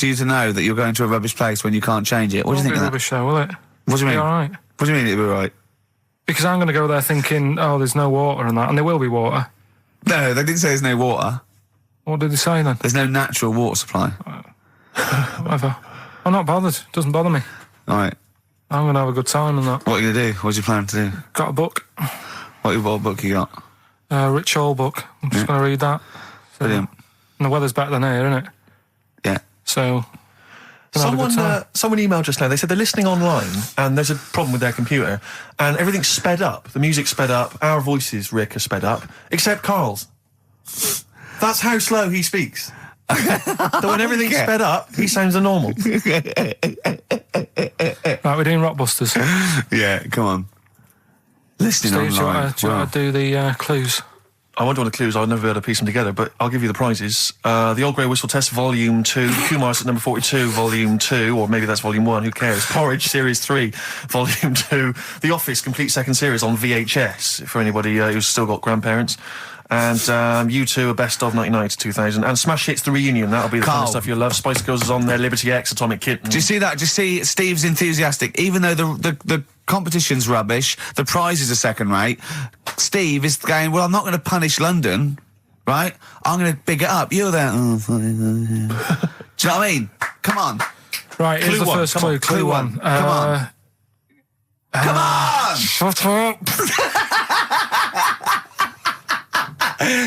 S5: you to know that you're going to a rubbish place when you can't change it? What do you think of that?
S2: Rubbish show, will it?
S5: What do you mean?
S2: Be all right.
S5: What do you mean it'll be right?
S2: Because I'm going to go there thinking, oh, there's no water and that, and there will be water.
S5: No, they didn't say there's no water.
S2: What did they say then?
S5: There's no natural water supply.
S2: Whatever. I'm not bothered. Doesn't bother me.
S5: All right.
S2: I'm going to have a good time and that.
S5: What are you going to do? What do you plan to do?
S2: Got a book.
S5: What book you got?
S2: Rich Hall book. I'm just going to read that. So,
S5: Brilliant.
S2: and the weather's better than here, isn't it?
S5: Yeah.
S2: So... gonna have a good time.
S3: Someone emailed just now. They said they're listening online and there's a problem with their computer and everything's sped up. The music's sped up. Our voices, Rick, are sped up, except Karl's. That's how slow he speaks. So when everything's sped up, he sounds normal.
S2: Right, we're doing Rockbusters.
S5: Yeah, come on. Listening
S2: Steve, do you
S5: online.
S2: want to do the clues?
S3: I won't do all the clues, I'll never be able to piece them together, but I'll give you the prizes. The Old Grey Whistle Test, Volume 2, Kumar's at number 42, Volume 2, or maybe that's Volume 1, who cares? Porridge, Series 3, Volume 2, The Office, complete second series on VHS, for anybody who's still got grandparents. And U2, a best of 99 to 2000. And Smash Hits, the reunion, that'll be the kind
S5: Karl.
S3: of stuff you'll love. Spice Girls is on there, Liberty X, Atomic Kitten.
S5: Do you see that? Do you see Steve's enthusiastic? Even though the competition's rubbish, the prizes are second rate, Steve is going, well, I'm not going to punish London, right? I'm going to big it up. You're there. Oh, do you know what I mean? Come on.
S2: Right, here's the
S3: one,
S2: first
S3: come
S2: clue.
S3: on,
S2: Clue one.
S5: Come on. Come on!
S2: Shut up.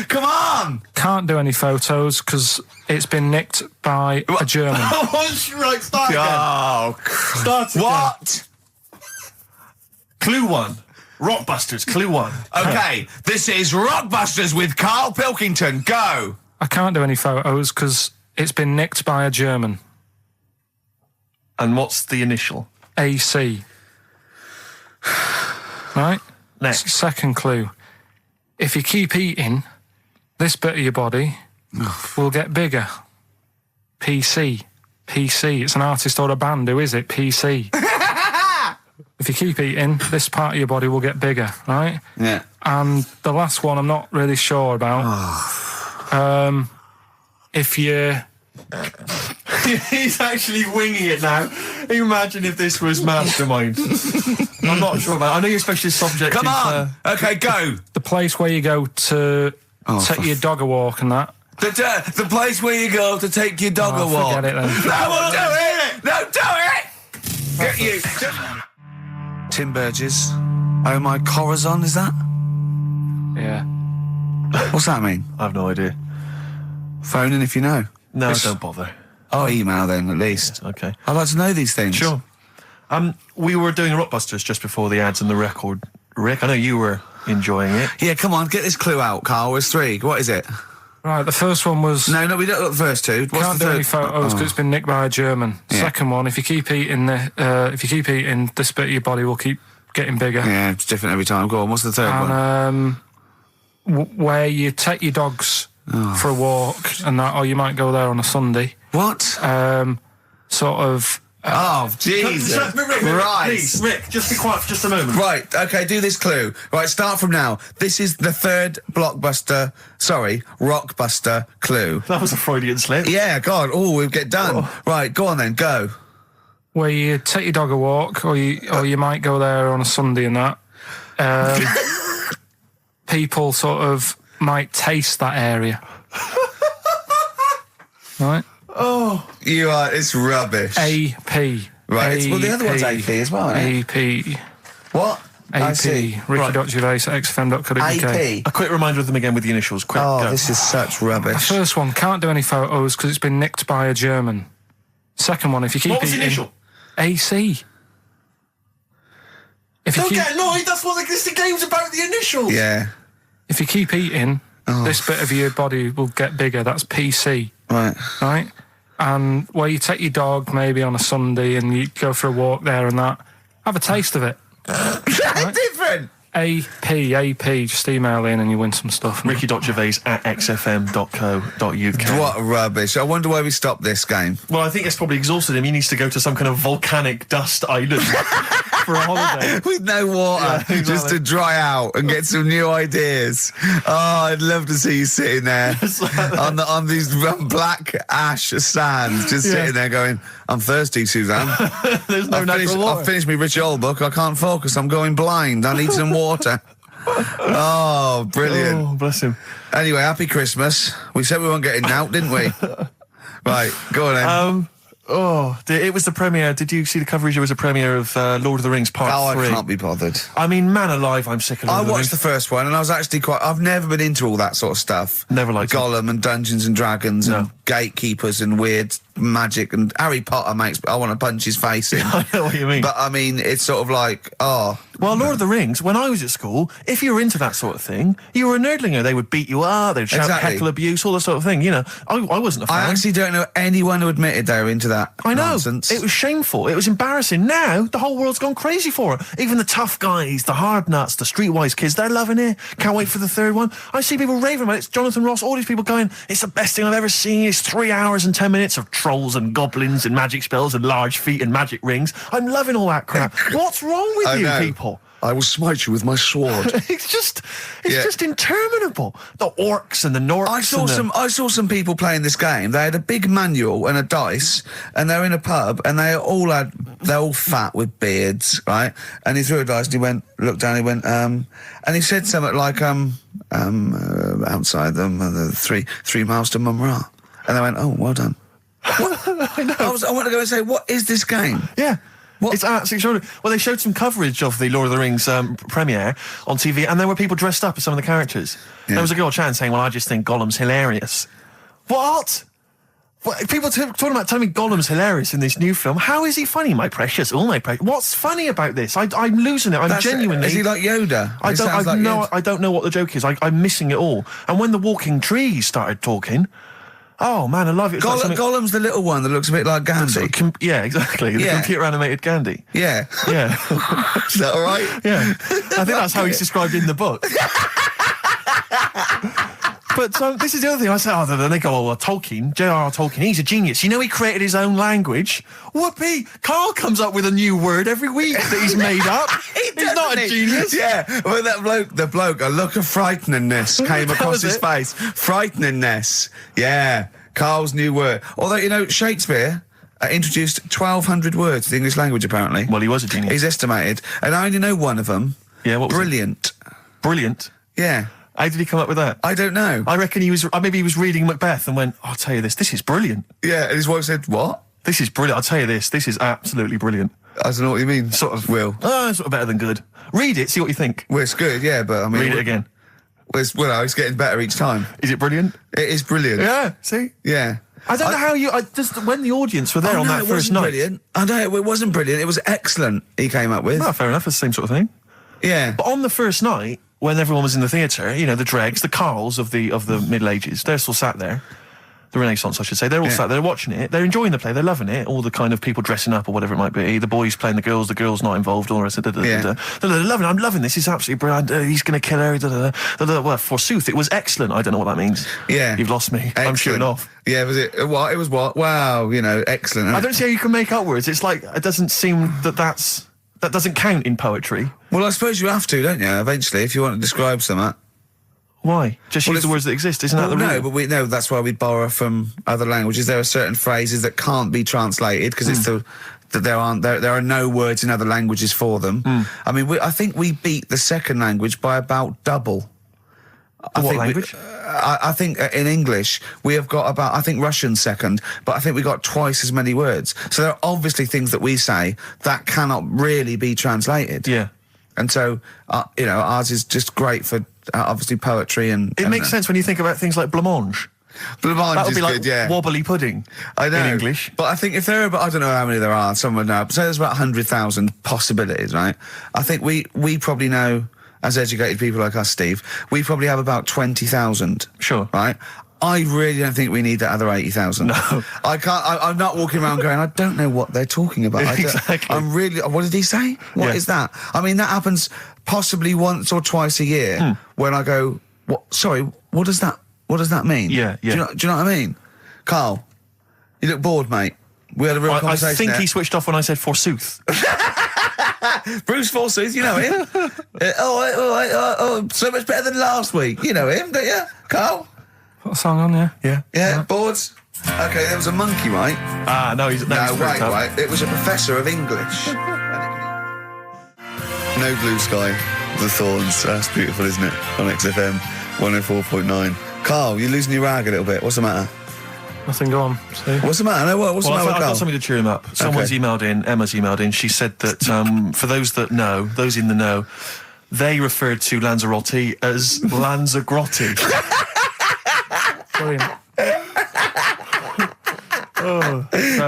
S5: Come on!
S2: Can't do any photos because it's been nicked by a German.
S3: Right, start again.
S5: Oh,
S3: Start again.
S5: what?
S3: Clue 1. Rockbusters, Clue 1.
S5: Okay, this is Rockbusters with Karl Pilkington. Go!
S2: I can't do any photos because it's been nicked by a German.
S3: And what's the initial?
S2: AC. Right?
S3: Next.
S2: Second clue. If you keep eating, this bit of your body will get bigger. PC. PC. It's an artist or a band. Who is it? PC. If you keep eating, this part of your body will get bigger, right?
S5: Yeah.
S2: And the last one I'm not really sure about. If you...
S3: He's actually winging it now. Imagine if this was Mastermind. I'm not sure about it. I know you're especially subject
S5: Come
S3: to...
S5: on! Okay, go!
S2: The place where you go to take your dog a walk and that.
S5: The place where you go to take your dog a walk.
S2: Forget it then.
S5: No, we'll do it! No, do it! Get you. Tim Burgess. Oh my Corazon, is that?
S2: Yeah.
S5: What's that mean?
S3: I have no idea.
S5: Phone in if you know.
S3: No, don't bother.
S5: Oh, email then, at least.
S3: Okay.
S5: I'd like to know these things.
S3: Sure. We were doing Rockbusters just before the ads and the record. Rick, I know you were enjoying it.
S5: Yeah, come on, get this clue out, Karl. There's 3. What is it?
S2: Right, the first one was...
S5: No, we don't got the first 2. What's
S2: Can't
S5: the
S2: do
S5: third?
S2: any photos because it's been nicked by a German.
S5: Yeah.
S2: Second one, if you keep eating, this bit of your body will keep getting bigger.
S5: Yeah, it's different every time. Go on, what's the third one?
S2: And where you take your dogs for a walk and that, or you might go there on a Sunday.
S5: What?
S2: Sort of...
S5: Oh, Jesus.
S3: Rick,
S5: Right.
S3: please, Rick, just be quiet for just a moment.
S5: Right, okay, do this clue. Right, start from now. This is the third Rockbuster clue.
S3: That was a Freudian slip.
S5: Yeah, God, we'll get done. Right, go on then, go.
S2: Where you take your dog a walk, or you might go there on a Sunday and that. People sort of might taste that area. Right?
S5: You are, it's rubbish.
S2: AP.
S5: Right, well, the other one's AP as well, eh?
S2: AP.
S5: What? I
S2: AP.
S5: see.
S2: Ricky.Gervais at XFM.co.uk.
S5: AP.
S3: A quick reminder of them again with the initials. Quick,
S5: Oh,
S3: go.
S5: this is such
S2: The
S5: rubbish.
S2: first one, can't do any photos because it's been nicked by a German. Second one, if you keep
S3: What was the
S2: eating...
S3: initial?
S2: AC. If you
S3: Don't
S2: keep,
S3: get annoyed, that's what the game's about, the initials.
S5: Yeah.
S2: if you keep eating, this bit of your body will get bigger. That's PC,
S5: Right.
S2: right? And where you take your dog maybe on a Sunday and you go for a walk there and that, have a taste of it.
S5: That's different.
S2: AP, just email in and you win some stuff.
S3: Ricky.gervais@xfm.co.uk.
S5: What rubbish. I wonder why we stopped this game.
S3: Well, I think it's probably exhausted him. He needs to go to some kind of volcanic dust island for a holiday.
S5: With no water,
S3: Yeah, exactly.
S5: just to dry out and get some new ideas. Oh, I'd love to see you sitting there on these black ash sands, just sitting there going, I'm thirsty, Suzanne.
S3: There's no natural water.
S5: I've finished my Richard Old book. I can't focus. I'm going blind. I need some water. Oh, brilliant.
S3: Oh, bless him.
S5: Anyway, happy Christmas. We said we weren't getting out, didn't we? Right, go on then.
S3: It was the premiere. Did you see the coverage? It was a premiere of Lord of the Rings Part 3.
S5: I can't be bothered.
S3: I mean, man alive, I'm sick of Lord
S5: I
S3: of the
S5: watched
S3: Rings.
S5: the first one and I was actually I've never been into all that sort of stuff.
S3: Never liked it.
S5: Gollum and Dungeons and Dragons and gatekeepers and weird magic and Harry Potter I want to punch his face in.
S3: I know what you mean.
S5: But I mean, it's sort of like,
S3: Well, Lord of the Rings, when I was at school, if you were into that sort of thing, you were a nerdlinger. They would beat you up, they'd shout
S5: Exactly.
S3: heckle abuse, all that sort of thing. You know, I wasn't a fan.
S5: I actually don't know anyone who admitted they were into that
S3: I know.
S5: nonsense.
S3: It was shameful. It was embarrassing. Now, the whole world's gone crazy for it. Even the tough guys, the hard nuts, the streetwise kids, they're loving it. Can't wait for the third one. I see people raving about it. It's Jonathan Ross, all these people going, it's the best thing I've ever seen. It's 3 hours and 10 minutes of trolls and goblins and magic spells and large feet and magic rings. I'm loving all that crap. What's wrong with you people?
S5: I will smite you with my sword.
S3: It's just interminable. The orcs and the Norks.
S5: I saw some people playing this game. They had a big manual and a dice, and they're in a pub, and they're all fat with beards, right? And he threw a dice, and he looked down, and he said something like, outside them, the 3 miles to Mumra. And they went, oh, well done.
S3: I know.
S5: I want to go and say, what is this game?
S3: Yeah.
S5: What?
S3: It's absolutely extraordinary. Well, they showed some coverage of the Lord of the Rings premiere on TV, and there were people dressed up as some of the characters.
S5: Yeah.
S3: There was a girl chatting saying, well, I just think Gollum's hilarious. What? People talking about telling me Gollum's hilarious in this new film. How is he funny, my precious? Oh, my precious. What's funny about this? I'm losing it. I'm genuinely...
S5: Is he like Yoda?
S3: I don't know what the joke is. I'm missing it all. And when the walking trees started talking... Oh, man, I love it.
S5: Gollum's the little one that looks a bit like Gandhi.
S3: Yeah, exactly. The computer-animated Gandhi.
S5: Yeah.
S3: Yeah.
S5: Is that all right?
S3: Yeah. I think that's how he's described in the book. But this is the other thing. I say, then they go, Tolkien, J.R.R. Tolkien, he's a genius. You know, he created his own language. Whoopee! Karl comes up with a new word every week that he's made up. He's not a genius.
S5: Yeah, well, the bloke, a look of frighteningness came across his face. Frighteningness. Yeah, Karl's new word. Although, you know, Shakespeare introduced 1,200 words to the English language, apparently.
S3: Well, he was a genius.
S5: He's estimated. And I only know one of them.
S3: Yeah, what was
S5: Brilliant.
S3: it? Brilliant.
S5: Yeah.
S3: How did he come up with that?
S5: I don't know.
S3: I reckon maybe he was reading Macbeth and went, I'll tell you this is brilliant.
S5: Yeah, and his wife said, what?
S3: This is brilliant. I'll tell you this is absolutely brilliant.
S5: I don't know what you mean.
S3: Sort of.
S5: Will.
S3: Sort of better than good. Read it, see what you think.
S5: Well, it's good, yeah, but I mean...
S3: Read it again.
S5: It's getting better each time.
S3: Is it brilliant?
S5: It is brilliant.
S3: Yeah, see?
S5: Yeah.
S3: I don't know how when the audience were there on that first night.
S5: Brilliant. I know, it wasn't brilliant. It was excellent, he came up with.
S3: Oh, fair enough, it's the same sort of thing.
S5: Yeah.
S3: But on the first night, when everyone was in the theatre, you know, the dregs, the Karls of the Middle Ages, they're still sat there. The Renaissance, I should say. They're all sat there watching it. They're enjoying the play. They're loving it. All the kind of people dressing up or whatever it might be. The boys playing the girls not involved, all the rest of it. They're loving it. I'm loving this. It's absolutely brilliant. He's going to kill her. Well, forsooth, it was excellent. I don't know what that means.
S5: Yeah.
S3: You've lost me.
S5: Excellent.
S3: I'm shooting off.
S5: Yeah, was it? What? It was what? Wow, you know, excellent.
S3: I don't see how you can make up words. It's like, it doesn't seem that doesn't count in poetry.
S5: Well, I suppose you have to, don't you, eventually, if you want to describe something.
S3: Why? Just use the words that exist, isn't that the rule?
S5: No, but we know that's why we borrow from other languages. There are certain phrases that can't be translated because it's that there are no words in other languages for them. I mean, I think we beat the second language by about double.
S3: What language?
S5: I think in English we have got about, I think Russian's second, but I think we got twice as many words. So there are obviously things that we say that cannot really be translated.
S3: Yeah.
S5: And so, you know, ours is just great for obviously poetry and...
S3: It makes sense when you think about things like blancmange.
S5: Blancmange
S3: That would
S5: is
S3: be like
S5: good, yeah.
S3: wobbly pudding.
S5: I know.
S3: In English.
S5: But I think if there are, I don't know how many there are, someone know, say there's about 100,000 possibilities, right? I think we probably know, as educated people like us, Steve, we probably have about 20,000.
S3: Sure.
S5: Right? I really don't think we need that other 80,000.
S3: No.
S5: I'm not walking around going, I don't know what they're talking about.
S3: Exactly.
S5: I'm really, what did he say? What is that? I mean, that happens possibly once or twice a year when I go, what, sorry, what does that mean?
S3: Yeah, yeah.
S5: Do you know what I mean? Carl, you look bored, mate. We had a real
S3: I
S5: conversation
S3: think
S5: there.
S3: he switched off when I said forsooth.
S5: Bruce Forsyth, you know him. So much better than last week. You know him, don't you, Carl?
S2: Put a song on, yeah.
S3: Yeah.
S5: Yeah, boards. Okay, there was a monkey, right?
S3: Ah, no, he's
S5: No,
S3: freaked
S5: wait,
S3: out.
S5: right. It was a professor of English. No Blue Sky, The Thorns. That's beautiful, isn't it? On XFM 104.9. Carl, you're losing your rag a little bit. What's the matter?
S2: Nothing, go on. See?
S5: What's the matter? No, what? What's
S3: Well,
S5: the matter
S3: I've
S5: with
S3: got
S5: Carl?
S3: something to cheer him up. Someone's emailed in, Emma's emailed in, she said that for those that know, those in the know, they referred to Lanzarote as Lanzagrotte.
S2: Brilliant.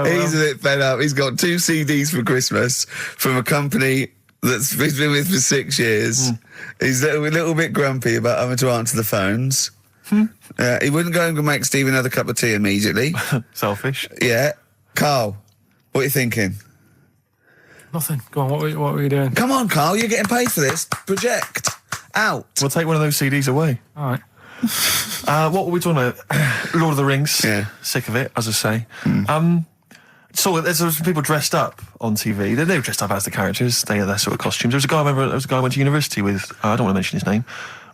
S5: He's a bit fed up. He's got 2 CDs for Christmas from a company that's he's been with for 6 years. He's a little bit grumpy about having to answer the phones. He wouldn't go and make Steve another cup of tea immediately.
S3: Selfish.
S5: Yeah. Carl, what are you thinking?
S2: Nothing. Go on, what were you doing?
S5: Come on, Carl, you're getting paid for this. Project. Out.
S3: We'll take one of those CDs away.
S2: All right.
S3: What were we talking about? Lord of the Rings.
S5: Yeah.
S3: Sick of it, as I say. So there's some people dressed up on TV. They were dressed up as the characters. They had their sort of costumes. There was a guy I went to university with. I don't want to mention his name.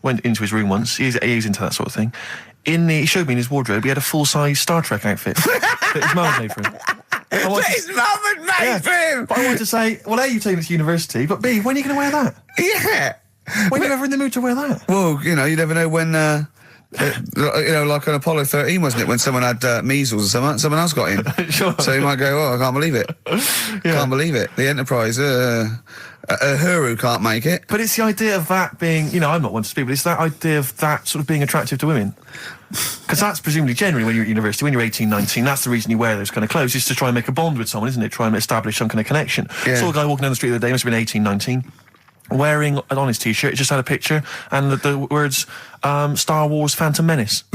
S3: Went into his room once. He's into that sort of thing. He showed me in his wardrobe. He had a full-size Star Trek outfit that his mum had made for him.
S5: His mum had made for him.
S3: But I wanted to say, well, A, you've taken it to university, but B, when are you going to wear that?
S5: Yeah.
S3: When are you ever in the mood to wear that?
S5: Well, you know, you never know when, like on Apollo 13, wasn't it, when someone had measles or someone else got in.
S3: Sure.
S5: So you might go, oh, I can't believe it. Can't believe it. The Enterprise, Uhuru can't make it.
S3: But it's the idea of that being, you know, I'm not one to speak, but it's that idea of that sort of being attractive to women. Because that's presumably generally when you're at university, when you're 18, 19, that's the reason you wear those kind of clothes, is to try and make a bond with someone, isn't it? Try and establish some kind of connection.
S5: Yeah.
S3: Saw a guy walking down the street the other day, must have been 18, 19, wearing on his t-shirt, it just had a picture and the words Star Wars Phantom Menace.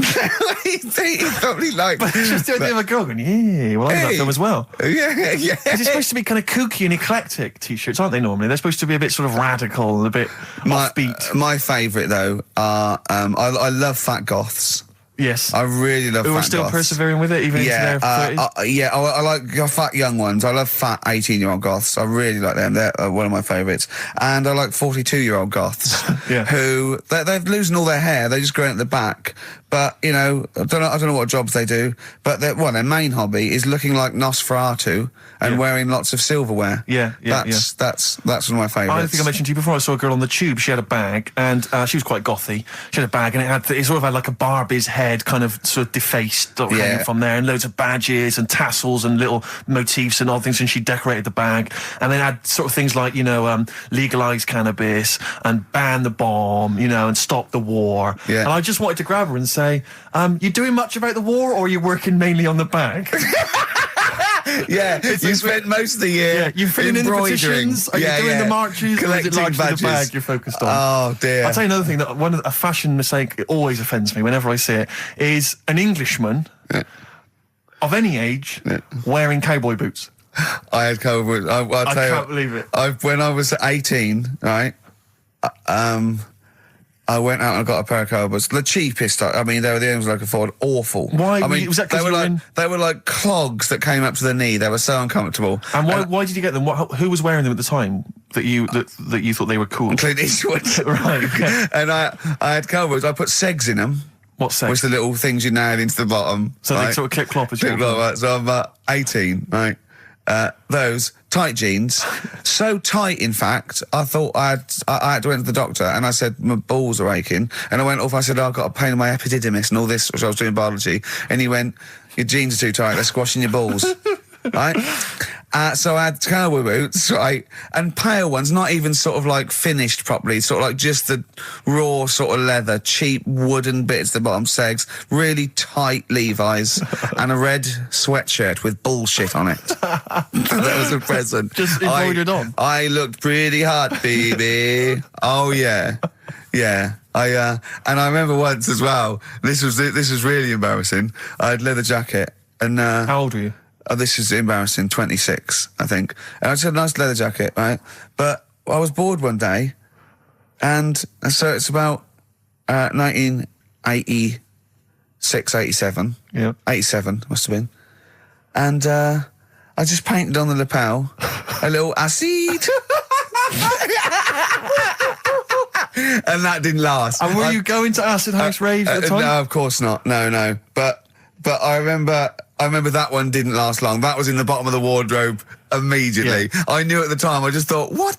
S5: He's probably like...
S3: But it's just the idea of a girl going, yeah, well, I'm in that film as well.
S5: Yeah.
S3: Because it's supposed to be kind of kooky and eclectic t-shirts, aren't they, normally? They're supposed to be a bit sort of radical and a bit offbeat.
S5: My favourite, though, are... I love fat goths.
S3: Yes.
S5: I really love
S3: Who
S5: fat
S3: are still
S5: goths.
S3: persevering with it, even into their 30s?
S5: I like fat young ones. I love fat 18-year-old goths. I really like them. They're one of my favourites. And I like 42-year-old goths
S3: Yeah.
S5: who they're losing all their hair. They just grow it at the back. But you know, I don't know what jobs they do. But their main hobby is looking like Nosferatu and wearing lots of silverware. That's one of my favourites.
S3: I think I mentioned to you before, I saw a girl on the tube, she had a bag, and she was quite gothy. She had a bag, and it sort of had like a Barbie's head kind of sort of defaced hanging from there, and loads of badges and tassels and little motifs and odd things, and she decorated the bag. And then had sort of things like, you know, legalise cannabis and ban the bomb, you know, and stop the war.
S5: Yeah.
S3: And I just wanted to grab her and say, you doing much about the war, or are you working mainly on the bag?
S5: You spent most of the year
S3: you're filling in the petitions, are you doing the marches, or is it largely
S5: badges.
S3: the bag you're focused on?
S5: Oh dear.
S3: I'll tell you another thing, that a fashion mistake that always offends me whenever I see it, is an Englishman of any age wearing cowboy boots.
S5: I had cowboy. I
S3: can't believe it.
S5: When I was 18, right, I went out and I got a pair of cowboys. The cheapest. I mean, they were the only ones I could afford. Awful.
S3: Why?
S5: I mean,
S3: Was that 'cause
S5: they were
S3: you were
S5: like
S3: in-
S5: they were like clogs that came up to the knee. They were so uncomfortable.
S3: And why did you get them? Who was wearing them at the time that you thought they were cool?
S5: Clint Eastwood.
S3: Right, okay.
S5: And I had cowboys. I put segs in them.
S3: What sex?
S5: Which the little things you nail into the bottom.
S3: So
S5: right?
S3: they sort of clip-clop as you
S5: Clip
S3: walk
S5: clop, right. So I'm about 18, right? Those tight jeans, so tight in fact, I thought I had to went to the doctor and I said my balls are aching, and I went off. I said I've got a pain in my epididymis and all this, which I was doing biology, and he went, your jeans are too tight, they're squashing your balls. Right? So I had cowboy boots, right, and pale ones, not even sort of like finished properly, sort of like just the raw sort of leather, cheap wooden bits at the bottom, segs, really tight Levi's, and a red sweatshirt with bullshit on it. That was a present.
S3: Just embroidered on.
S5: I looked pretty hot, baby. Oh yeah, yeah. And I remember once as well. This was really embarrassing. I had leather jacket, and
S3: How old were you?
S5: oh, this is embarrassing. 26, I think. And I just had a nice leather jacket, right? But I was bored one day, and so it's about 1986, 87.
S3: Yeah.
S5: 87 must have been. And I just painted on the lapel a little acid. And that didn't last.
S3: And were you going to acid house raves at the time?
S5: No, of course not. No. But I remember that one didn't last long. That was in the bottom of the wardrobe immediately.
S3: Yeah.
S5: I knew at the time. I just thought, what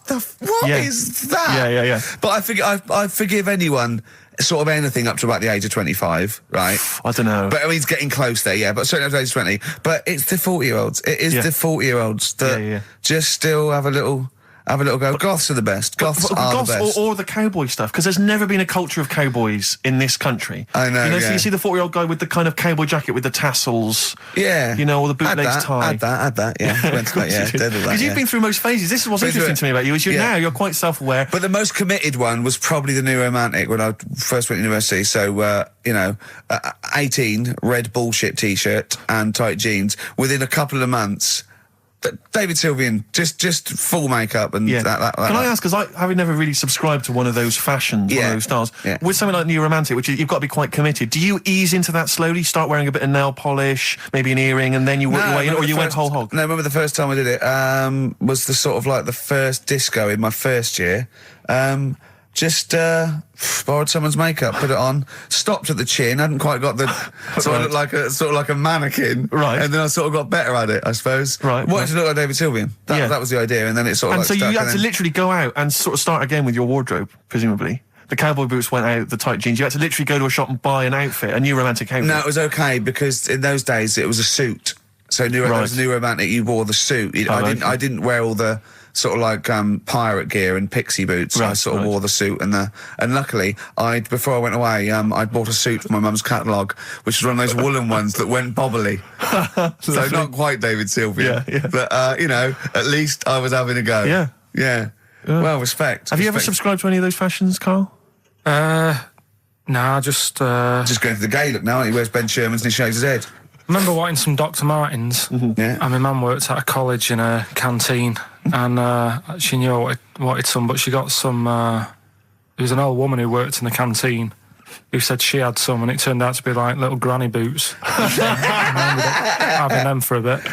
S3: Yeah.
S5: is that?
S3: Yeah.
S5: But I forgive anyone sort of anything up to about the age of 25, right?
S3: I don't know.
S5: But I mean, it's getting close there, yeah. But certainly up to the age of 20. But it's the 40-year-olds. It is the 40-year-olds that just still have a little go. Goths are the best. Goths are the best.
S3: Or the cowboy stuff, because there's never been a culture of cowboys in this country.
S5: I know,
S3: so you see the 40-year-old guy with the kind of cowboy jacket with the tassels.
S5: Yeah.
S3: You know, or the bootlegs tie.
S5: Add that, yeah. Went to that, yeah.
S3: Because you've been through most phases. This is what's interesting to me about you, is now you're quite self-aware.
S5: But the most committed one was probably the New Romantic when I first went to university. So, 18, red bullshit T-shirt and tight jeans. Within a couple of months, David Sylvian, just full makeup and that.
S3: Can I ask, because I having never really subscribed to one of those fashions, one of those styles, with something like New Romantic, which you've got to be quite committed, do you ease into that slowly, start wearing a bit of nail polish, maybe an earring, and then you work your way in, or you went whole hog?
S5: No, I remember the first time I did it, was the sort of like the first disco in my first year. Just borrowed someone's makeup, put it on, stopped at the chin, hadn't quite got the sort of looked like a mannequin,
S3: right?
S5: And then I sort of got better at it, I suppose.
S3: Right.
S5: Wanted to look like David Sylvian. That was the idea, and then it sort of.
S3: And so you had to literally go out and sort of start again with your wardrobe, presumably. The cowboy boots went out, the tight jeans. You had to literally go to a shop and buy an outfit, a New Romantic outfit.
S5: No, it was okay because in those days it was a suit. So there was New Romantic, you wore the suit. I didn't wear all the sort of like pirate gear and pixie boots. I sort of wore the suit and luckily before I went away I'd bought a suit from my mum's catalogue, which was one of those woolen ones that went bobbly. So not quite David Sylvian, but at least I was having a go. Yeah. Well, respect.
S3: Have you ever subscribed to any of those fashions, Karl?
S2: Nah, just
S5: going for the gay look now. He wears Ben Sherman's and he shaves his head.
S2: I remember wanting some Dr. Martens.
S5: Yeah.
S2: And my mum worked at a college in a canteen, and she knew I wanted some, but she got some. There was an old woman who worked in the canteen who said she had some, and it turned out to be like little granny boots. And I ended up having them for a bit.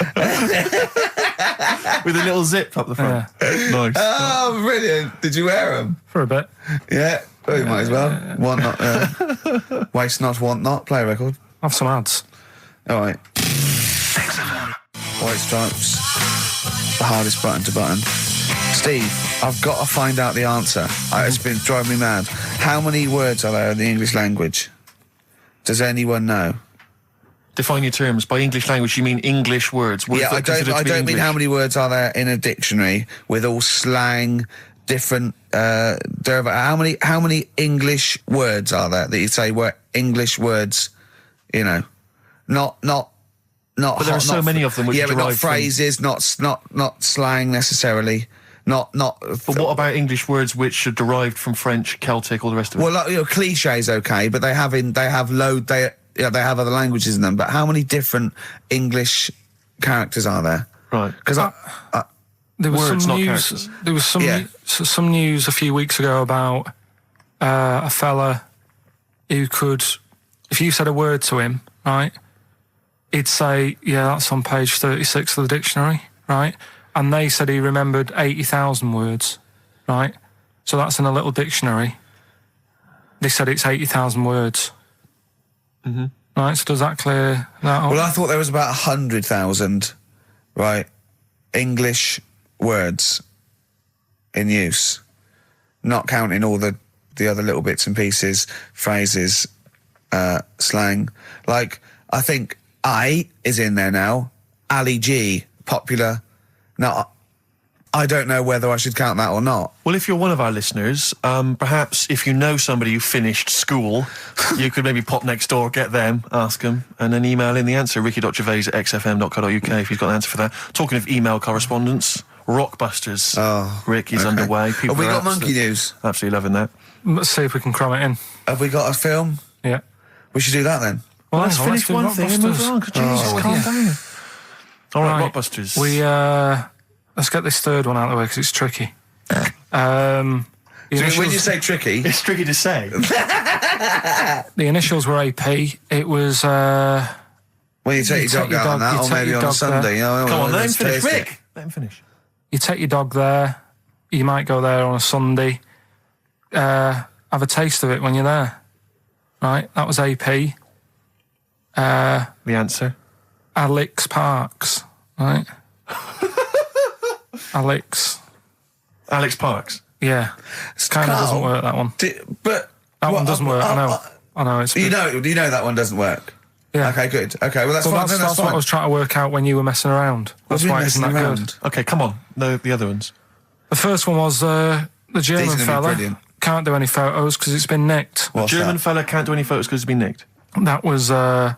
S3: With a little zip up the front.
S2: Yeah.
S3: Nice.
S5: Oh, brilliant! Did you wear them?
S2: For a bit.
S5: Yeah. Well, you might as well. Want not. Waste not, want not. Play a record.
S2: Have some ads.
S5: All right. White Stripes. The hardest button to button. Steve, I've got to find out the answer. It's been driving me mad. How many words are there in the English language? Does anyone know?
S3: Define your terms. By English language, you mean English words.
S5: Yeah, I don't mean how many words are there in a dictionary with all slang, different how many English words are there that you say were English words? You know, not.
S3: But there are so many of them. Which
S5: but not phrases, not slang necessarily. Not.
S3: But what about English words which are derived from French, Celtic, all the rest of it?
S5: Well, cliches, okay, but they have other languages in them. But how many different English characters are there?
S3: Right.
S5: Because
S2: there was
S3: words,
S2: some
S3: not
S2: news.
S3: characters.
S2: There was some news a few weeks ago about a fella who could, if you said a word to him, right, he'd say, "Yeah, that's on page 36 of the dictionary," right? And they said he remembered 80,000 words, right? So that's in a little dictionary. They said it's 80,000 words.
S3: Mm-hmm.
S2: Right, so does that clear that up?
S5: Well, I thought there was about 100,000, right, English words in use, not counting all the other little bits and pieces, phrases, slang. Like, I think I is in there now. Ali G, popular Now, I don't know whether I should count that or not.
S3: Well, if you're one of our listeners, perhaps if you know somebody who finished school, you could maybe pop next door, get them, ask them, and then email in the answer, ricky.gervais@xfm.co.uk if you've got an answer for that. Talking of email correspondence, Rockbusters.
S5: Oh,
S3: Rick is
S5: okay.
S3: underway. People
S5: Have we
S3: are
S5: got monkey news?
S3: Absolutely loving that.
S2: Let's see if we can cram it in.
S5: Have we got a film?
S2: Yeah.
S5: We should do that then.
S2: Well,
S3: Let's
S2: hang on,
S3: finish
S2: do
S3: one thing and move
S2: Rockbusters.
S3: on. Jesus, calm down. All right, Rockbusters.
S2: Let's get this third one out of the way because it's tricky.
S5: So when you say tricky,
S3: It's tricky to say.
S2: the initials were AP. It was
S5: when you take your dog out on that, or maybe on a Sunday, you know,
S3: Come on, let him
S5: it's
S3: finish.
S5: tasty.
S3: Rick, let him finish.
S2: you take your dog there. You might go there on a Sunday. Have a taste of it when you're there. Right, that was AP.
S3: The answer.
S2: Alex Parks. Right. Alex.
S3: Alex Parks.
S2: Yeah. It kind of doesn't work, that one.
S5: But
S2: That one doesn't work. I know. I know. It's
S5: you know that one doesn't work.
S2: Yeah.
S5: Okay, good. Okay, well that's
S2: Well,
S5: fine.
S2: that's,
S5: then
S2: that's
S5: fine.
S2: what I was trying to work out when you were messing around. That's why it isn't that good.
S3: Okay, come on. The other ones.
S2: The first one was the German
S5: These are gonna be
S2: fella.
S5: brilliant.
S2: Can't do any photos because it's been nicked.
S5: What's
S3: German
S5: that?
S3: fella can't do any photos because it's been nicked.
S2: That was
S3: The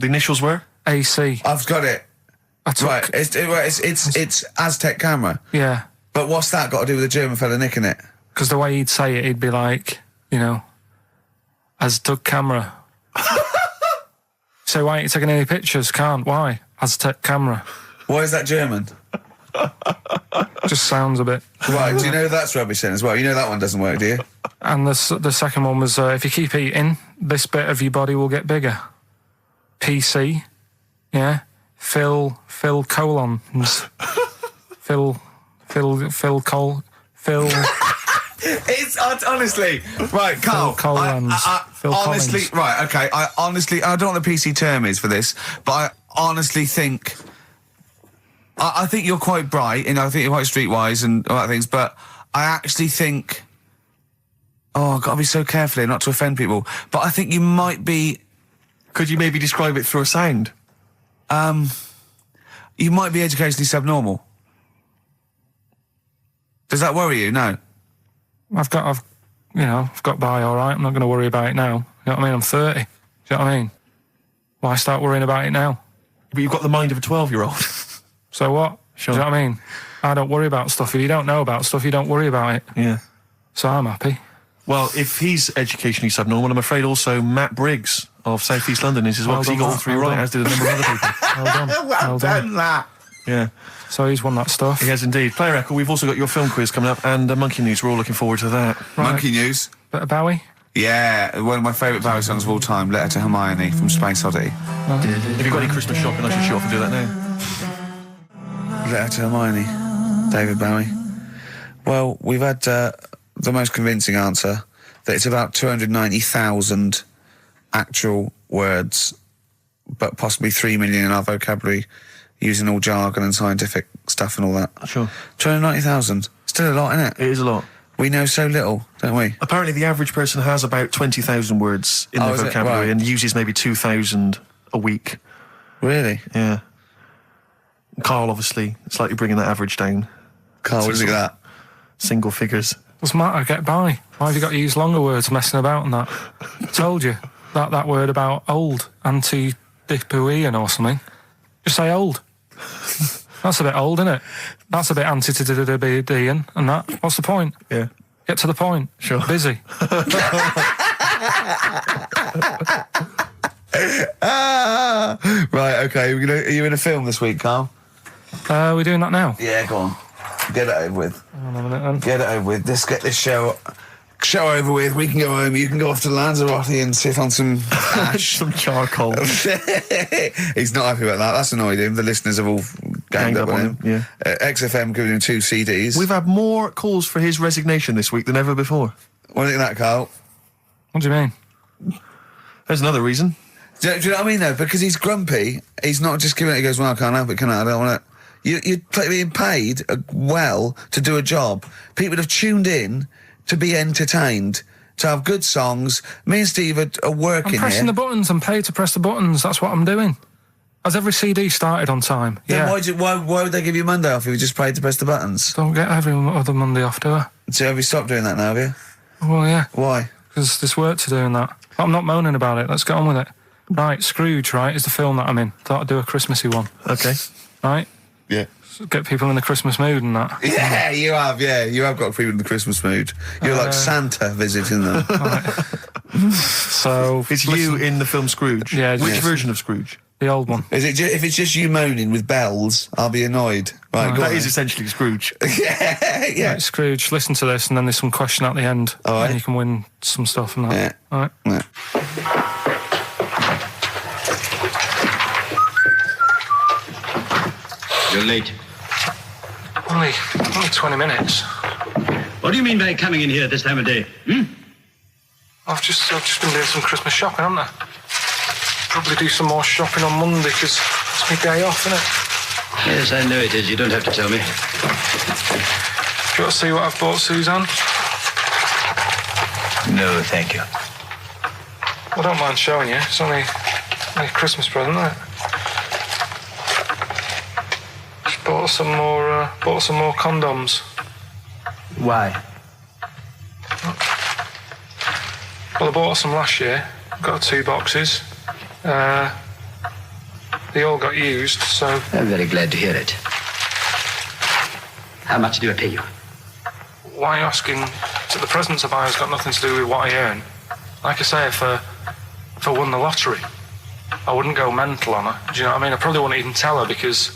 S3: initials were?
S2: AC.
S5: I've got it.
S2: I took,
S5: Right, it's Aztec camera.
S2: Yeah,
S5: But what's that got to do with the German fella nicking it?
S2: because the way he'd say it, he'd be like, you know, Aztec camera. So why ain't you taking any pictures? Can't. Why? Aztec camera.
S5: Why is that German?
S2: Just sounds a bit.
S5: Right, do you know that's rubbish then as well? You know that one doesn't work, do you?
S2: And the second one was, if you keep eating, this bit of your body will get bigger. PC. Yeah. Phil colons. Phil.
S5: It's honestly right, Carl.
S2: Phil Collins. Phil
S5: honestly,
S2: Collins.
S5: right, okay. I don't know what the PC term is for this, but I honestly think. I think you're quite bright, and I think you're quite streetwise and all that things, but I actually think. Oh, I've got to be so careful here not to offend people, but I think you might be.
S3: Could you maybe describe it through a sound?
S5: You might be educationally subnormal. Does that worry you? No.
S2: I've got by all right. I'm not going to worry about it now. You know what I mean? I'm 30. Do you know what I mean? Why start worrying about it now?
S3: But you've got the mind of a 12-year-old.
S2: So what?
S3: Sure.
S2: Do you know what I mean? I don't worry about stuff. If you don't know about stuff, you don't worry about it.
S3: Yeah.
S2: So I'm happy.
S3: Well, if he's educationally subnormal, I'm afraid also Matt Briggs of South East London is as well,
S2: Well
S3: because he got
S2: done,
S3: all three
S2: well
S3: right,
S2: done.
S3: as did a number of other people.
S2: Well done. Well done.
S5: that.
S3: Yeah.
S2: So he's won that stuff.
S3: He has indeed. Player Echo, we've also got your film quiz coming up and Monkey News. We're all looking forward to that.
S2: Right.
S5: Monkey news.
S2: Bit of Bowie.
S5: Yeah, one of my favourite Bowie songs of all time, Letter to Hermione from Space Oddity.
S3: Have you got any Christmas shopping? I should shoot off and do that now.
S5: Letter to Hermione, David Bowie. Well, we've had the most convincing answer that it's about 290,000 actual words, but possibly 3 million in our vocabulary, using all jargon and scientific stuff and all that.
S3: Sure.
S5: 290,000. Still a lot, isn't it?
S3: It is a lot.
S5: We know so little, don't we?
S3: Apparently the average person has about 20,000 words in their
S5: is it?
S3: vocabulary
S5: Right.
S3: and uses maybe 2,000 a week.
S5: Really?
S3: Yeah. Karl, obviously, slightly bringing that average down.
S5: Carl, what do you think of that?
S3: Single figures.
S2: Doesn't matter, get by. Why have you got to use longer words messing about and that? I told you. That word about old, anti-dipuian or something. Just say old. That's a bit old, isn't it? That's a bit anti-dipuian and that. What's the point?
S3: Yeah.
S2: Get to the point.
S3: Sure.
S2: Busy.
S5: Right, okay. Are you in a film this week, Carl?
S2: We're doing that now.
S5: Yeah, go on. Get it over with.
S2: Hang on a minute then.
S5: Get it over with. Let's get this show over with. We can go home. You can go off to Lanzarote and sit on some ash.
S3: Some charcoal.
S5: He's not happy about that. That's annoyed him. The listeners have all ganged up on him.
S3: Yeah.
S5: XFM giving him 2 CDs.
S3: We've had more calls for his resignation this week than ever before.
S5: What do you think of that, Carl?
S2: What do you mean?
S3: There's another reason.
S5: Do you know what I mean, though? Because he's grumpy. He's not just giving it. He goes, well, I can't help it, can I? I don't want it. You're being paid well to do a job. People have tuned in to be entertained, to have good songs. Me and Steve are working
S2: I'm pressing
S5: here.
S2: the buttons. I'm paid to press the buttons. That's what I'm doing. Has every CD started on time?
S5: Then why would they give you Monday off if you just paid to press the buttons?
S2: Don't get every other Monday off, do I?
S5: So have you stopped doing that now, have you?
S2: Well, yeah.
S5: Why?
S2: Because there's work to do in that. I'm not moaning about it. Let's get on with it. Right, Scrooge, right, is the film that I'm in. Thought I'd do a Christmassy one.
S3: Okay.
S2: Right?
S5: Yeah.
S2: Get people in the Christmas mood and that.
S5: Yeah, you have got people in the Christmas mood. You're like Santa visiting them.
S2: So...
S3: It's you in the film Scrooge?
S2: Yeah.
S3: Which version of Scrooge?
S2: The old one.
S5: Is it if it's just you moaning with bells, I'll be annoyed. Right, go
S3: That
S5: on
S3: is
S5: then.
S3: essentially Scrooge.
S5: yeah.
S2: Right, Scrooge, listen to this, and then there's some question at the end.
S5: All right.
S2: And you can win some stuff and that.
S5: Yeah.
S2: All right.
S5: Yeah.
S6: You're late.
S2: Only 20 minutes.
S6: What do you mean by coming in here at this time of day?
S2: I've just been doing some Christmas shopping, haven't I? Probably do some more shopping on Monday because it's my day off, isn't it?
S6: Yes, I know it is. You don't have to tell me.
S2: Do you want to see what I've bought Suzanne?
S6: No, thank you.
S2: I don't mind showing you. It's only a Christmas present, isn't it? Just bought some more condoms.
S6: Why?
S2: Well, I bought some last year. Got 2 boxes. They all got used, so...
S6: I'm very glad to hear it. How much do I pay you?
S2: Why are you asking? So the presents I buy has got nothing to do with what I earn. Like I say, if I won the lottery, I wouldn't go mental on her. Do you know what I mean? I probably wouldn't even tell her because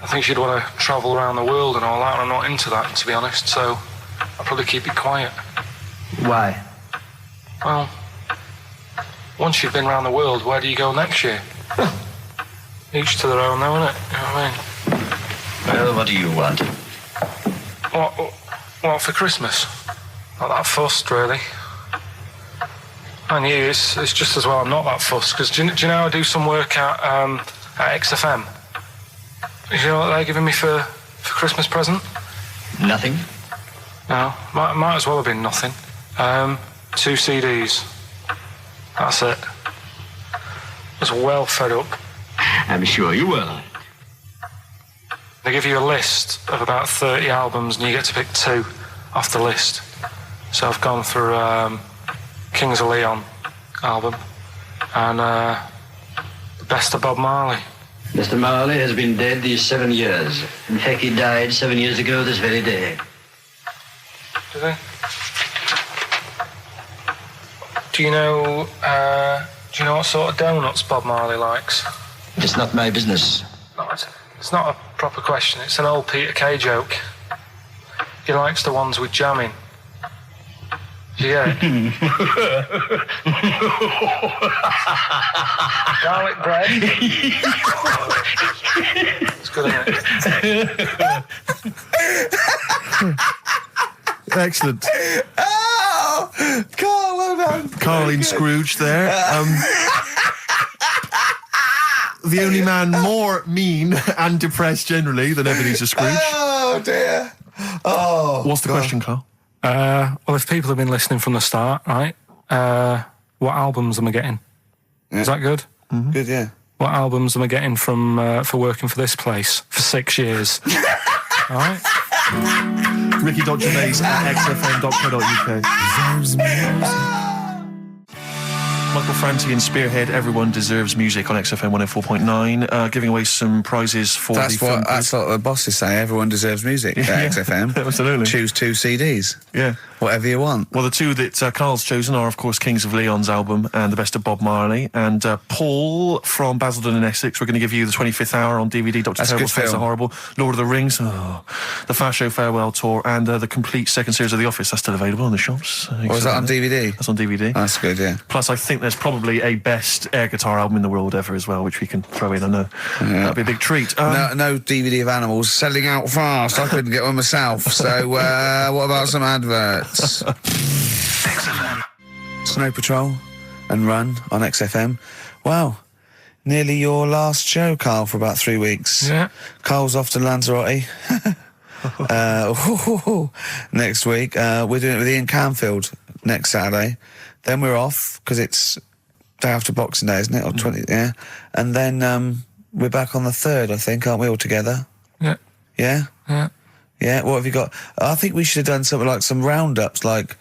S2: I think she'd want to travel around the world and all that, and I'm not into that, to be honest, so I'd probably keep it quiet.
S6: Why?
S2: Well, once you've been around the world, where do you go next year? Each to their own, though, innit? You know what I mean?
S6: Well, what do you want?
S2: What for Christmas? Not that fussed, really. And you, it's just as well I'm not that fussed, because do you know I do some work at XFM? Do you know what they're giving me for Christmas present?
S6: Nothing?
S2: No, might as well have been nothing. 2 CDs. That's it. I was well fed up.
S6: I'm sure you will.
S2: They give you a list of about 30 albums and you get to pick 2 off the list. So I've gone for Kings of Leon album and the best of Bob Marley.
S6: Mr. Marley has been dead these 7 years. In fact, he died 7 years ago this very day.
S2: Did they? Do you know what sort of donuts Bob Marley likes?
S6: It's not my business.
S2: No, it's not a proper question. It's an old Peter Kay joke. He likes the ones with jam in. Do you get it? Garlic bread. It's good, isn't it?
S3: Excellent.
S5: Oh! Carl, well done.
S3: Karl in Scrooge there. The only man more mean and depressed generally than Ebenezer Scrooge.
S5: Oh, dear. Oh.
S3: What's the question, Karl?
S2: Well, if people have been listening from the start, right, what albums am I getting?
S5: Yeah.
S2: Is that good?
S5: Mm-hmm. Good, yeah.
S2: What albums am I getting from for working for this place for 6 years? All right.
S3: Ricky.Gervais at xfm.co.uk. Michael Franti and Spearhead, Everyone Deserves Music on XFM 104.9, giving away some prizes for
S5: That's
S3: the film.
S5: what the bosses say. Everyone deserves music at XFM.
S3: Absolutely.
S5: Choose 2 CDs.
S3: Yeah.
S5: Whatever you want.
S3: Well, the 2 that Karl's chosen are, of course, Kings of Leon's album and The Best of Bob Marley. And Paul from Basildon in Essex, we're going to give you The 25th Hour on DVD, Dr.
S5: That's a
S3: Terrible's
S5: good
S3: Face
S5: film.
S3: Are Horrible, Lord of the Rings, The Fast Show Farewell Tour, and the complete second series of The Office. That's still available in the shops.
S5: Was that on DVD?
S3: That's on DVD.
S5: That's good, yeah.
S3: Plus, I think there's probably a best air guitar album in the world ever as well, which we can throw in. I know that'd be a big treat.
S5: No DVD of Animals selling out fast. I couldn't get one myself. So what about some adverts?
S7: XFM.
S5: Snow Patrol and Run on XFM. Wow, nearly your last show, Karl, for about 3 weeks.
S2: Yeah.
S5: Karl's off to Lanzarote. Next week we're doing it with Ian Canfield next Saturday. Then we're off because it's day after Boxing Day, isn't it? Or 20, yeah. And then we're back on the 3rd, I think, aren't we, all together?
S2: Yeah.
S5: Yeah?
S2: Yeah.
S5: Yeah, what have you got? I think we should have done something like some roundups, like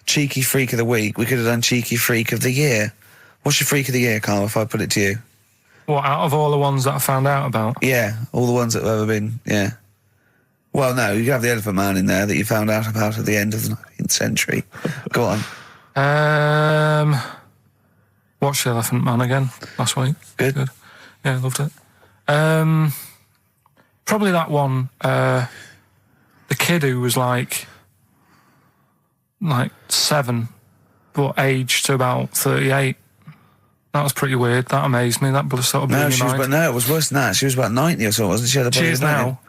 S5: Cheeky Freak of the Week. We could have done Cheeky Freak of the Year. What's your Freak of the Year, Karl, if I put it to you?
S2: What, out of all the ones that I found out about?
S5: Yeah, all the ones that have ever been, yeah. Well, no, you have the Elephant Man in there that you found out about at the end of the 19th century. Go on.
S2: Watched The Elephant Man again last week.
S5: Good.
S2: Yeah, loved it. Probably that one, the kid who was like 7, but aged to about 38. That was pretty weird. That amazed me. That sort of blew my mind.
S5: No, it was worse than that. She was about 90 or so, wasn't she?
S2: She is now.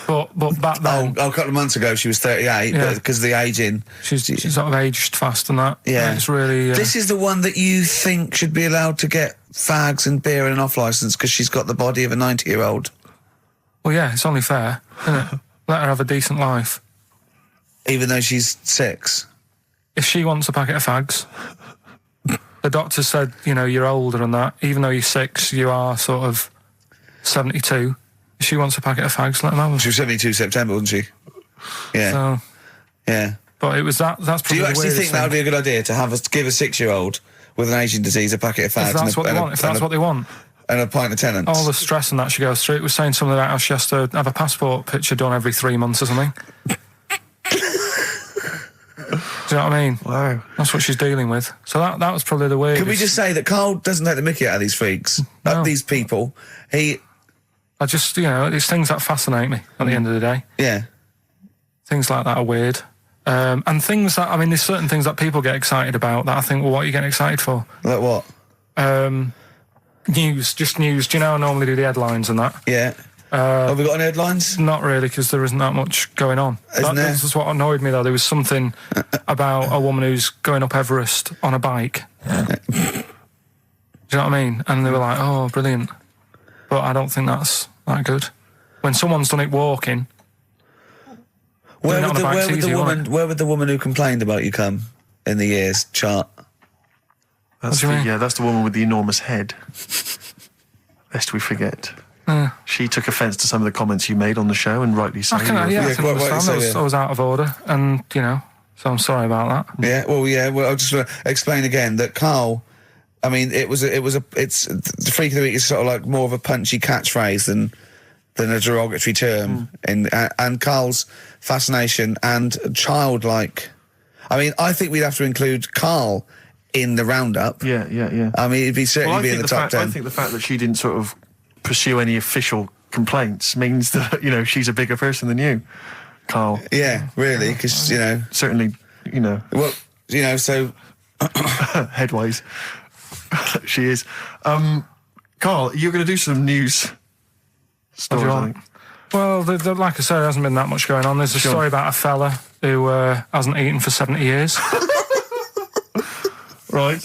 S2: But back then...
S5: a couple of months ago she was 38,
S2: Yeah.
S5: but because of the aging...
S2: She's sort of aged fast and that.
S5: Yeah.
S2: It's really...
S5: This is the one that you think should be allowed to get fags and beer and an off-licence because she's got the body of a 90-year-old.
S2: Well, yeah, it's only fair, isn't it? Let her have a decent life.
S5: Even though she's 6.
S2: If she wants a packet of fags... The doctor said, you're older than that. Even though you're 6, you are sort of 72. If she wants a packet of fags, let her have them.
S5: She was 72 September, wasn't she? Yeah.
S2: So,
S5: yeah.
S2: but it was that's probably
S5: Do you
S2: the
S5: actually
S2: weirdest
S5: think that would be a good idea to give a 6-year-old with an aging disease a packet of fags?
S2: If that's what they want. If that's what they want.
S5: And a pint of Tennants.
S2: All the stress and that she goes through. It was saying something about how she has to have a passport picture done every 3 months or something. Do you know what I mean?
S3: Wow.
S2: That's what she's dealing with. So that was probably the weirdest.
S5: Can we just say that Karl doesn't take the mickey out of these freaks?
S2: No.
S5: These people. I
S2: just, it's things that fascinate me at the end of the day.
S5: Yeah.
S2: Things like that are weird. And things that, there's certain things that people get excited about that I think, well, what are you getting excited for?
S5: Like what?
S2: News. Do you know I normally do the headlines and that?
S5: Yeah. Have we got any headlines?
S2: Not really, because there isn't that much going on. That's just what annoyed me, though. There was something about a woman who's going up Everest on a bike. Do you know what I mean? And they were like, oh, brilliant. But I don't think that's that good. When someone's done it walking...
S5: Where would the woman who complained about you come in the years chart?
S3: That's
S2: What do you mean?
S3: Yeah, that's the woman with the enormous head. Lest we forget. She took offence to some of the comments you made on the show, and rightly so.
S2: I can understand. I was out of order, and, so I'm sorry about that.
S5: Yeah, well, I'll just explain again that Karl, it's the Freak of the Week is sort of like more of a punchy catchphrase than a derogatory term, and Karl's fascination and childlike. I think we'd have to include Karl in the roundup.
S3: Yeah.
S5: It'd certainly be in the top 10.
S3: I think the fact that she didn't sort of pursue any official complaints means that, she's a bigger person than you, Karl.
S5: Yeah, really, because,
S3: Certainly,
S5: Well, so...
S3: headways. She is. Karl, you're going to do some news stories, I think.
S2: Well, like I said, there hasn't been that much going on. There's a story about a fella who hasn't eaten for 70 years.
S3: Right.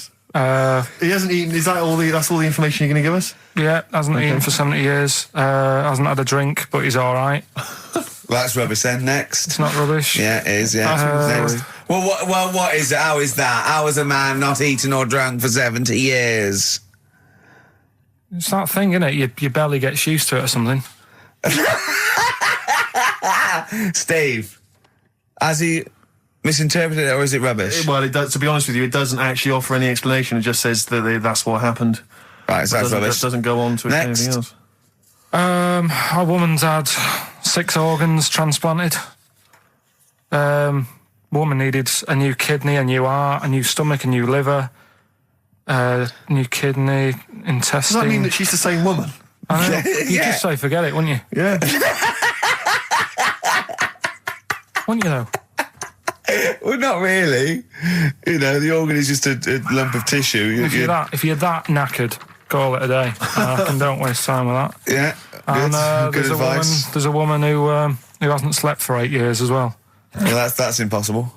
S3: He hasn't eaten. Is that that's all the information you're going to give us?
S2: Yeah, hasn't eaten for 70 years. Hasn't had a drink, but he's all right.
S5: That's rubbish then. Next.
S2: It's not rubbish.
S5: Yeah, it is, yeah. Next. Well, what is it? How is that? How is a man not eaten or drunk for 70 years?
S2: It's that thing, isn't it? Your belly gets used to it or something.
S5: Steve, has he misinterpreted it or is it rubbish?
S3: Well, it does, to be honest with you, it doesn't actually offer any explanation. It just says that that's what happened.
S5: Right, so that's rubbish.
S3: It doesn't go on to explain anything else.
S2: A woman's had 6 organs transplanted. Woman needed a new kidney, a new heart, a new stomach, a new liver, new kidney, intestine.
S3: Does that mean that she's the same woman?
S2: I know. You'd just say forget it, wouldn't you?
S3: Yeah.
S2: Wouldn't you, though?
S5: Well, not really. The organ is just a lump of tissue.
S2: If you're that knackered, call it a day. Don't waste time with that.
S5: Yeah,
S2: and
S5: good advice.
S2: There's a woman who hasn't slept for 8 years as well.
S5: Well, that's impossible.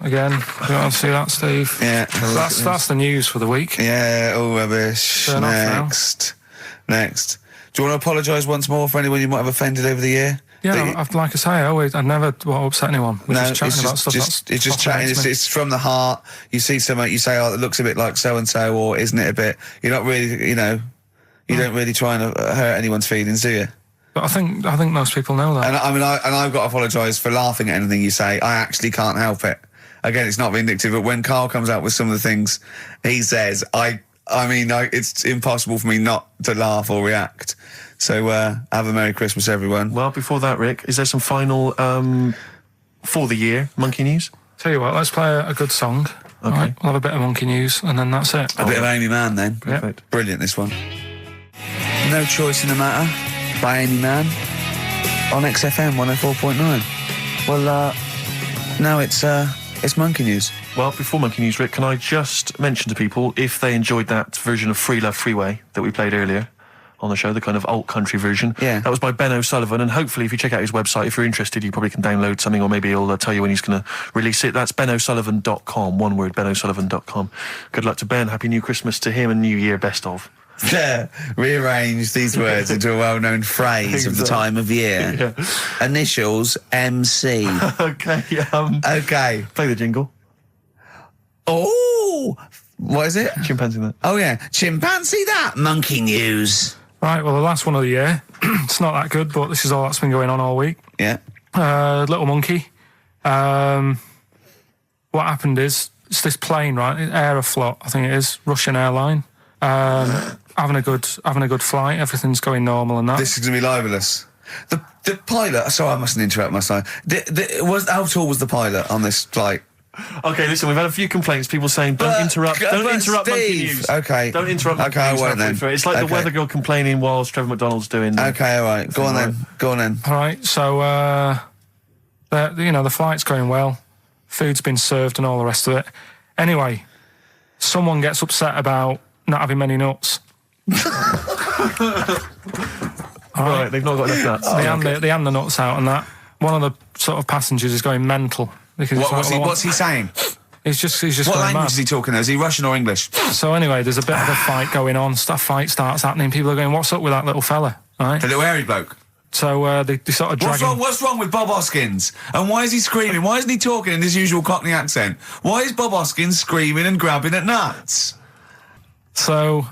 S2: Again, you want to see that, Steve?
S5: Yeah.
S2: That's the news for the week.
S5: Yeah, all rubbish.
S2: Turn
S5: Next. Do you want to apologise once more for anyone you might have offended over the year?
S2: Yeah, like I say, I never upset anyone. We're just chatting about stuff.
S5: It's just chatting. It's from the heart. You see something, you say, "Oh, it looks a bit like so and so," or "Isn't it a bit?" You're not really, you're You don't really try and hurt anyone's feelings, do you?
S2: But I think most people know that.
S5: And I've got to apologise for laughing at anything you say. I actually can't help it. Again, it's not vindictive, but when Karl comes out with some of the things he says, it's impossible for me not to laugh or react. So, have a Merry Christmas, everyone.
S3: Well, before that, Rick, is there some final, for the year, Monkey News?
S2: Tell you what, let's play a good song.
S3: Okay.
S2: Right, we'll have a bit of Monkey News, and then that's it.
S5: A bit of Amy Mann, then.
S3: Perfect.
S5: Brilliant, this one. No Choice in the Matter by Amy Mann on XFM 104.9. Well, now it's Monkey News.
S3: Well, before Monkey News, Rick, can I just mention to people, if they enjoyed that version of Free Love Freeway that we played earlier on the show, the kind of alt country version.
S5: Yeah.
S3: That was by Ben O'Sullivan, and hopefully if you check out his website, if you're interested, you probably can download something, or maybe he'll tell you when he's going to release it. That's benosullivan.com, one word, benosullivan.com. Good luck to Ben, Happy New Christmas to him, and New Year, best of.
S5: Yeah, rearrange these words into a well-known phrase of the time of year.
S3: Yeah.
S5: Initials MC.
S3: Okay,
S5: Okay.
S3: play the jingle.
S5: Oh, what is it?
S3: Chimpanzee that.
S5: Oh yeah, chimpanzee that. Monkey News.
S2: Right, well, the last one of the year. It's not that good, but this is all that's been going on all week.
S5: Yeah.
S2: Little monkey. What happened is, it's this plane, right? Aeroflot, I think it is, Russian airline. Having a good flight. Everything's going normal and that.
S5: This is gonna be libelous. The pilot. Sorry, I mustn't interrupt my son. How tall was the pilot on this flight?
S3: Okay, listen, we've had a few complaints, people saying, don't interrupt Monkey
S5: Steve.
S3: News.
S5: Okay.
S3: Don't interrupt Monkey
S5: Okay, I
S3: News.
S5: won't
S3: halfway
S5: then.
S3: through. It's like the
S5: Okay.
S3: weather girl complaining whilst Trevor McDonald's doing...
S5: Okay, all right. Go on then.
S2: All right, so the flight's going well. Food's been served and all the rest of it. Anyway, someone gets upset about not having many nuts.
S3: Right, they've not got enough nuts.
S2: They hand the nuts out and that. One of the sort of passengers is going mental because
S5: What's he saying?
S2: He's just
S5: What
S2: going
S5: language
S2: mad.
S5: is he talking? Is he Russian or English?
S2: So anyway, there's a bit of a fight going on. Fight starts happening. People are going, "What's up with that little fella?" Right?
S5: The little hairy bloke.
S2: So they sort of drag him.
S5: What's wrong with Bob Hoskins? And why is he screaming? Why isn't he talking in his usual Cockney accent? Why is Bob Hoskins screaming and grabbing at nuts?
S2: So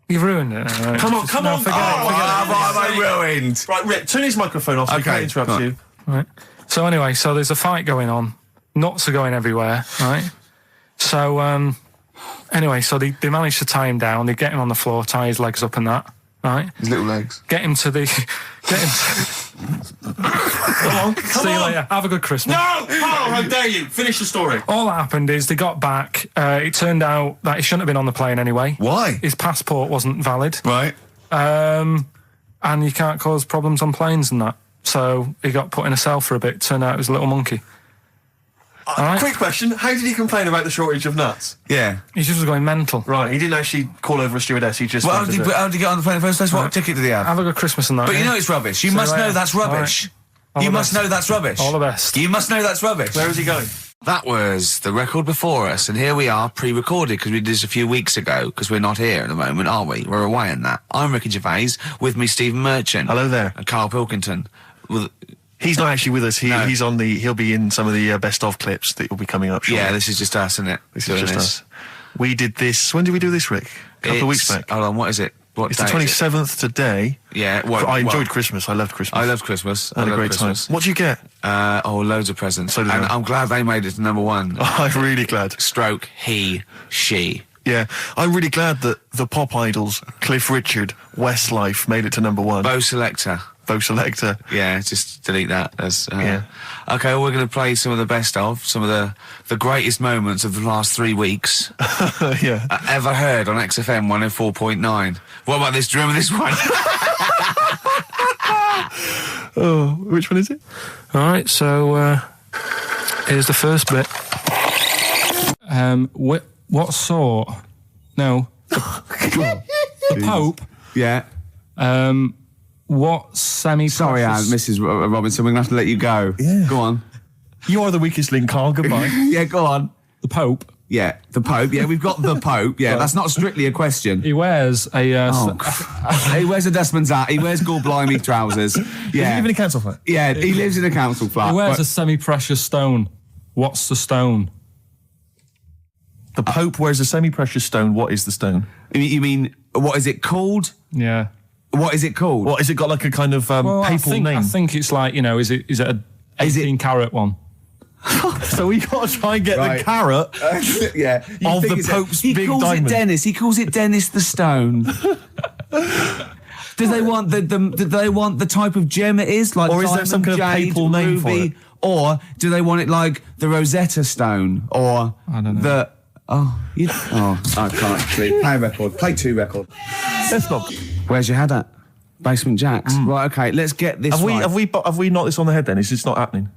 S2: you've ruined it. Right?
S3: Come on.
S2: Forget it.
S5: What have I ruined?
S3: Right, Rick, turn his microphone off.
S5: Okay,
S3: We can't interrupt
S5: go on.
S3: you.
S2: Right. So anyway, so there's a fight going on. Nuts are going everywhere, right? So anyway, so they manage to tie him down. They get him on the floor, tie his legs up and that, right?
S5: His little legs.
S2: Get him to the...
S3: Come
S2: See you later. Have a good Christmas.
S3: No! Karl, how dare you? Finish the story.
S2: All that happened is they got back. It turned out that he shouldn't have been on the plane anyway.
S5: Why?
S2: His passport wasn't valid.
S5: Right.
S2: And you can't cause problems on planes and that. So he got put in a cell for a bit. Turned out it was a little monkey. Right.
S3: Quick question, how did he complain about the shortage of nuts?
S5: Yeah.
S2: He just was going mental.
S3: Right, he didn't actually call over a stewardess, he just...
S5: Well, how
S3: wanted
S5: did
S3: to-
S5: he get on the plane in the first place? What ticket did he have?
S2: Have a good Christmas and that.
S5: But you
S2: yeah?
S5: know it's rubbish. You
S2: See you
S5: must know
S2: later.
S5: that's rubbish.
S2: All
S5: You
S2: the
S5: must
S2: best.
S5: know that's rubbish.
S2: All the best.
S5: You must know that's rubbish.
S3: Where is he going?
S1: That was the record before us, and here we are, pre-recorded, because we did this a few weeks ago, because we're not here at the moment, are we? We're away in that. I'm Ricky Gervais, with me Stephen Merchant.
S3: Hello there.
S1: And Karl Pilkington. With,
S3: He's not actually with us,
S1: No.
S3: he'll be in some of the best of clips that will be coming up shortly.
S1: yeah, this is just us, isn't it?
S3: This
S1: Doing
S3: is just us. We did this, when did we do this, Rick? A couple of weeks back.
S1: Hold on, what is it? What
S3: It's the
S1: day is it?
S3: 27th today.
S1: Yeah,
S3: I enjoyed Christmas, I loved Christmas.
S1: I loved Christmas.
S3: I had a
S1: loved
S3: great
S1: Christmas.
S3: time. What did you get?
S1: Loads of presents.
S3: So did
S1: and
S3: I.
S1: I'm glad they made it to number one.
S3: I'm really glad.
S1: Stroke, he, she.
S3: Yeah, I'm really glad that the pop idols, Cliff Richard, Westlife, made it to number one.
S1: Bo Selector.
S3: Bo Selector.
S1: Yeah, just delete that. As,
S3: Yeah.
S1: Okay, well, we're going to play some of the best of, some of the greatest moments of the last 3 weeks
S3: Yeah.
S1: ever heard on XFM 104.9. What about this? Do you remember this one?
S3: Oh, which one is it?
S2: All right, so here's the first bit. What sort? No. The Pope.
S5: Yeah.
S2: What semi-precious...
S5: Sorry, Mrs. Robinson, we're going to have to let you go.
S3: Yeah.
S5: Go on.
S3: You are the weakest link, Karl. Goodbye.
S5: Yeah, go on.
S2: The Pope.
S5: Yeah, the Pope. Yeah, we've got the Pope. Yeah, that's not strictly a question.
S2: He wears a...
S5: He wears a dustman's hat. He wears gold-blimey trousers.
S3: Does he
S5: Yeah.
S3: live in a council flat?
S5: Yeah, he lives in a council flat.
S2: He wears
S5: but-
S2: a semi-precious stone. What's the stone?
S3: The Pope wears a semi-precious stone. What is the stone?
S5: You mean What is it called?
S2: Yeah.
S5: What is it called?
S3: What, has it got like a kind of papal name?
S2: I think it's like, is it a 18-carat one?
S3: So we got to try and get the carrot
S5: Yeah.
S3: of the Pope's big
S5: He calls
S3: diamond.
S5: it Dennis. He calls it Dennis the Stone. Do they want do they want the type of gem it is, like
S3: Or is there some
S5: diamond,
S3: kind of
S5: jade,
S3: papal name for
S5: ruby,
S3: it?
S5: or do they want it like the Rosetta Stone, or
S2: I don't know.
S5: I can't play record. Play 2 record.
S3: Let's not.
S5: Where's your head at? Basement Jacks. Right. Okay. Let's get this.
S3: Have
S5: right.
S3: we knocked this on the head then? Is this not happening?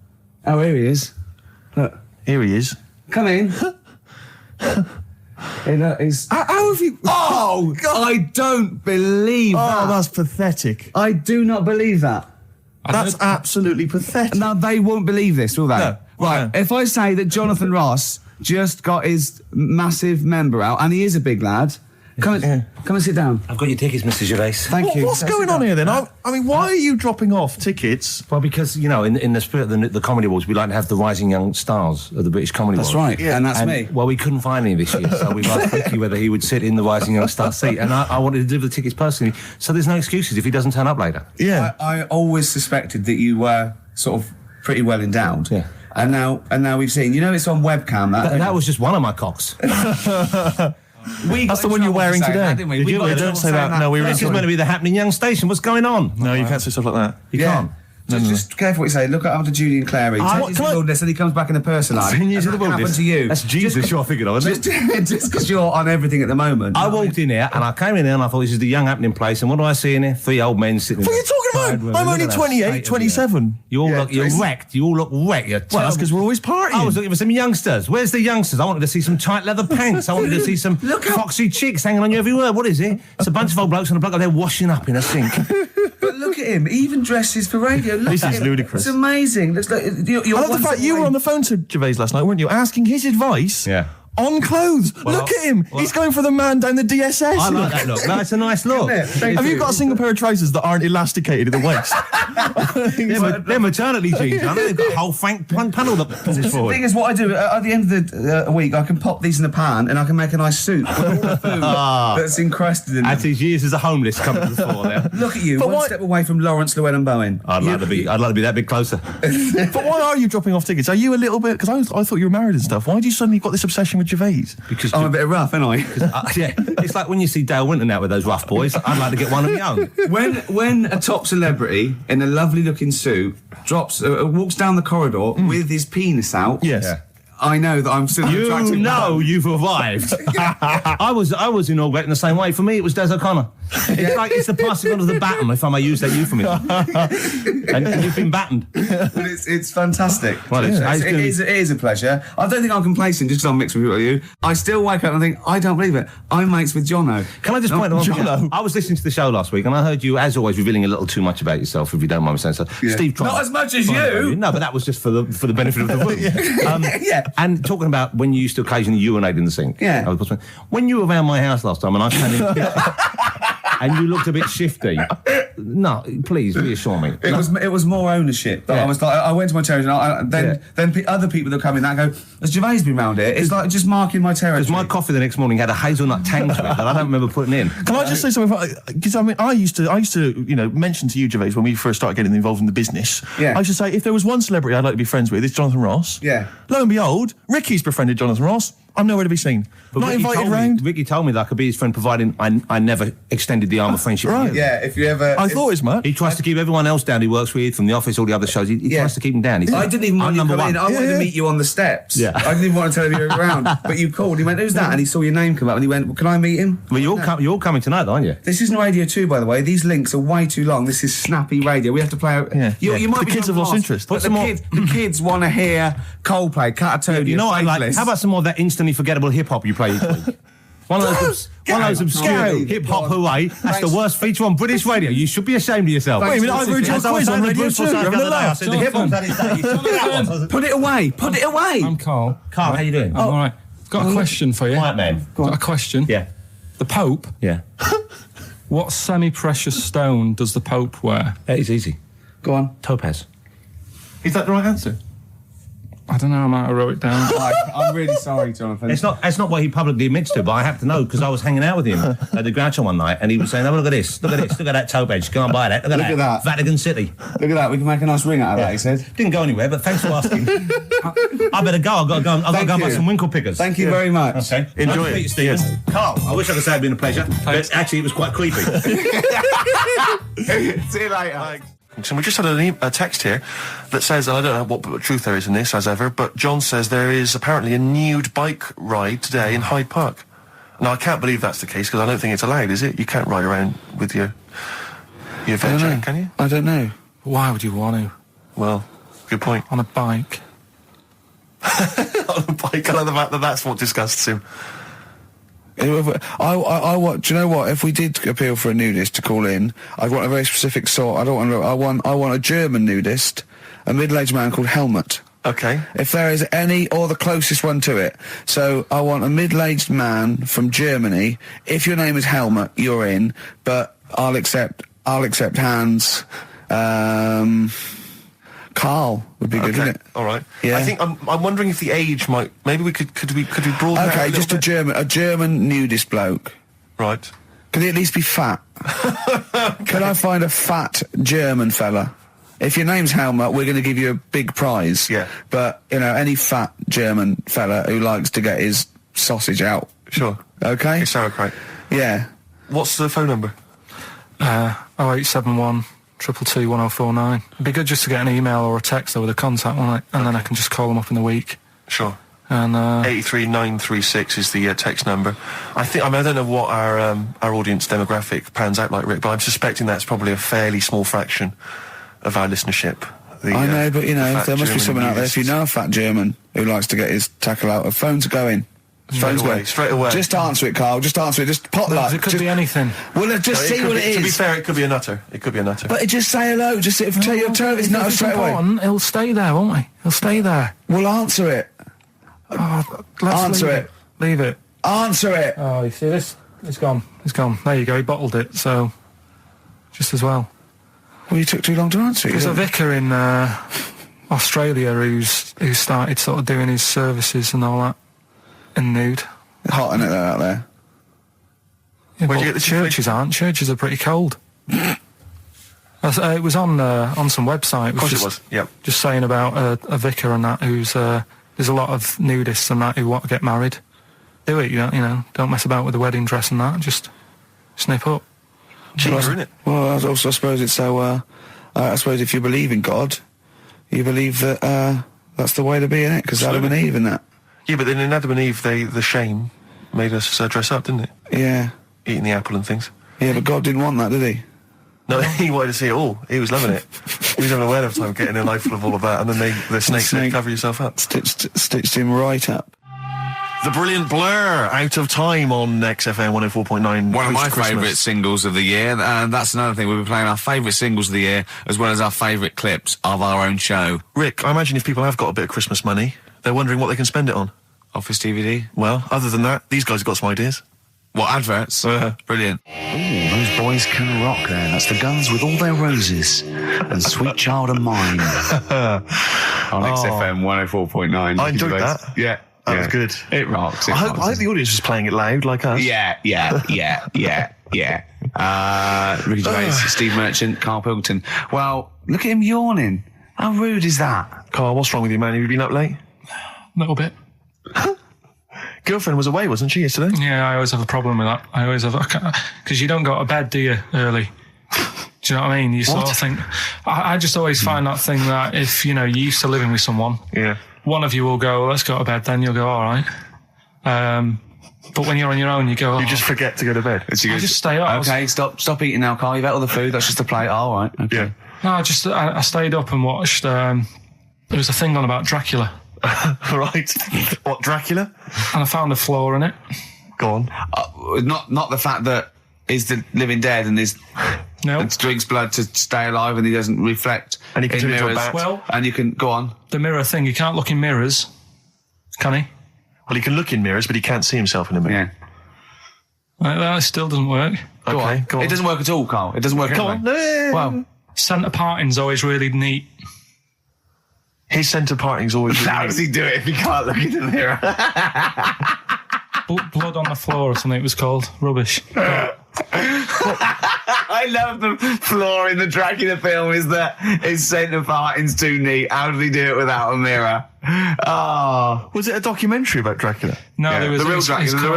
S5: Oh, here he is. Look.
S3: Here he is.
S5: Come in. He's...
S3: How have you?
S5: Oh, I don't believe that.
S3: Oh, that's pathetic.
S5: I do not believe that.
S3: That's absolutely pathetic.
S5: Now, they won't believe this, will they?
S3: No.
S5: Right,
S3: No.
S5: if I say that Jonathan Ross just got his massive member out, and he is a big lad, come and sit down.
S8: I've got your tickets, Mr. Gervais.
S5: Thank you.
S3: What's going on here then? I mean, why are you dropping off tickets?
S8: Well, because, in the spirit of the Comedy Awards, we like to have the rising young stars of the British Comedy
S5: That's
S8: Awards.
S5: right, and that's me.
S8: Well, we couldn't find any this year, so we've asked Ricky whether he would sit in the rising young star seat, and I wanted to deliver the tickets personally, so there's no excuses if he doesn't turn up later.
S3: Yeah.
S5: I always suspected that you were sort of pretty well endowed.
S8: Yeah.
S5: And now we've seen. It's on webcam.
S8: That was just one of my cocks.
S3: That's the one you're wearing today. Don't say that. No, we were.
S8: This is meant to be the happening young station. What's going on?
S3: No, you can't say stuff like that.
S8: You can't.
S5: Just careful what you say. Look after Judy and Clary.
S3: Ah,
S5: Take
S3: what-
S5: you to
S3: can
S5: the
S3: I-
S5: wilderness and he comes back in the person line.
S8: 10 years
S5: And
S8: in the
S5: that can
S8: wilderness.
S5: happen to you.
S8: That's Jesus you're thinking of, isn't it?
S5: Just because you're on everything at the moment.
S8: I walked in here and I came in there and I thought this is the young happening place, and what do I see in here? 3 old men sitting.
S3: What are you talking about? I'm only 28, 27.
S8: You're wrecked. You all look wrecked. You're
S3: Well, that's because we're always partying.
S8: I was looking for some youngsters. Where's the youngsters? I wanted to see some tight leather pants. I wanted to see some foxy chicks hanging on you every word. What is it? It's a bunch of old blokes and a bloke up there washing up in a sink.
S5: But look at him. He even dresses for radio. Look
S3: This
S5: at
S3: is
S5: him.
S3: ludicrous.
S5: It's amazing. Looks like you're
S3: I love the fact you were on the phone to Gervais last night, weren't you? Asking his advice on clothes. Look at him. He's going for the man down the DSS.
S8: I like that look. That's a nice look.
S3: Have you got a single pair of trousers that aren't elasticated at the waist?
S8: They're maternity jeans. I know they've got a whole frank panel that puts this
S5: The
S8: forward.
S5: thing is, what I do at the end of the week, I can pop these in the pan and I can make a nice soup with all the food that's encrusted in
S8: As
S5: them.
S8: his years as a homeless come to the fore there.
S5: Look at you,
S3: But
S5: one
S3: why-
S5: step away from Lawrence Llewellyn Bowen.
S8: I'd like to be that bit closer.
S3: But why are you dropping off tickets? Are you a little bit... Because I thought you were married and stuff. Why do you suddenly got this obsession with Gervais?
S8: Because
S5: I'm a bit rough, ain't I?
S8: yeah, it's like when you see Dale Winton out with those rough boys. I'd like to get one of my own.
S5: When a top celebrity in a lovely looking suit walks down the corridor with his penis out,
S3: Yes. Yeah.
S5: I know that I'm still an
S8: You
S5: attractive
S8: know
S5: man.
S8: you've arrived. I was inaugurated in the same way. For me, it was Des O'Connor. It's like it's the passing on of the baton, if I may use that euphemism. and you've been battened.
S5: But it's fantastic.
S8: Well,
S5: it is a pleasure. I don't think I'm complacent just because I'm mixed with you. I still wake up and think, I don't believe it. I'm mates with Jono.
S8: Can I just point out one thing?
S3: Jono.
S8: I was listening to the show last week and I heard you, as always, revealing a little too much about yourself, if you don't mind me saying so.
S5: Yeah.
S8: Steve tried.
S5: Not as much as you.
S8: No, but that was just for the benefit of the room.
S5: Yeah.
S8: And talking about when you used to occasionally urinate in the sink.
S5: Yeah.
S8: When you were around my house last time and I came in and you looked a bit shifty. No, please reassure me.
S5: It was more ownership. That I was like, I went to my territory, and then other people that come in that go, has Gervais been round here? It's like just marking my territory.
S8: Because my coffee the next morning had a hazelnut tang to it that I don't remember putting in.
S3: Can I just say something? Because I used to mention to you, Gervais, when we first started getting involved in the business.
S5: Yeah.
S3: I should say, if there was one celebrity I'd like to be friends with, it's Jonathan Ross.
S5: Yeah.
S3: Lo and behold, Ricky's befriended Jonathan Ross. I'm nowhere to be seen.
S8: But
S3: Not
S8: Ricky
S3: invited
S8: told me-
S3: round.
S8: Ricky told me that I could be his friend, providing I never extended the arm of friendship.
S3: right.
S8: with you.
S5: Yeah, if you ever...
S3: I thought it was mad.
S8: He tries to keep everyone else down he works with, from The Office, all the other shows. He tries to keep them down. He's
S5: I didn't even want
S8: I'm
S5: you to
S8: number
S5: come
S8: one.
S5: in. I wanted to meet you on the steps.
S8: Yeah.
S5: I didn't even want to tell you you were around. But you called. He went, who's that? And he saw your name come up and he went, well, can I meet him?
S8: Well, you're all coming tonight, aren't you?
S5: This isn't Radio 2, by the way. These links are way too long. This is snappy radio. We have to play out...
S3: Yeah.
S5: You might
S3: The
S5: be
S3: kids have lost
S5: lost,
S3: interest.
S5: But
S8: Put some more-
S5: the kids want to hear Coldplay, Catatonia,
S8: You know what I like?
S5: Faithless.
S8: How about some more of that instantly forgettable hip-hop you play each week? One of those obscure
S5: Go.
S8: hip-hop hooey. That's the worst feature on British radio. You should be ashamed of yourself.
S3: Wait a minute, I've heard your
S8: As I was
S3: quiz on
S8: saying to
S3: Radio
S8: Bruce
S3: 2.
S8: Forsyth
S3: You're
S8: the
S3: having a
S8: other day, I
S3: laugh.
S8: said the hip-hop's had its day. You saw that one?
S5: Put it away. Put it away.
S2: I'm Karl.
S8: Carl, how you doing?
S2: I'm all right. Got a question for you.
S8: Quiet man.
S2: Got a question.
S8: Yeah.
S2: The Pope.
S8: Yeah.
S2: What semi-precious stone does the Pope wear?
S8: That is easy.
S5: Go on.
S8: Topaz.
S3: Is that the right answer?
S2: I don't know, I might have wrote it down.
S5: I'm really sorry, Jonathan.
S8: It's not what he publicly admits to, but I have to know because I was hanging out with him at the Groucho one night, and he was saying, "Oh, look at this, look at that toe bench. Go and buy that. Look
S5: at that.
S8: Vatican City.
S5: Look at that. We can make a nice ring out of that," he said.
S8: Didn't go anywhere, but thanks for asking. I better go. I've got to go and buy some winkle pickers.
S5: Thank you very much.
S8: Okay.
S3: Enjoy it.
S8: Stephen. Carl, I wish I could say it'd been a pleasure, but actually it was quite creepy.
S5: See you later.
S3: Thanks. So we just had a text here that says, and I don't know what truth there is in this, as ever, but John says there is apparently a nude bike ride today in Hyde Park. Now, I can't believe that's the case, because I don't think it's allowed, is it? You can't ride around with your veg, can you?
S5: I don't know.
S2: Why would you want to?
S3: Well, good point.
S2: On a bike.
S3: On a bike, I like the fact that that's what disgusts him.
S5: I want. Do you know what? If we did appeal for a nudist to call in, I'd want a very specific sort. I want a German nudist, a middle-aged man called Helmut.
S3: Okay.
S5: If there is any, or the closest one to it. So I want a middle-aged man from Germany. If your name is Helmut, you're in. But I'll accept Hans. Carl would be good, wouldn't it?
S3: All right.
S5: Yeah.
S3: I think I'm wondering if the age might. Maybe we could we broaden it out
S5: Okay, just a German nudist bloke.
S3: Right.
S5: Can he at least be fat? Can I find a fat German fella? If your name's Helmut, we're going to give you a big prize.
S3: Yeah.
S5: But any fat German fella who likes to get his sausage out.
S3: Sure.
S5: Okay.
S3: It's sauerkraut.
S5: Yeah.
S3: What's the phone number?
S2: 0871 222 1049. It'd be good just to get an email or a text over the contact, wouldn't it? And then I can just call them up in the week.
S3: Sure.
S2: And
S3: 83936 is the text number. I don't know what our audience demographic pans out like, Rick, but I'm suspecting that's probably a fairly small fraction of our listenership.
S5: I know, but there must be someone out there. If you
S3: nudists.
S5: know a fat German who likes to get his tackle out, phones are going.
S3: Straight away.
S5: Just answer it, Carl. Just answer it. Just potluck.
S2: it could be anything.
S5: Well, just see what it is.
S3: To be fair, it could be a nutter.
S5: But just say hello. Just tell your turn. It's not straight away.
S2: He'll stay there, won't he? He'll stay there.
S5: Well, answer it. Answer it.
S2: Leave it.
S5: Answer it.
S2: Oh, you see this? It's gone. It's gone. There you go. He bottled it. So, just as well.
S5: Well, you took too long to answer it.
S2: There's a vicar in Australia who's started sort of doing his services and all that in nude.
S5: Hot, isn't it, out there?
S2: Yeah,
S3: Where'd you get the
S2: churches aren't. Churches are pretty cold. It was on some website.
S3: Of course it was. Yep.
S2: Just saying about a vicar and that who's there's a lot of nudists and that who want to get married. Do it, don't mess about with the wedding dress and that. Just snip up.
S3: Cheaper, isn't it?
S5: Well, I suppose it's so. I suppose if you believe in God, you believe that that's the way to be, innit? Because Adam and Eve and that.
S3: Yeah, but then in Adam and Eve, the shame made us dress up, didn't it?
S5: Yeah.
S3: Eating the apple and things.
S5: Yeah, but God didn't want that, did he?
S3: No, he wanted to see it all. He was loving it. He was having a whale of a time getting a life full of all of that, and then the snake said, cover yourself up.
S5: Stitched him right up.
S3: The brilliant Blur, Out of Time on XFM 104.9.
S1: One of my
S3: post-Christmas.
S1: favourite singles of the year, and that's another thing. We'll be playing our favourite singles of the year, as well as our favourite clips of our own show.
S3: Rick, I imagine if people have got a bit of Christmas money, they're wondering what they can spend it on.
S1: Office DVD.
S3: Well, other than that, these guys have got some ideas.
S1: What, adverts? Brilliant.
S7: Ooh, those boys can rock there. That's the Guns with All Their Roses and Sweet Child of Mine.
S1: On XFM 104.9.
S3: I enjoyed that.
S1: Yeah.
S3: That was good.
S1: It rocks.
S3: I hope the audience was playing it loud like us.
S1: Yeah. Ricky Gervais, Steve Merchant, Karl Pilkington. Well, look at him yawning. How rude is that?
S3: Carl, what's wrong with you, man? Have you been up late?
S2: A little bit.
S3: Girlfriend was away, wasn't she, yesterday?
S2: Yeah, I always have a problem with that. I always have, because you don't go to bed, do you, early? Do you know what I mean? You sort of think, I just always find that thing that if, you're used to living with someone,
S3: Yeah.
S2: one of you will go, let's go to bed, then you'll go, all right. But when you're on your own, you go,
S3: You just forget to go to bed.
S2: I just stay up.
S1: Okay, stop eating now, Carl. You've ate all the food. That's just a plate. All right. Okay.
S3: Yeah.
S2: No, I stayed up and watched, there was a thing on about Dracula.
S3: Right. What, Dracula?
S2: And I found a flaw in it.
S3: Go on.
S1: Not the fact that he's the living dead and and drinks blood to stay alive and he doesn't reflect
S3: And he can
S1: in
S3: turn into a
S1: mirrors.
S3: bat.
S2: Well,
S1: And you can go on.
S2: the mirror thing, you can't look in mirrors, can he?
S3: Well, he can look in mirrors, but he can't see himself in a mirror.
S1: Yeah.
S2: That still doesn't work.
S1: Go on.
S3: Go on.
S1: It doesn't work at all, Carl. It doesn't work.
S3: Go
S1: anyway.
S3: on. No.
S1: Well,
S2: Centre parting's always really neat.
S3: His centre parting's always...
S5: How does he do it if he can't look in the mirror?
S2: Blood on the floor or something it was called. Rubbish.
S5: I love the flaw in the Dracula film is that his centre parting's too neat. How did he do it without a mirror? Oh.
S3: Was it a documentary about Dracula?
S2: No,
S5: Yeah,
S2: there was
S5: the real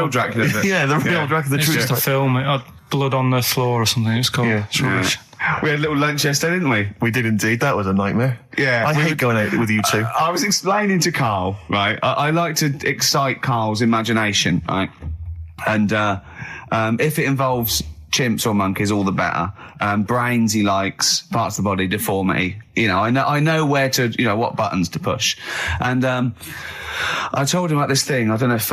S5: Dracula.
S3: Yeah, the real Dracula, the
S2: It's
S3: true
S2: just a
S3: story.
S2: film. It had blood on the floor or something. It was called.
S3: Yeah.
S2: It's rubbish.
S5: We had a little lunch yesterday, didn't we?
S3: We did indeed. That was a nightmare.
S5: Yeah.
S3: I hate going out with you two.
S5: I was explaining to Karl, right? I like to excite Karl's imagination, right? And if it involves chimps or monkeys, all the better. Brains he likes, parts of the body, deformity. You know, I know where to, you know, what buttons to push. And I told him about this thing. I don't know if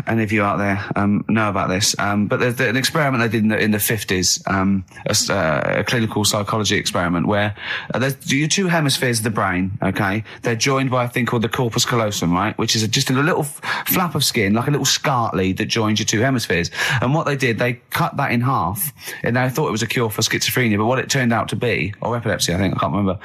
S5: any of you out there know about this, but there's an experiment they did in the 50s, a clinical psychology experiment where there's your two hemispheres of the brain, okay? They're joined by a thing called the corpus callosum, right? Which is just a little flap of skin, like a little scarlet lead that joins your two hemispheres. And what they did, they cut that in half, and they thought it was a cure for schizophrenia, but what it turned out to be, or epilepsy, I think, I can't remember,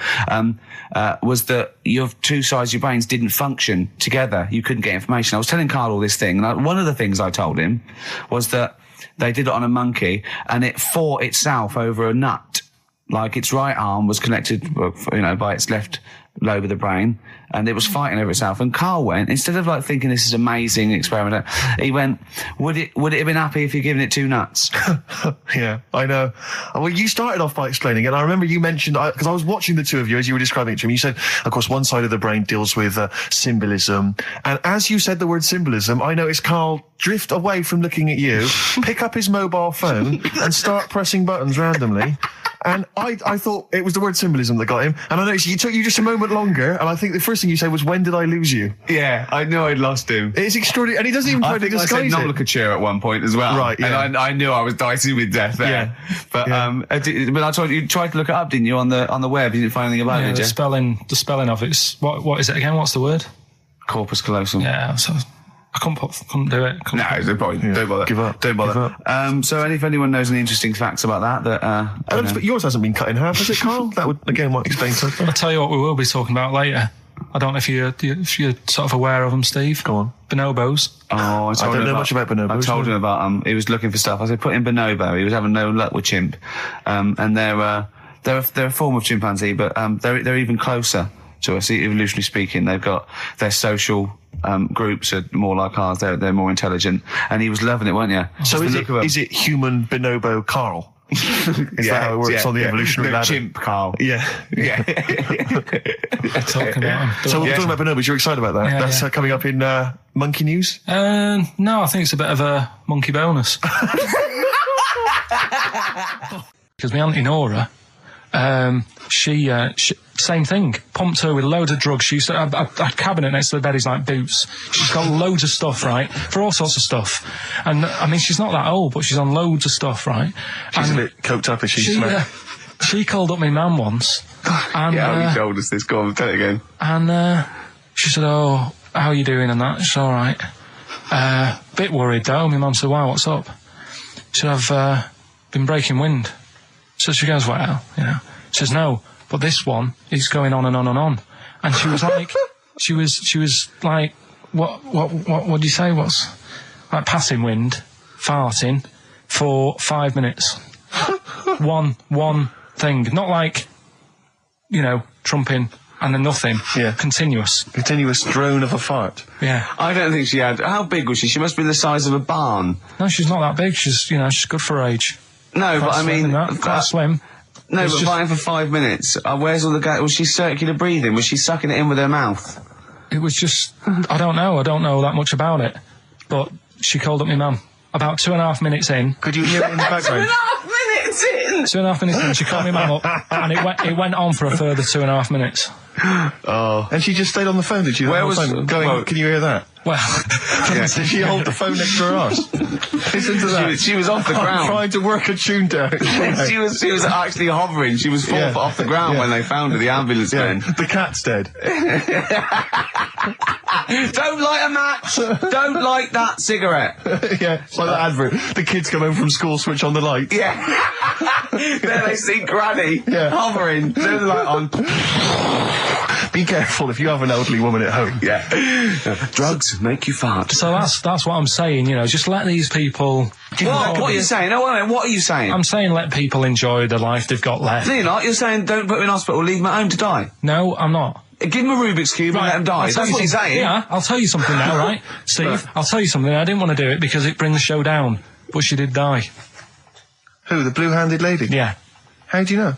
S5: was that your two sides of your brains didn't function together. You couldn't get information. I was telling Karl all this thing, and one of the things I told him was that they did it on a monkey, and it fought itself over a nut. Like its right arm was connected, you know, by its left lobe of the brain, and it was fighting over itself. And Karl went, instead of like thinking this is amazing experiment, he went, would it have been happy if you'd given it two nuts?
S3: Yeah, I know. Well, you started off by explaining it. I remember you mentioned, because I was watching the two of you as you were describing it to me. You said, of course, one side of the brain deals with symbolism. And as you said the word symbolism, I noticed Karl drift away from looking at you, pick up his mobile phone and start pressing buttons randomly. And I thought it was the word symbolism that got him. And I noticed it took you just a moment longer. And I think the first thing you said was, when did I lose you?
S5: Yeah, I knew I'd lost him.
S3: It's extraordinary. And he doesn't even try to
S5: I
S3: disguise
S5: said
S3: it.
S5: nomenclature at one point as well.
S3: Right, yeah.
S5: And I knew I was dicing with death there.
S3: Yeah.
S5: But, but I told you tried to look it up, didn't you, on the web? You didn't find anything about it, did
S2: the
S5: you?
S2: spelling of it's what is it again? What's the word?
S5: Corpus callosum.
S2: Yeah, so I couldn't do it.
S5: No, there's no point.
S3: Yeah.
S5: Don't bother.
S3: Give up.
S5: Don't bother.
S3: Give up.
S5: So if anyone knows any interesting facts about that,
S3: But yours hasn't been cut in half, has it, Karl? That would, again, might explain something.
S2: I'll tell you what we will be talking about later. I don't know if you're sort of aware of them, Steve.
S3: Go on.
S2: Bonobos.
S5: Oh, I
S3: don't know much about bonobos.
S5: I told him about he was looking for stuff. I said put in bonobo. He was having no luck with chimp, and they're a form of chimpanzee, but they're even closer to us, evolutionarily speaking. They've got their social groups are more like ours. They're more intelligent, and he was loving it, weren't you?
S3: So is it human bonobo Karl? Is that how it works on the evolutionary ladder?
S5: Chimp Karl.
S3: Yeah.
S5: Yeah.
S2: Talking about them.
S3: So we're talking about bonobos. You're excited about that?
S2: Yeah,
S3: That's
S2: yeah.
S3: Coming up in Monkey News?
S2: No, I think it's a bit of a monkey bonus. Because my auntie Nora, she same thing, pumped her with loads of drugs. She used to have a cabinet next to the bed is like boots. She's got loads of stuff, right, for all sorts of stuff. And I mean, she's not that old, but she's on loads of stuff, right?
S3: She's
S2: and
S3: a bit coked up, is she?
S2: she called up my mum once. And,
S5: Yeah, how told us this? Go on, tell it again.
S2: And she said, "Oh, how are you doing?" And that. She's all right. Bit worried though. My mum said, "Why? What's up?" She said, "I've been breaking wind." So she goes, "Well, you know." She says, "No, but this one is going on and on and on." And she was like, she was like, what do you say? What's like passing wind, farting for 5 minutes. one thing, not like, you know, trumping and then nothing.
S3: Yeah.
S2: Continuous
S3: drone of a fart.
S2: Yeah.
S5: I don't think she had. How big was she? She must be the size of a barn.
S2: No, she's not that big. She's good for her age.
S5: No, but I mean,
S2: quite slim.
S5: no,
S2: It's
S5: but
S2: just-
S5: fine for 5 minutes. Where's all the gas? Was she circular breathing? Was she sucking it in with her mouth?
S2: It was just, I don't know that much about it. But she called up my mum about 2.5 minutes in.
S3: Could you hear it in the background?
S5: minutes in.
S2: 2.5 minutes in, she called my mum up, and it went on for a further 2.5 minutes.
S3: Oh. And she just stayed on the phone, did she?
S5: Where was-
S3: going?
S5: well-
S3: Can you hear that?
S2: Well,
S3: Did she hold the phone next to her arse? Listen to that.
S5: She was off the
S3: I'm
S5: ground.
S3: trying to work a tune down.
S5: She was actually hovering. She was 4
S3: Yeah.
S5: foot off the ground
S3: Yeah.
S5: when they found her. The ambulance
S3: Yeah,
S5: men.
S3: the cat's dead.
S5: Don't light a match.
S1: Don't light that cigarette.
S3: Yeah, it's like that advert. The kids come home from school, switch on the light.
S1: Yeah. Then they see Granny hovering. Turn the light on.
S3: Be careful if you have an elderly woman at home.
S1: Yeah. Drugs make you fart.
S2: So that's what I'm saying, you know, just let these people...
S1: What are you saying? No, wait a minute, what are you saying?
S2: I'm saying let people enjoy the life they've got left.
S1: No, you're not. You're saying don't put them in hospital, leave them at home to die.
S2: No, I'm not.
S1: Give them a Rubik's Cube and let them die. That's what you're saying.
S2: Yeah, I'll tell you something now, right? Steve, I'll tell you something. I didn't want to do it because it brings the show down, but she did die.
S3: Who, the blue-handed lady?
S2: Yeah.
S3: How do you know?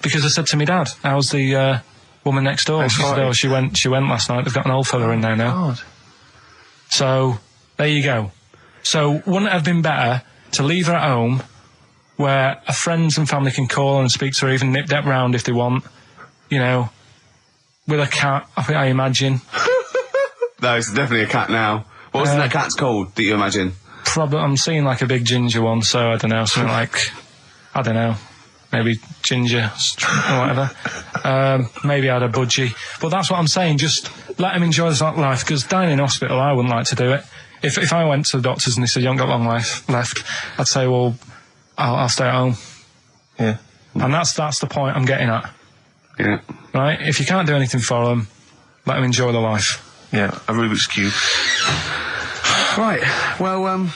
S2: Because I said to my dad, how's the woman next door? She said, oh, she went last night. They've got an old fella in there now.
S3: God.
S2: So, there you go. So, wouldn't it have been better to leave her at home where her friends and family can call and speak to her, even nip that round if they want, you know, with a cat, I imagine.
S1: No, it's definitely a cat now. What's that cat's called that you imagine?
S2: Probably, I'm seeing like a big ginger one, so I don't know, something like, I don't know, maybe ginger or whatever. Maybe I had a budgie. But that's what I'm saying, just let them enjoy their life, because dying in hospital, I wouldn't like to do it. If I went to the doctors and they said, you haven't got long life left, I'd say, well, I'll stay at home.
S3: Yeah.
S2: And that's the point I'm getting at.
S1: Yeah.
S2: Right? If you can't do anything for them, let them enjoy their life.
S3: Yeah, a Rubik's Cube.
S1: Right, well,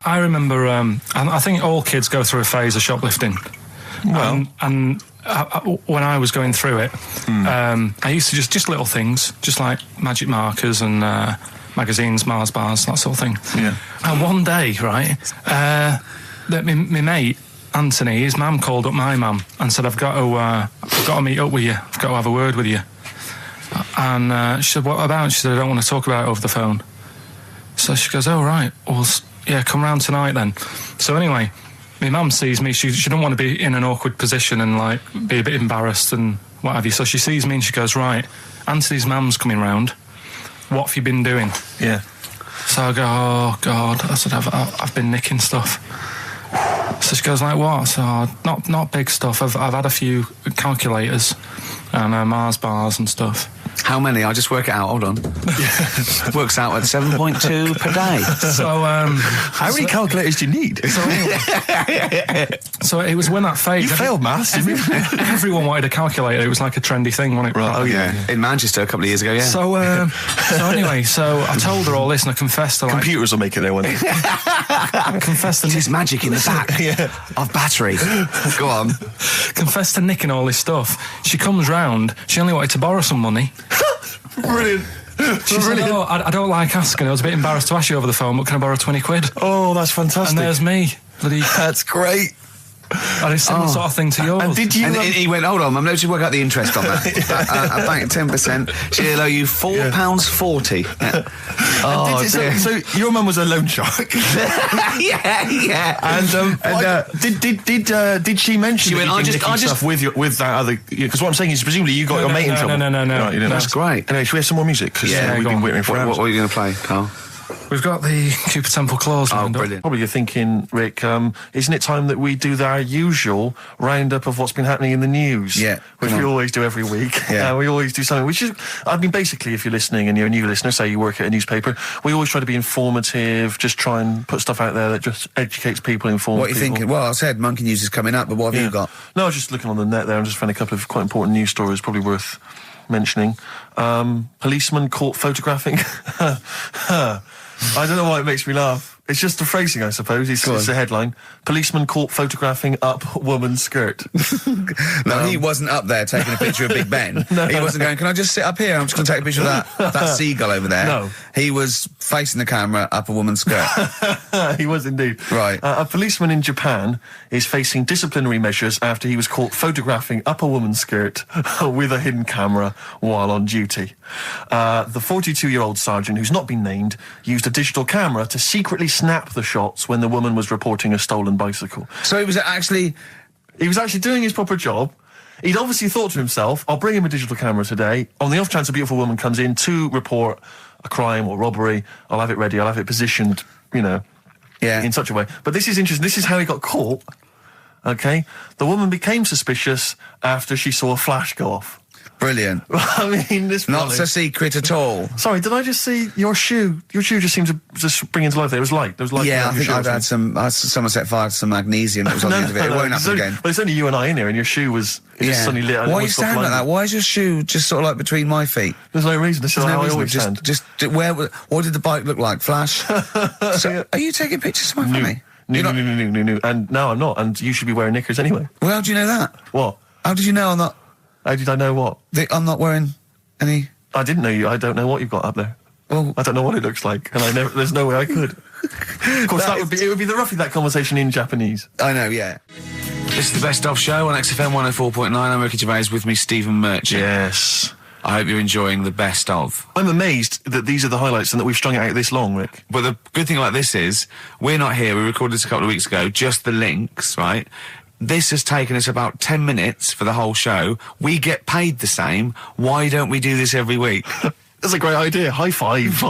S2: I remember, I think all kids go through a phase of shoplifting.
S3: Well.
S2: And when I was going through it, I used to just little things, just like magic markers and magazines, Mars bars, that sort of thing.
S3: Yeah.
S2: And one day, right, that my mate, Anthony, his mum called up my mum and said, I've got to meet up with you. I've got to have a word with you. And she said, what about? She said, I don't want to talk about it over the phone. So she goes, oh, right. Well, yeah, come round tonight then. So anyway, my mum sees me. She doesn't want to be in an awkward position and, like, be a bit embarrassed and what have you. So she sees me and she goes, right, Anthony's mum's coming round. What have you been doing?
S3: Yeah.
S2: So I go, oh, God. I said, I've been nicking stuff. So she goes, like, what? So, not big stuff. I've had a few calculators and Mars bars and stuff.
S1: how many? I'll just work it out, hold on. Works out at 7.2 per day.
S2: So,
S3: how many calculators do you need?
S2: So it was when that phase...
S3: You failed maths, didn't you?
S2: Everyone wanted a calculator. It was like a trendy thing, wasn't it?
S1: Right, oh yeah. In Manchester a couple of years ago, yeah.
S2: So anyway, so I told her all this and I confessed to, like...
S3: Computers will make it there one day.
S2: I confessed to...
S1: There's magic in the back of battery. Go on.
S2: Confessed to nicking all this stuff. She comes round, she only wanted to borrow some money.
S3: Brilliant.
S2: She said, oh, I don't like asking. I was a bit embarrassed to ask you over the phone, but can I borrow 20 quid?
S3: Oh, that's fantastic.
S2: And there's me.
S3: That's great.
S2: And it's similar sort of thing to yours.
S3: And did you...
S1: And he went, hold on, I'm going to work out the interest on that. I bank 10%. She'll owe you £4.40. Oh, dear.
S3: So your mum was a loan shark.
S1: yeah.
S3: And did she mention?
S1: She went, I just
S3: stuff with that other? Because what I'm saying is, presumably you got your mate in trouble.
S2: No.
S3: Right, you didn't.
S1: That's great.
S3: Anyway, should we have some more music? Because we've been waiting for hours.
S1: What are you going to play, Carl?
S2: We've got the Cooper Temple Clause lined up.
S1: Brilliant.
S3: Probably you're thinking, Rick, isn't it time that we do our usual roundup of what's been happening in the news?
S1: Yeah.
S3: Which we always do every week.
S1: Yeah.
S3: We always do something, which is, I mean, basically, if you're listening and you're a new listener, say you work at a newspaper, we always try to be informative, just try and put stuff out there that just educates people, informs people.
S1: What are you thinking? Well, I said Monkey News is coming up, but what have you got?
S3: No, I was just looking on the net there and just found a couple of quite important news stories, probably worth mentioning. Policeman caught photographing. I don't know why it makes me laugh. It's just the phrasing, I suppose. It's the headline. Policeman caught photographing up woman's skirt.
S5: No, he wasn't up there taking a picture of Big Ben. He wasn't going, can I just sit up here? I'm just going to take a picture of that seagull over there.
S3: No.
S5: He was facing the camera up a woman's skirt.
S3: He was indeed.
S5: Right.
S3: A policeman in Japan is facing disciplinary measures after he was caught photographing up a woman's skirt with a hidden camera while on duty. The 42-year-old sergeant, who's not been named, used a digital camera to secretly snap the shots when the woman was reporting a stolen bicycle.
S5: So he was actually
S3: doing his proper job. He'd obviously thought to himself, I'll bring him a digital camera today. On the off chance a beautiful woman comes in to report a crime or robbery, I'll have it ready, I'll have it positioned, in such a way. But this is interesting. This is how he got caught. Okay? The woman became suspicious after she saw a flash go off.
S5: Brilliant.
S3: I mean, this
S5: Not a secret at all.
S3: Sorry, did I just see your shoe? Your shoe just seemed to just bring into life there. It was light. There was light.
S5: Yeah, I
S3: around your
S5: think
S3: shoe
S5: I've
S3: or
S5: had someone set fire to some magnesium that was on the end of it. It won't
S3: it's
S5: happen
S3: only,
S5: again.
S3: But it's only you and I in here, and your shoe was just suddenly lit.
S5: Why are you standing like that? Why is your shoe just sort of like between my feet?
S3: There's no reason. This is how I always stand.
S5: What did the bike look like? Flash? So, are you taking pictures of my family?
S3: No. And no, I'm not. And you should be wearing knickers anyway.
S5: Well, how do you know that?
S3: What?
S5: How did you know I'm not?
S3: How did I know what?
S5: I'm not wearing any.
S3: I didn't know you. I don't know what you've got up there.
S5: Well,
S3: I don't know what it looks like, and there's no way I could. Of course, it would be roughly that conversation in Japanese.
S5: I know, yeah. This is the Best Of Show on XFM 104.9. I'm Ricky Gervais, with me Stephen Merchant.
S3: Yes.
S5: I hope you're enjoying the Best Of.
S3: I'm amazed that these are the highlights and that we've strung it out this long, Rick.
S5: But the good thing about this is, we're not here, we recorded this a couple of weeks ago, just the links, right? This has taken us about 10 minutes for the whole show. We get paid the same. Why don't we do this every week?
S3: That's a great idea. High five.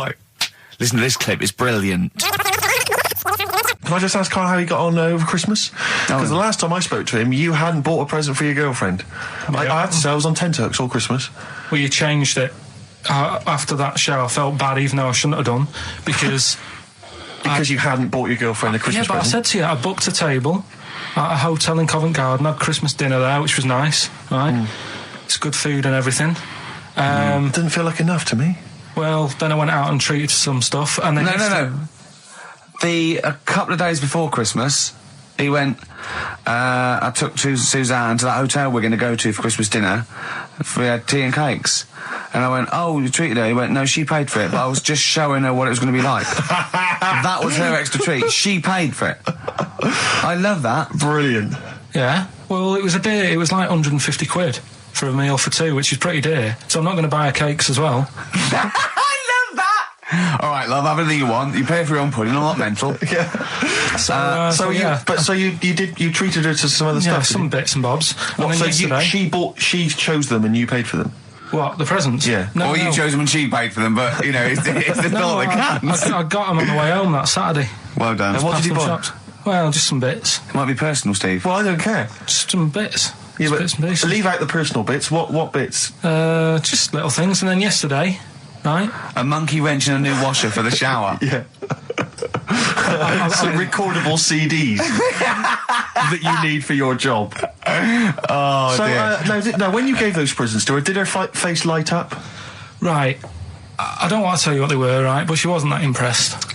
S5: Listen to this clip, it's brilliant.
S3: Can I just ask Karl how he got on over Christmas? Because the last time I spoke to him, you hadn't bought a present for your girlfriend. I had to say I was on tenterhooks all Christmas.
S2: Well, you changed it. After that show, I felt bad, even though I shouldn't have done, because...
S3: Because you hadn't bought your girlfriend a Christmas present?
S2: I said to you, I booked a table at a hotel in Covent Garden, had Christmas dinner there, which was nice, right? It's good food and everything.
S3: Didn't feel like enough to me.
S2: Well, then I went out and treated some stuff, and then...
S5: No. A couple of days before Christmas, he went, I took Suzanne to that hotel we're going to go to for Christmas dinner. We had tea and cakes. And I went, oh, you treated her? He went, no, she paid for it, but I was just showing her what it was going to be like. That was her extra treat. She paid for it. I love that.
S3: Brilliant.
S2: Yeah. Well, it was a dear. It was like 150 quid for a meal for two, which is pretty dear. So I'm not going to buy her cakes as well.
S5: I love that! All right, love, have anything you want. You pay for your own pudding, I'm not mental.
S3: Yeah. So you treated her to some other stuff?
S2: Yeah, some bits and bobs.
S3: What,
S2: and then
S3: so she chose them and you paid for them?
S2: What, the presents?
S3: Yeah.
S2: No,
S5: you chose them and she paid for them, but, you know, it's the thought that counts.
S2: I got them on the way home that Saturday.
S5: Well done.
S3: And what did you buy?
S2: Shops. Well, just some bits.
S5: It might be personal, Steve.
S3: Well, I don't care.
S2: Just some bits.
S3: Yeah,
S2: Just
S3: but
S2: bits and pieces.
S3: leave out the personal bits. What bits?
S2: Just little things. And then yesterday, right?
S5: A monkey wrench and a new washer for the shower.
S3: Yeah. Some recordable CDs that you need for your job.
S5: Oh, dear.
S3: Now, when you gave those presents to her, did her face light up?
S2: Right. I don't want to tell you what they were, right? But she wasn't that impressed.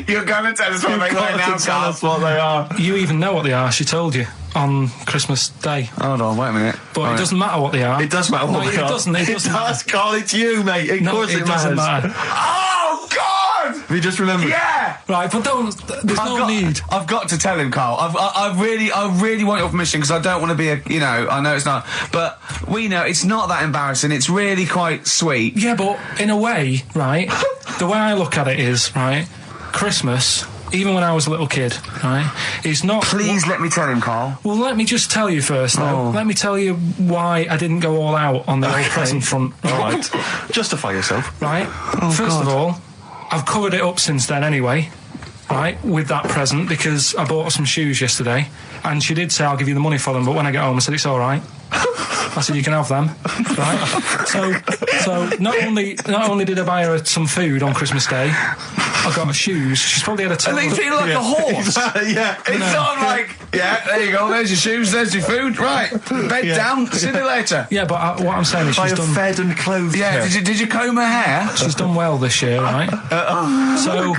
S5: You're going to tell us what they are now,
S3: tell us what they are.
S2: You even know what they are. She told you on Christmas Day.
S5: Hold on, wait a minute.
S2: But it doesn't matter what they are.
S3: It does matter what they are.
S2: It doesn't. It does,
S3: Karl, it's you, mate. Of course it
S2: doesn't matter.
S5: Oh, God!
S3: Have you just remembered?
S5: Yeah!
S2: Right, but there's no need.
S5: I've got to tell him, Karl. I really want your permission, because I don't want to be I know it's not, but we know it's not that embarrassing. It's really quite sweet.
S2: Yeah, but in a way, right, the way I look at it is, right, Christmas, even when I was a little kid, right, is not...
S5: Please let me tell him, Karl.
S2: Well, let me just tell you first, though.
S5: Oh.
S2: Let me tell you why I didn't go all out on the old present front.
S3: All right. Justify yourself.
S2: Right? First of all, I've covered it up since then anyway, right, with that present, because I bought her some shoes yesterday, and she did say, I'll give you the money for them, but when I get home, I said, it's all right. I said, you can have them, right? So not only did I buy her some food on Christmas Day, I got her shoes. She's probably had a total...
S5: And they feel like a horse.
S3: Yeah.
S5: It's not like, yeah, there you go, there's your shoes, there's your food, right. Bed down, see you later.
S2: Yeah, but what I'm saying is she's done...
S3: fed and clothed.
S5: Yeah, did you comb her hair?
S2: She's done well this year, right? So...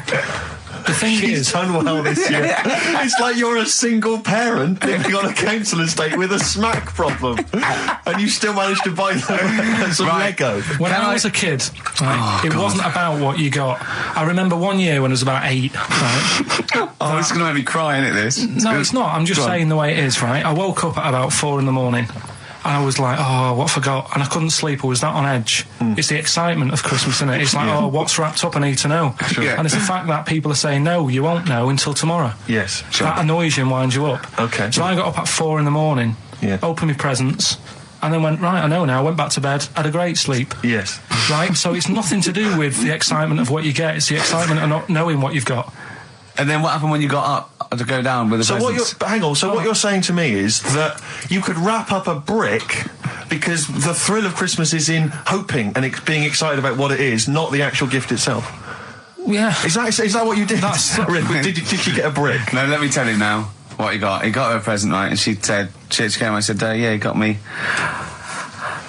S2: The thing is,
S3: done well this year. It's like you're a single parent living on a council estate with a smack problem, and you still managed to buy them some Lego.
S2: When I was a kid, right, it wasn't about what you got. I remember one year when I was about 8. Right,
S5: it's going to make me cry, isn't it? This?
S2: It's not. I'm just saying the way it is. Right, I woke up at about 4 in the morning. And I was like, oh, what forgot? And I couldn't sleep. I was that on edge. It's the excitement of Christmas, isn't it? It's like, oh, what's wrapped up? I need to know.
S5: Sure. Yeah.
S2: And it's the fact that people are saying, no, you won't know until tomorrow.
S3: Yes. Sure.
S2: That annoys you and winds you up.
S3: Okay.
S2: So I got up at 4 in the morning, opened my presents, and then went, right, I know now, went back to bed, had a great sleep.
S3: Yes.
S2: Right? So it's nothing to do with the excitement of what you get. It's the excitement of not knowing what you've got.
S5: And then what happened when you got up to go down with the presents?
S3: What you're saying to me is that you could wrap up a brick because the thrill of Christmas is in hoping and being excited about what it is, not the actual gift itself.
S2: Yeah.
S3: Is that what you did? Rick, did you get a brick?
S1: No, let me tell you now what he got. He got her a present, right? And she said, she came. I said, yeah, he got me.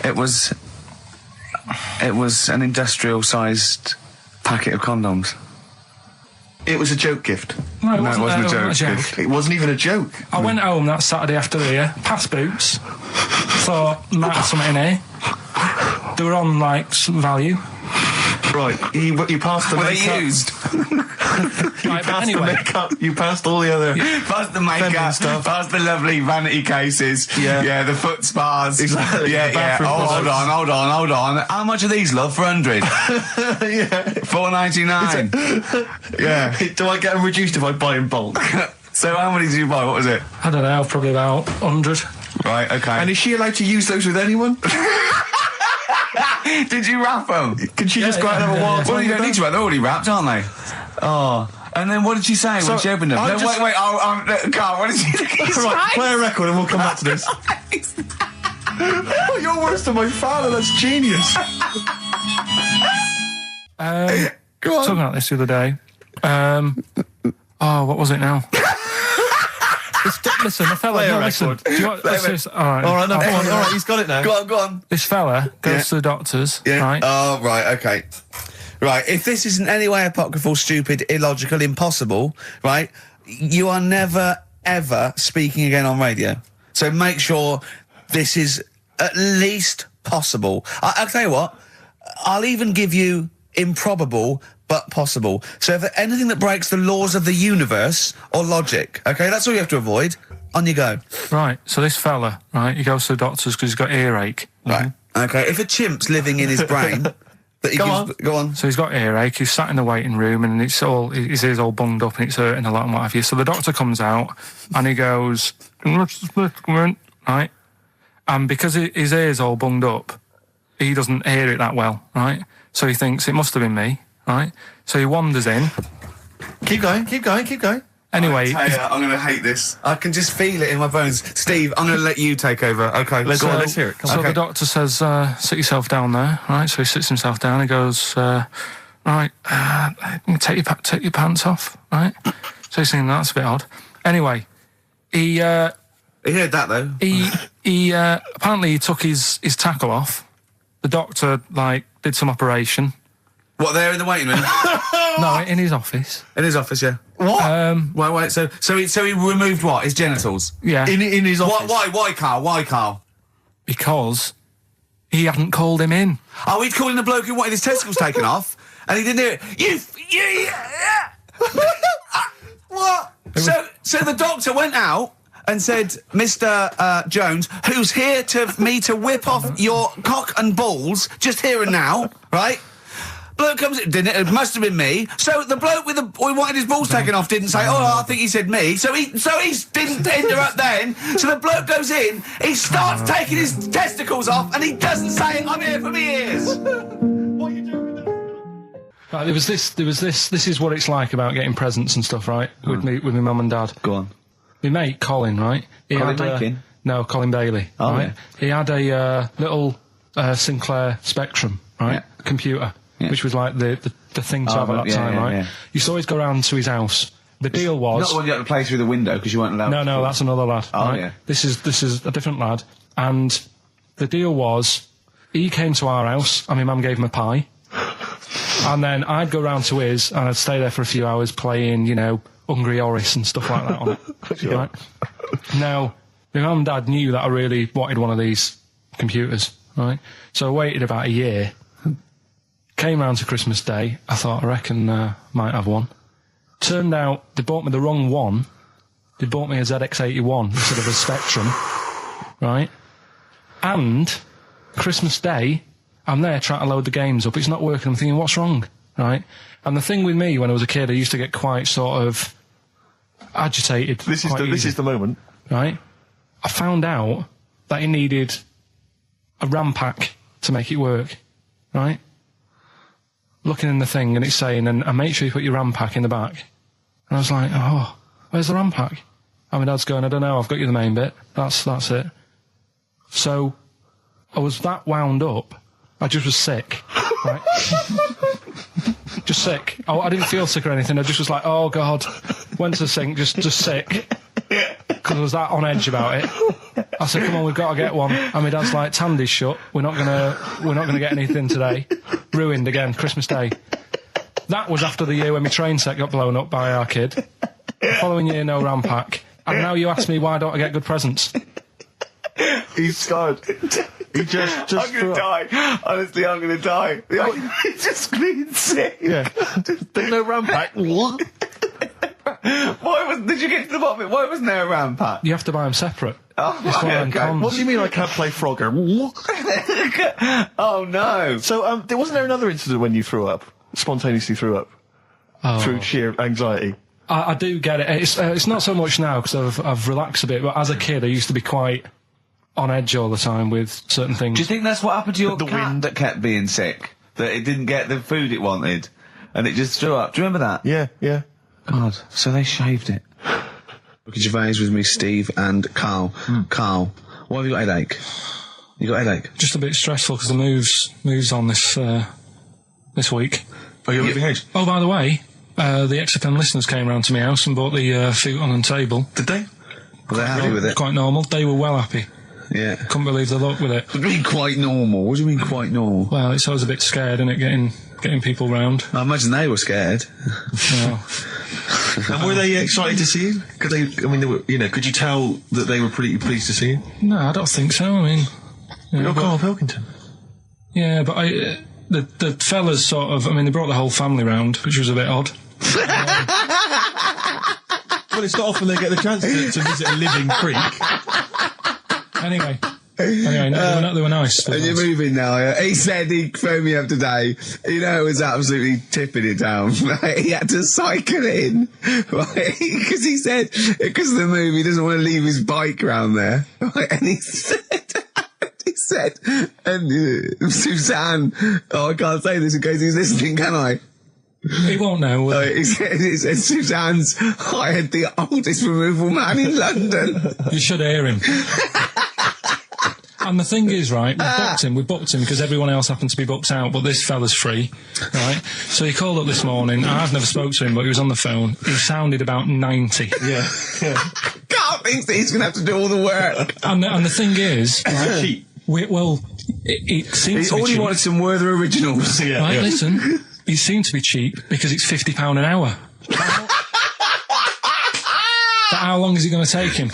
S1: It was an industrial-sized packet of condoms.
S3: It was a joke gift.
S2: No, it
S1: No, it
S2: wasn't,
S1: wasn't a
S2: a
S1: joke.
S2: joke.
S3: It wasn't even a joke.
S2: I went home that Saturday after here, past Boots, thought, might have something in here. They were on, like, some value.
S3: Right, you passed the
S1: Were they
S3: makeup.
S1: used?
S2: Right, but
S3: Passed the
S2: anyway,
S3: makeup. You passed all the other.
S1: Past the
S3: feminine
S1: makeup,
S3: stuff.
S1: past the lovely vanity cases.
S3: Yeah.
S1: The foot spas.
S3: Exactly,
S1: Yeah,
S3: the bathroom
S1: Hold
S3: products.
S1: on. How much are these, love, for 100?
S3: Yeah.
S1: $4.99. Yeah.
S3: Do I get them reduced if I buy in bulk?
S1: So how many did you buy? What was it?
S2: I don't know, probably about 100.
S1: Right, okay.
S3: And is she allowed to use those with anyone?
S1: Did you wrap them?
S3: Can she just go out and have a wild
S1: Well,
S3: time
S1: you don't
S3: with
S1: need to wrap. They're already wrapped, aren't they? Oh. And then what did she say when she opened them?
S3: I
S1: No,
S3: just-
S1: wait. Carl, what did she say?
S3: Right, play a record and we'll come back to this. Oh, you're worse than my father. That's genius.
S1: Go on.
S2: Talking about this the other day. What was it now? Listen, the fella.
S3: Play a
S2: No, listen.
S3: record.
S2: Do you want, all right.
S3: All right, no, come on. All right, he's got it now.
S5: Go on.
S2: This fella goes
S5: Yeah.
S2: to the doctors,
S5: Yeah.
S2: right?
S5: Oh, right, okay. Right, if this is in any way apocryphal, stupid, illogical, impossible, right, you are never, ever speaking again on radio. So make sure this is at least possible. I'll tell you what, I'll even give you improbable, but possible. So if anything that breaks the laws of the universe or logic, okay, that's all you have to avoid. On you go.
S2: Right. So this fella, right, he goes to the doctors because he's got earache.
S5: Right, okay, if a chimp's living in his brain... that he go on.
S2: So he's got earache, he's sat in the waiting room and his ear's all bunged up and it's hurting a lot and what have you. So the doctor comes out and he goes, right? And because his ear's all bunged up, he doesn't hear it that well, right? So he thinks it must have been me, right? So he wanders in.
S3: Keep going.
S2: Anyway,
S5: I'm going to hate this. I can just feel it in my bones. Steve, I'm going to let you take over. Okay,
S3: Let's hear it. Come
S2: so
S3: on.
S2: the doctor says, sit yourself down there, right? So he sits himself down. He goes, right, take your pants off, right? So he's thinking that's a bit odd. Anyway, he
S5: heard that though.
S2: he apparently he took his tackle off. The doctor did some operation.
S5: What, there in the waiting room?
S2: No, in his office.
S5: In his office, yeah.
S3: What?
S5: Wait. So he removed what? His genitals.
S2: Yeah,
S3: In his office.
S5: Why, Carl? Why, Carl?
S2: because he hadn't called him in.
S5: Oh, he'd called in the bloke who wanted his testicles taken off, and he didn't hear it. What? So the doctor went out and said, Mr. Jones, who's here to whip off your cock and balls just here and now, right? Bloke comes in, didn't it? It must have been me. So the bloke who wanted his balls taken off didn't say, I think he said me. So he didn't interrupt then. So the bloke goes in, he starts taking his testicles off, and he doesn't say, I'm here for me ears. What are you doing with that?
S2: Right, there was this. This is what it's like about getting presents and stuff, right? With my mum and dad.
S1: Go on.
S2: My mate Colin, right? He
S1: Colin
S2: had
S1: Makin?
S2: No, Colin Bailey.
S1: Oh,
S2: right?
S1: yeah.
S2: He had a little Sinclair Spectrum, right?
S1: Yeah.
S2: Computer,
S1: Yeah.
S2: which was like the thing to have at that
S1: yeah,
S2: time,
S1: yeah,
S2: right?
S1: yeah.
S2: You used to always go round to his house. The deal was
S1: Not the one you had to play through the window because you weren't allowed.
S2: no, that's another lad.
S1: Oh,
S2: right?
S1: yeah.
S2: This is a different lad, and the deal was he came to our house and my mum gave him a pie. And then I'd go round to his, and I'd stay there for a few hours playing, Hungry Horace and stuff like that on it. Right? Now, my mum and dad knew that I really wanted one of these computers, right? So I waited about a year. Came round to Christmas Day. I thought, I reckon might have one. Turned out they bought me the wrong one. They bought me a ZX81 instead of a Spectrum, right? And Christmas Day, I'm there trying to load the games up. It's not working. I'm thinking, what's wrong, right? And the thing with me when I was a kid, I used to get quite sort of agitated.
S3: This is
S2: quite easy,
S3: the moment.
S2: right? I found out that it needed a RAM pack to make it work, right? Looking in the thing and it's saying, and make sure you put your RAM pack in the back. And I was like, oh, where's the RAM pack? And my dad's going, I don't know, I've got you the main bit. That's it. So I was that wound up, I just was sick. Right? Just sick. I didn't feel sick or anything. I just was like, oh God. Went to the sink, just sick. Because I was that on edge about it. I said, come on, we've got to get one. And my dad's like, Tandy's shut. We're not gonna get anything today. Ruined again, Christmas Day. That was after the year when my train set got blown up by our kid. The following year, no RAM pack. And now you ask me, why don't I get good presents?
S3: He's scarred. He just
S5: I'm gonna die. Honestly, I'm gonna die. He's just clean sick.
S3: Yeah. There's no RAM pack. What?
S5: Did you get to the bottom of it? Why wasn't there a RAM pack?
S2: You have to buy them separate.
S5: Oh,
S2: It's one of them
S5: okay.
S2: cons.
S3: What do you mean I can't play Frogger?
S5: Oh no.
S3: So, wasn't there another incident when you threw up? Spontaneously threw up? Through sheer anxiety?
S2: I do get it. It's not so much now because I've relaxed a bit, but as a kid I used to be quite on edge all the time with certain things.
S5: Do you think that's what happened to your
S3: The
S5: cat
S3: wind.
S5: that kept being sick? That it didn't get the food it wanted? And it just threw up? Do you remember that?
S3: Yeah.
S5: God, so they shaved it. Look at Gervais with me, Steve and Karl. Karl, why have you got a headache? You got a headache?
S2: Just a bit stressful because the moves on this week.
S3: Are you moving house?
S2: Oh, by the way, the XFM listeners came round to my house and bought the futon and table.
S3: Did they?
S5: Were they happy with it?
S2: Quite normal. They were well happy.
S5: Yeah.
S2: Couldn't believe the luck with it.
S5: What do you mean quite normal? What do you mean quite normal?
S2: Well, it's always a bit scared, isn't it, getting people round.
S5: I imagine they were scared.
S2: No.
S3: And were they excited to see you? Could could you tell that they were pretty pleased to see you?
S2: No, I don't think so. I mean,
S3: You're Karl Pilkington.
S2: yeah, but the fellas sort of, they brought the whole family round, which was a bit odd.
S3: Well, it's not often they get the chance to visit a living creek.
S2: Anyway, no, they were nice.
S5: And you're moving now, yeah? He said he phoned me up today. You know, it was absolutely tipping it down. Right? He had to cycle in. Right? Because he said, because of the move, he doesn't want to leave his bike round there. Right? And he said, and Suzanne, I can't say this in case he's listening, can I?
S2: He won't know.
S5: He said Suzanne's hired the oldest removal man in London.
S2: You should hear him. And the thing is, right, we booked him because everyone else happened to be booked out, but this fella's free, right? So he called up this morning. I've never spoke to him, but he was on the phone. He sounded about 90.
S3: Yeah.
S5: Carl thinks that he's going to have to do all the work.
S2: And the thing is, right, it seems to be
S5: All he
S2: cheap.
S5: wanted some Werther originals.
S2: Right, listen, it seemed to be cheap because it's £50 an hour. But how long is it going to take him?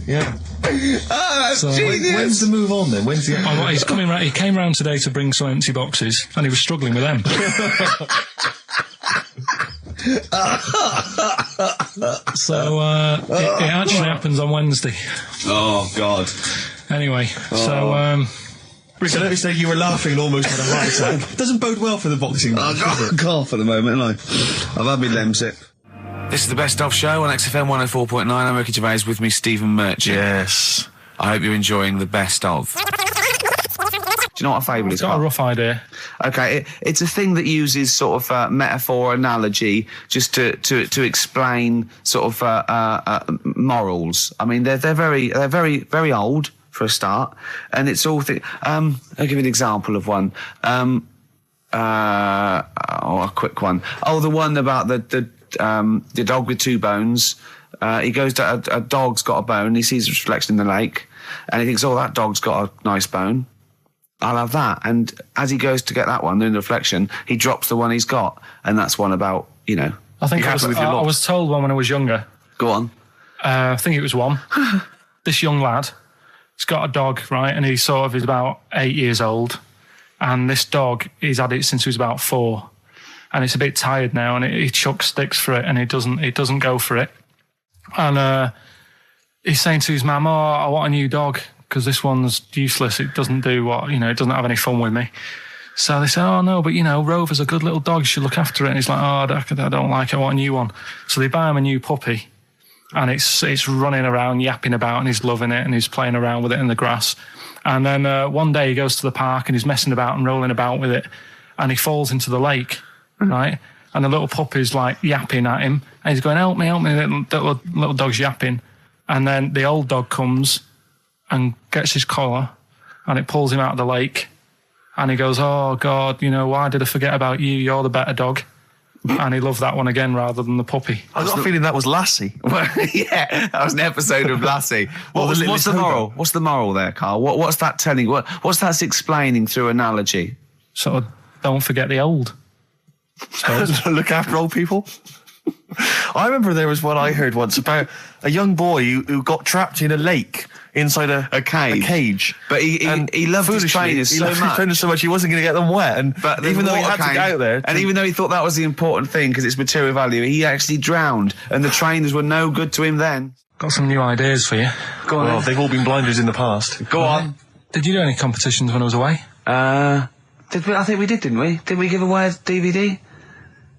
S3: Yeah.
S5: Oh, that's
S2: So,
S5: genius.
S3: When's the move on then? When's the
S2: He's coming round. He came round today to bring some empty boxes, and he was struggling with them. So it actually happens on Wednesday.
S5: Oh, God.
S2: Anyway,
S3: Rick, I noticed that you were laughing and almost had a heart attack. Doesn't bode well for the boxing match, does it?
S5: Carl for the moment, haven't I? I've had my lemsip. This is the Best Of Show on XFM 104.9. I'm Ricky Gervais, with me, Stephen Merchant.
S3: Yes.
S5: I hope you're enjoying the Best Of. Do you know what a fable is?
S2: got a
S5: Carl?
S2: rough idea.
S5: Okay, it's a thing that uses sort of metaphor, analogy, just to explain sort of morals. I mean, they're very old for a start, and it's all. I'll give you an example of one. A quick one. Oh, the one about the dog with two bones. He goes to a dog's got a bone. He sees a reflection in the lake, and he thinks, "Oh, that dog's got a nice bone. I'll have that." And as he goes to get that one in the reflection, he drops the one he's got, and that's one about
S2: I think
S5: you're happy with your
S2: I
S5: luck.
S2: was told one when I was younger.
S5: Go on.
S2: I think it was one. This young lad, he's got a dog, right, and he sort of is about 8 years old, and this dog, he's had it since he was about 4, and it's a bit tired now, and he chucks sticks for it, and it doesn't go for it, and he's saying to his mum, "Oh, I want a new dog because this one's useless. It doesn't do what it doesn't have any fun with me." So they say, "Oh no, but Rover's a good little dog. You should look after it." And he's like, "Oh, I don't like it. I want a new one." So they buy him a new puppy. And it's running around, yapping about, and he's loving it, and he's playing around with it in the grass. And then one day he goes to the park, and he's messing about and rolling about with it, and he falls into the lake, right? And the little puppy's like yapping at him, and he's going, help me, little dog's yapping. And then the old dog comes and gets his collar, and it pulls him out of the lake, and he goes, "Oh God, why did I forget about you? You're the better dog." And he loved that one again rather than the puppy.
S3: I got a feeling that was Lassie.
S1: Well, yeah, that was an episode of Lassie. What's the moral? What's the moral there, Karl? What's that telling? What's that explaining through analogy?
S2: Sort of, don't forget the old.
S3: Look after old people. I remember there was one I heard once about a young boy who got trapped in a lake inside a cage.
S1: But he loved his trainers
S3: so much he wasn't going to get them wet. But even though he had to get out there,
S1: and even though he thought that was the important thing because it's material value, he actually drowned, and the trainers were no good to him then.
S2: Got some new ideas for you.
S1: Go on.
S3: Well, they've all been blinders in the past.
S1: Go on.
S2: Did you do any competitions when I was away?
S1: Did we? I think we did, didn't we? Did we give away a DVD?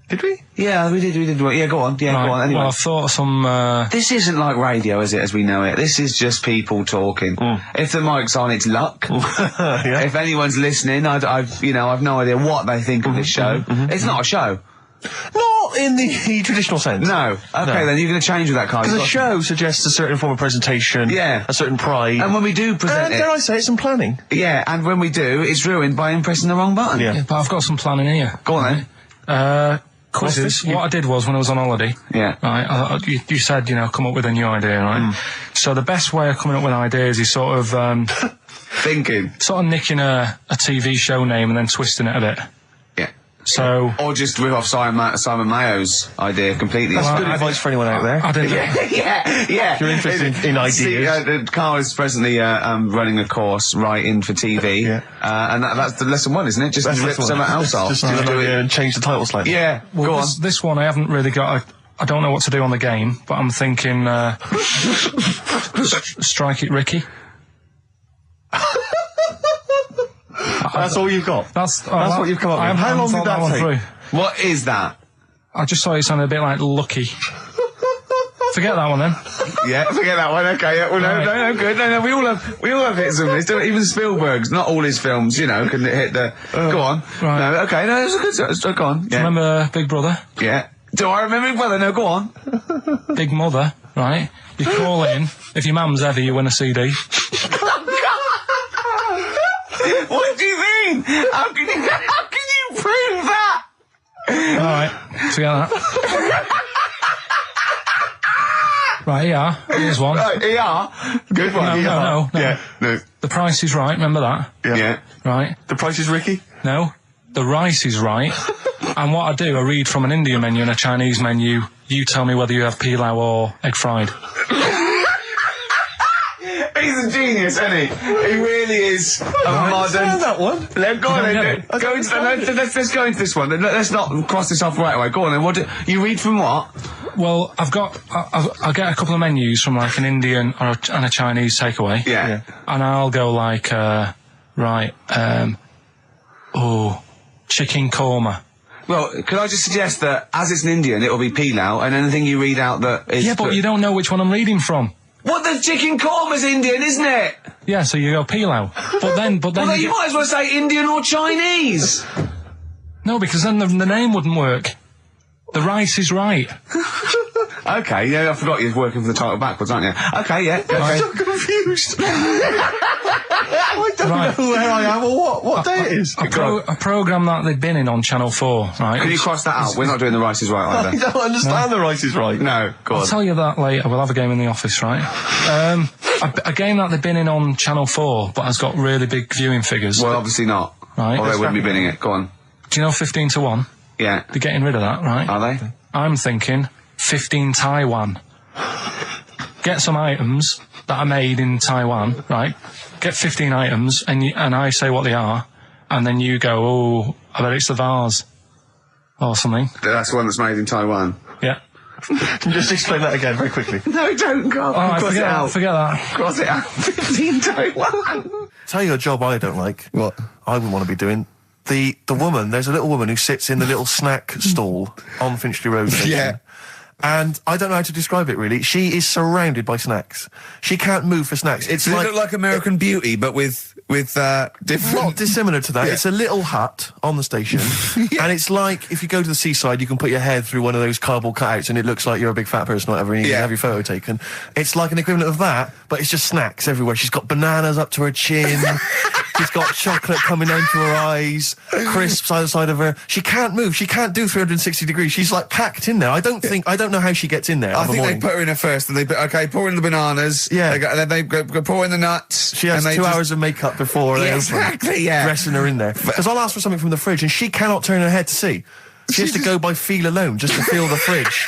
S3: Did we?
S1: Yeah, we did. Yeah, go on. Yeah,
S2: right.
S1: Go on. Anyway.
S2: Well, I thought some...
S1: This isn't like radio, is it, as we know it? This is just people talking. If the mic's on, it's luck.
S3: Yeah.
S1: If anyone's listening, I've no idea what they think of this show. It's not a show.
S3: Not in the traditional sense.
S1: No. Okay, then you're going to change with that, Karl.
S3: Because a show suggests a certain form of presentation.
S1: Yeah.
S3: A certain pride.
S1: And when we do present it...
S3: dare I say, it's some planning.
S1: Yeah, and when we do, it's ruined by pressing the wrong button.
S2: Yeah, but I've got some planning here.
S1: Go on, then.
S2: Quizzes. What I did was when I was on holiday.
S1: Yeah.
S2: Right. You said come up with a new idea, right? So the best way of coming up with ideas is sort of
S1: thinking,
S2: sort of nicking a TV show name and then twisting it a bit.
S1: Yeah.
S2: So.
S1: Or just rip off Simon Mayo's idea completely.
S3: That's good advice for anyone out there.
S2: I didn't.
S1: Yeah.
S3: If you're interested in ideas.
S1: Karl is presently running a course writing for TV.
S3: Yeah.
S1: And that's the lesson 1, isn't it? Just rip something else off.
S3: Just do it and change the title slightly.
S1: Yeah.
S2: Well,
S1: go on.
S2: This one I haven't really got. I don't know what to do on the game, but I'm thinking Strike It Ricky.
S3: That's all you've got?
S2: That's
S3: what you've come up with. How long did that take?
S2: Through.
S1: What is that?
S2: I just thought it sounded a bit like Lucky. Forget that one then.
S1: Yeah, forget that one. Okay, yeah, well, no, good. No, we all have hits of this. Even Spielberg's, not all his films, can hit the. Go on.
S2: Right.
S1: No, okay, no, it's a good. Go on. Yeah.
S2: Remember Big Brother?
S1: Yeah. Do I remember Big Brother? No, go on.
S2: Big Mother, right? You call in. If your mum's heavy, you win a CD.
S1: What do you mean? How can you prove that?
S2: All right, forget that. Right, ER. Here's one.
S1: Right, ER. Good one.
S2: No.
S1: Yeah, no.
S2: The Price is Right. Remember that?
S1: Yeah.
S2: Right.
S3: The Price is Ricky?
S2: No. The Rice is Right. And what I do, I read from an Indian menu and a Chinese menu. You tell me whether you have pilau or egg fried.
S1: He's a genius, isn't he? He really is a modern.
S3: That one.
S1: Let's go into this one. Let's not cross this off right away. Go on then. What you read from what?
S2: Well, I'll get a couple of menus from like an Indian and a Chinese takeaway.
S1: Yeah.
S2: And I'll go like, chicken korma.
S1: Well, could I just suggest that as it's an Indian, it'll be pilau, and anything you read out that is...
S2: Yeah, but you don't know which one I'm reading from.
S1: What, the chicken korma's Indian, isn't it?
S2: Yeah, so you go pilau. But then
S1: Well, you might as well say Indian or Chinese.
S2: No, because then the name wouldn't work. The Rice is Right.
S1: Okay, yeah, I forgot you're working for the title backwards, aren't you? Okay, yeah. Okay.
S3: I'm so confused. I don't know where I am or what day it is.
S2: A programme that they've been in on Channel 4, right?
S1: Can you cross that out? We're not doing The Rice is Right
S3: I
S1: either.
S3: don't understand The Rice is Right.
S1: No, go on.
S2: I'll tell you that later. We'll have a game in the office, right? A game that they've been in on Channel 4, but has got really big viewing figures.
S1: Well, obviously not.
S2: Right.
S1: Or they wouldn't be binning it. Go on.
S2: Do you know 15 to 1?
S1: Yeah.
S2: They're getting rid of that, right?
S1: Are they?
S2: I'm thinking 15 Taiwan. Get some items that are made in Taiwan, right? Get 15 items, and I say what they are, and then you go, oh, I bet it's the vase. Or something.
S1: That's the one that's made in Taiwan.
S2: Yeah.
S3: Just explain that again very quickly.
S1: No, don't go.
S2: Alright,
S1: Cross it out.
S2: forget that.
S1: Cross it out. 15 Taiwan.
S3: Tell you a job I don't like.
S5: What?
S3: I wouldn't want to be doing. The woman, there's a little woman who sits in the little snack stall on Finchley Road station.
S5: Yeah.
S3: And I don't know how to describe it, really. She is surrounded by snacks. She can't move for snacks. It's
S5: Does it look like American Beauty, but with different...
S3: not dissimilar to that.
S5: Yeah.
S3: It's a little hut on the station, and it's like if you go to the seaside, you can put your head through one of those cardboard cutouts, and it looks like you're a big fat person, whatever, and you can have your photo taken. It's like an equivalent of that, but it's just snacks everywhere. She's got bananas up to her chin. She's got chocolate coming down to her eyes, crisps either side of her. She can't move. She can't do 360 degrees. She's like packed in there. I don't know how she gets in there.
S5: I think they put her in there first, and pour in the bananas.
S3: Yeah.
S5: And then they go pour in the nuts.
S3: She has
S5: and
S3: 2 hours of makeup before they
S5: exactly, yeah.
S3: dressing her in there. Because I'll ask for something from the fridge, and she cannot turn her head to see. She has to go by feel alone, just to feel the fridge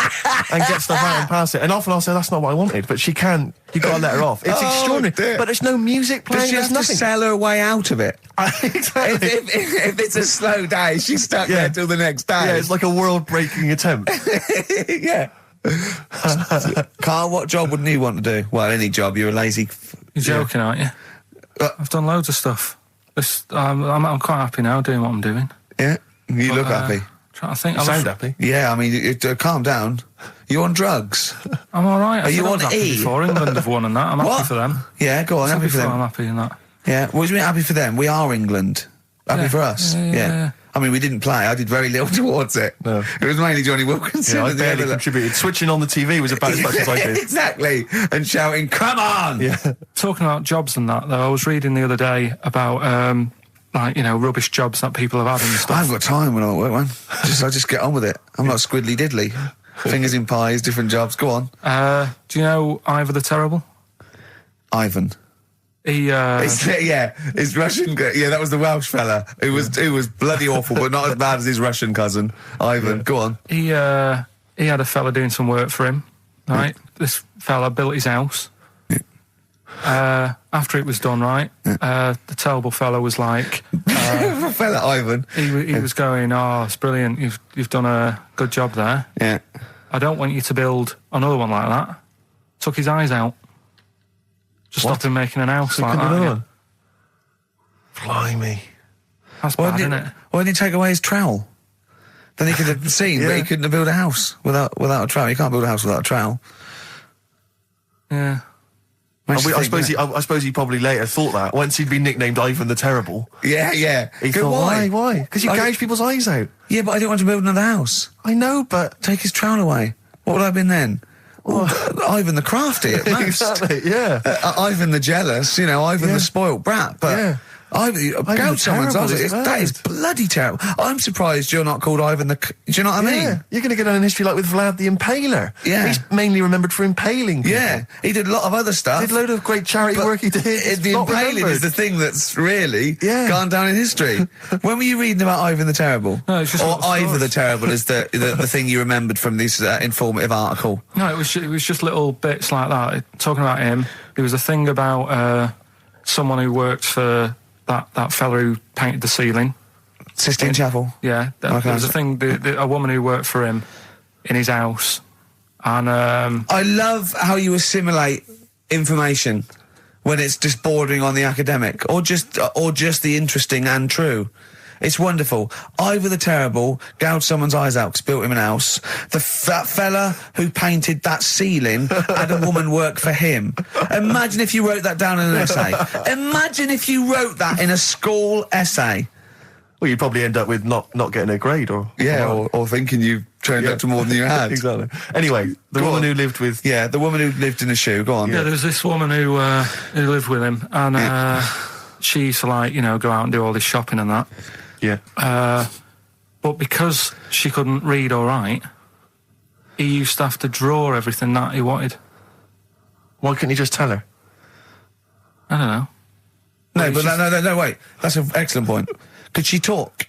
S3: and get stuff out and pass it. And often I'll say, that's not what I wanted, but she can. You've got to let her off. It's extraordinary.
S5: Dear.
S3: But there's no music playing.
S5: But she has
S3: there's
S5: to
S3: nothing.
S5: sell her way out of it.
S3: Exactly.
S5: If it's a slow day, she's stuck there till the next day.
S3: Yeah, it's like a world-breaking attempt.
S5: Yeah. Karl, what job wouldn't you want to do? Well, any job. You're a lazy...
S2: You're joking, aren't you? I've done loads of stuff. I'm quite happy now doing what I'm doing.
S5: Yeah? You look happy.
S2: Trying to think.
S3: You sound happy.
S5: Yeah, I mean, calm down. You're on drugs.
S2: I'm all right.
S5: Are you on E?
S2: Before England have won and that. I'm happy for them.
S5: Yeah, go on, happy for them.
S2: I'm happy in that.
S5: Yeah, what do you mean happy for them? We are England. Happy for us. Yeah. I mean, we didn't play. I did very little towards it.
S3: No.
S5: It was mainly Johnny Wilkinson.
S3: Yeah, I barely contributed. Switching on the TV was about as much as I did.
S5: Exactly. And shouting, come on!
S3: Yeah.
S2: Talking about jobs and that, though, I was reading the other day about, rubbish jobs that people have had and stuff.
S5: I haven't got time when I'm at work, man. I just get on with it. I'm not squiddly diddly. Fingers in pies, different jobs. Go on.
S2: Do you know Ivor the Terrible?
S5: Ivan.
S2: He,
S5: his Russian. Yeah, that was the Welsh fella. Who was bloody awful, but not as bad as his Russian cousin, Ivan. Yeah. Go on.
S2: He had a fella doing some work for him. Right, this fella built his house. After it was done, right, the terrible fella was like,
S5: fella Ivan.
S2: He was going, "Oh, it's brilliant. You've done a good job there.
S5: Yeah.
S2: I don't want you to build another one like that." Took his eyes out. Just stopped him making an house like that. Yeah.
S3: Blimey.
S2: That's bad, isn't it?
S5: Why didn't he take away his trowel? Then he could have seen, but he couldn't have built a house without a trowel. You can't build a house without a trowel.
S2: Yeah.
S3: I suppose he probably later thought that once he'd been nicknamed Ivan the Terrible.
S5: Yeah.
S3: He thought, why? Because you gouge people's eyes out.
S5: Yeah, but I didn't want to build another house.
S3: I know, but
S5: take his trowel away. What would I have been then? Ivan the Crafty at most.
S3: Exactly, yeah.
S5: Ivan the Jealous, Ivan the spoilt brat. But gouge someone's eyes. That is bloody terrible. I'm surprised you're not called Ivan the... Do you know what I mean?
S3: You're going to get down in history like with Vlad the Impaler. Yeah. He's mainly remembered for impaling people.
S5: Yeah. He did a lot of other stuff.
S3: Did a load of great charity work he did.
S5: The impaling is the thing that's really gone down in history. When were you reading about Ivan the Terrible?
S2: No, it's just
S5: or Ivor the Terrible is the thing you remembered from this informative article?
S2: No, it was just little bits like that. Talking about him, there was a thing about someone who worked for that fella who painted the ceiling.
S5: Sistine Chapel?
S2: Yeah. There was a thing, a woman who worked for him in his house. And
S5: I love how you assimilate information when it's just bordering on the academic or just the interesting and true. It's wonderful. Ivor the Terrible gouged someone's eyes out because built him an house. That fella who painted that ceiling had a woman work for him. Imagine if you wrote that down in an essay. Imagine if you wrote that in a school essay.
S3: Well, you'd probably end up with not getting a grade or
S5: thinking you turned up to more than you had.
S3: Exactly. Anyway, the woman who lived with...
S5: Yeah, the woman who lived in a shoe. Go on.
S2: Yeah, there was this woman who lived with him and she used to go out and do all this shopping and that.
S3: Yeah.
S2: But because she couldn't read or write, he used to have to draw everything that he wanted.
S3: Why couldn't he just tell her?
S2: I don't know.
S5: No, wait. That's an excellent point. Could she talk?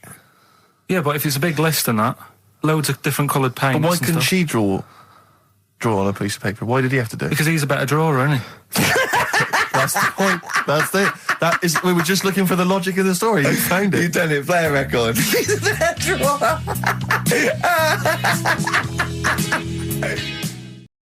S2: Yeah, but if it's a big list and that, loads of different coloured paints.
S3: But why couldn't she draw on a piece of paper? Why did he have to do it?
S2: Because he's a better drawer, isn't he?
S3: That's the point. That's it. We were just looking for the logic of the story. You found it.
S5: You've done it. Play a record. He's a better drawer.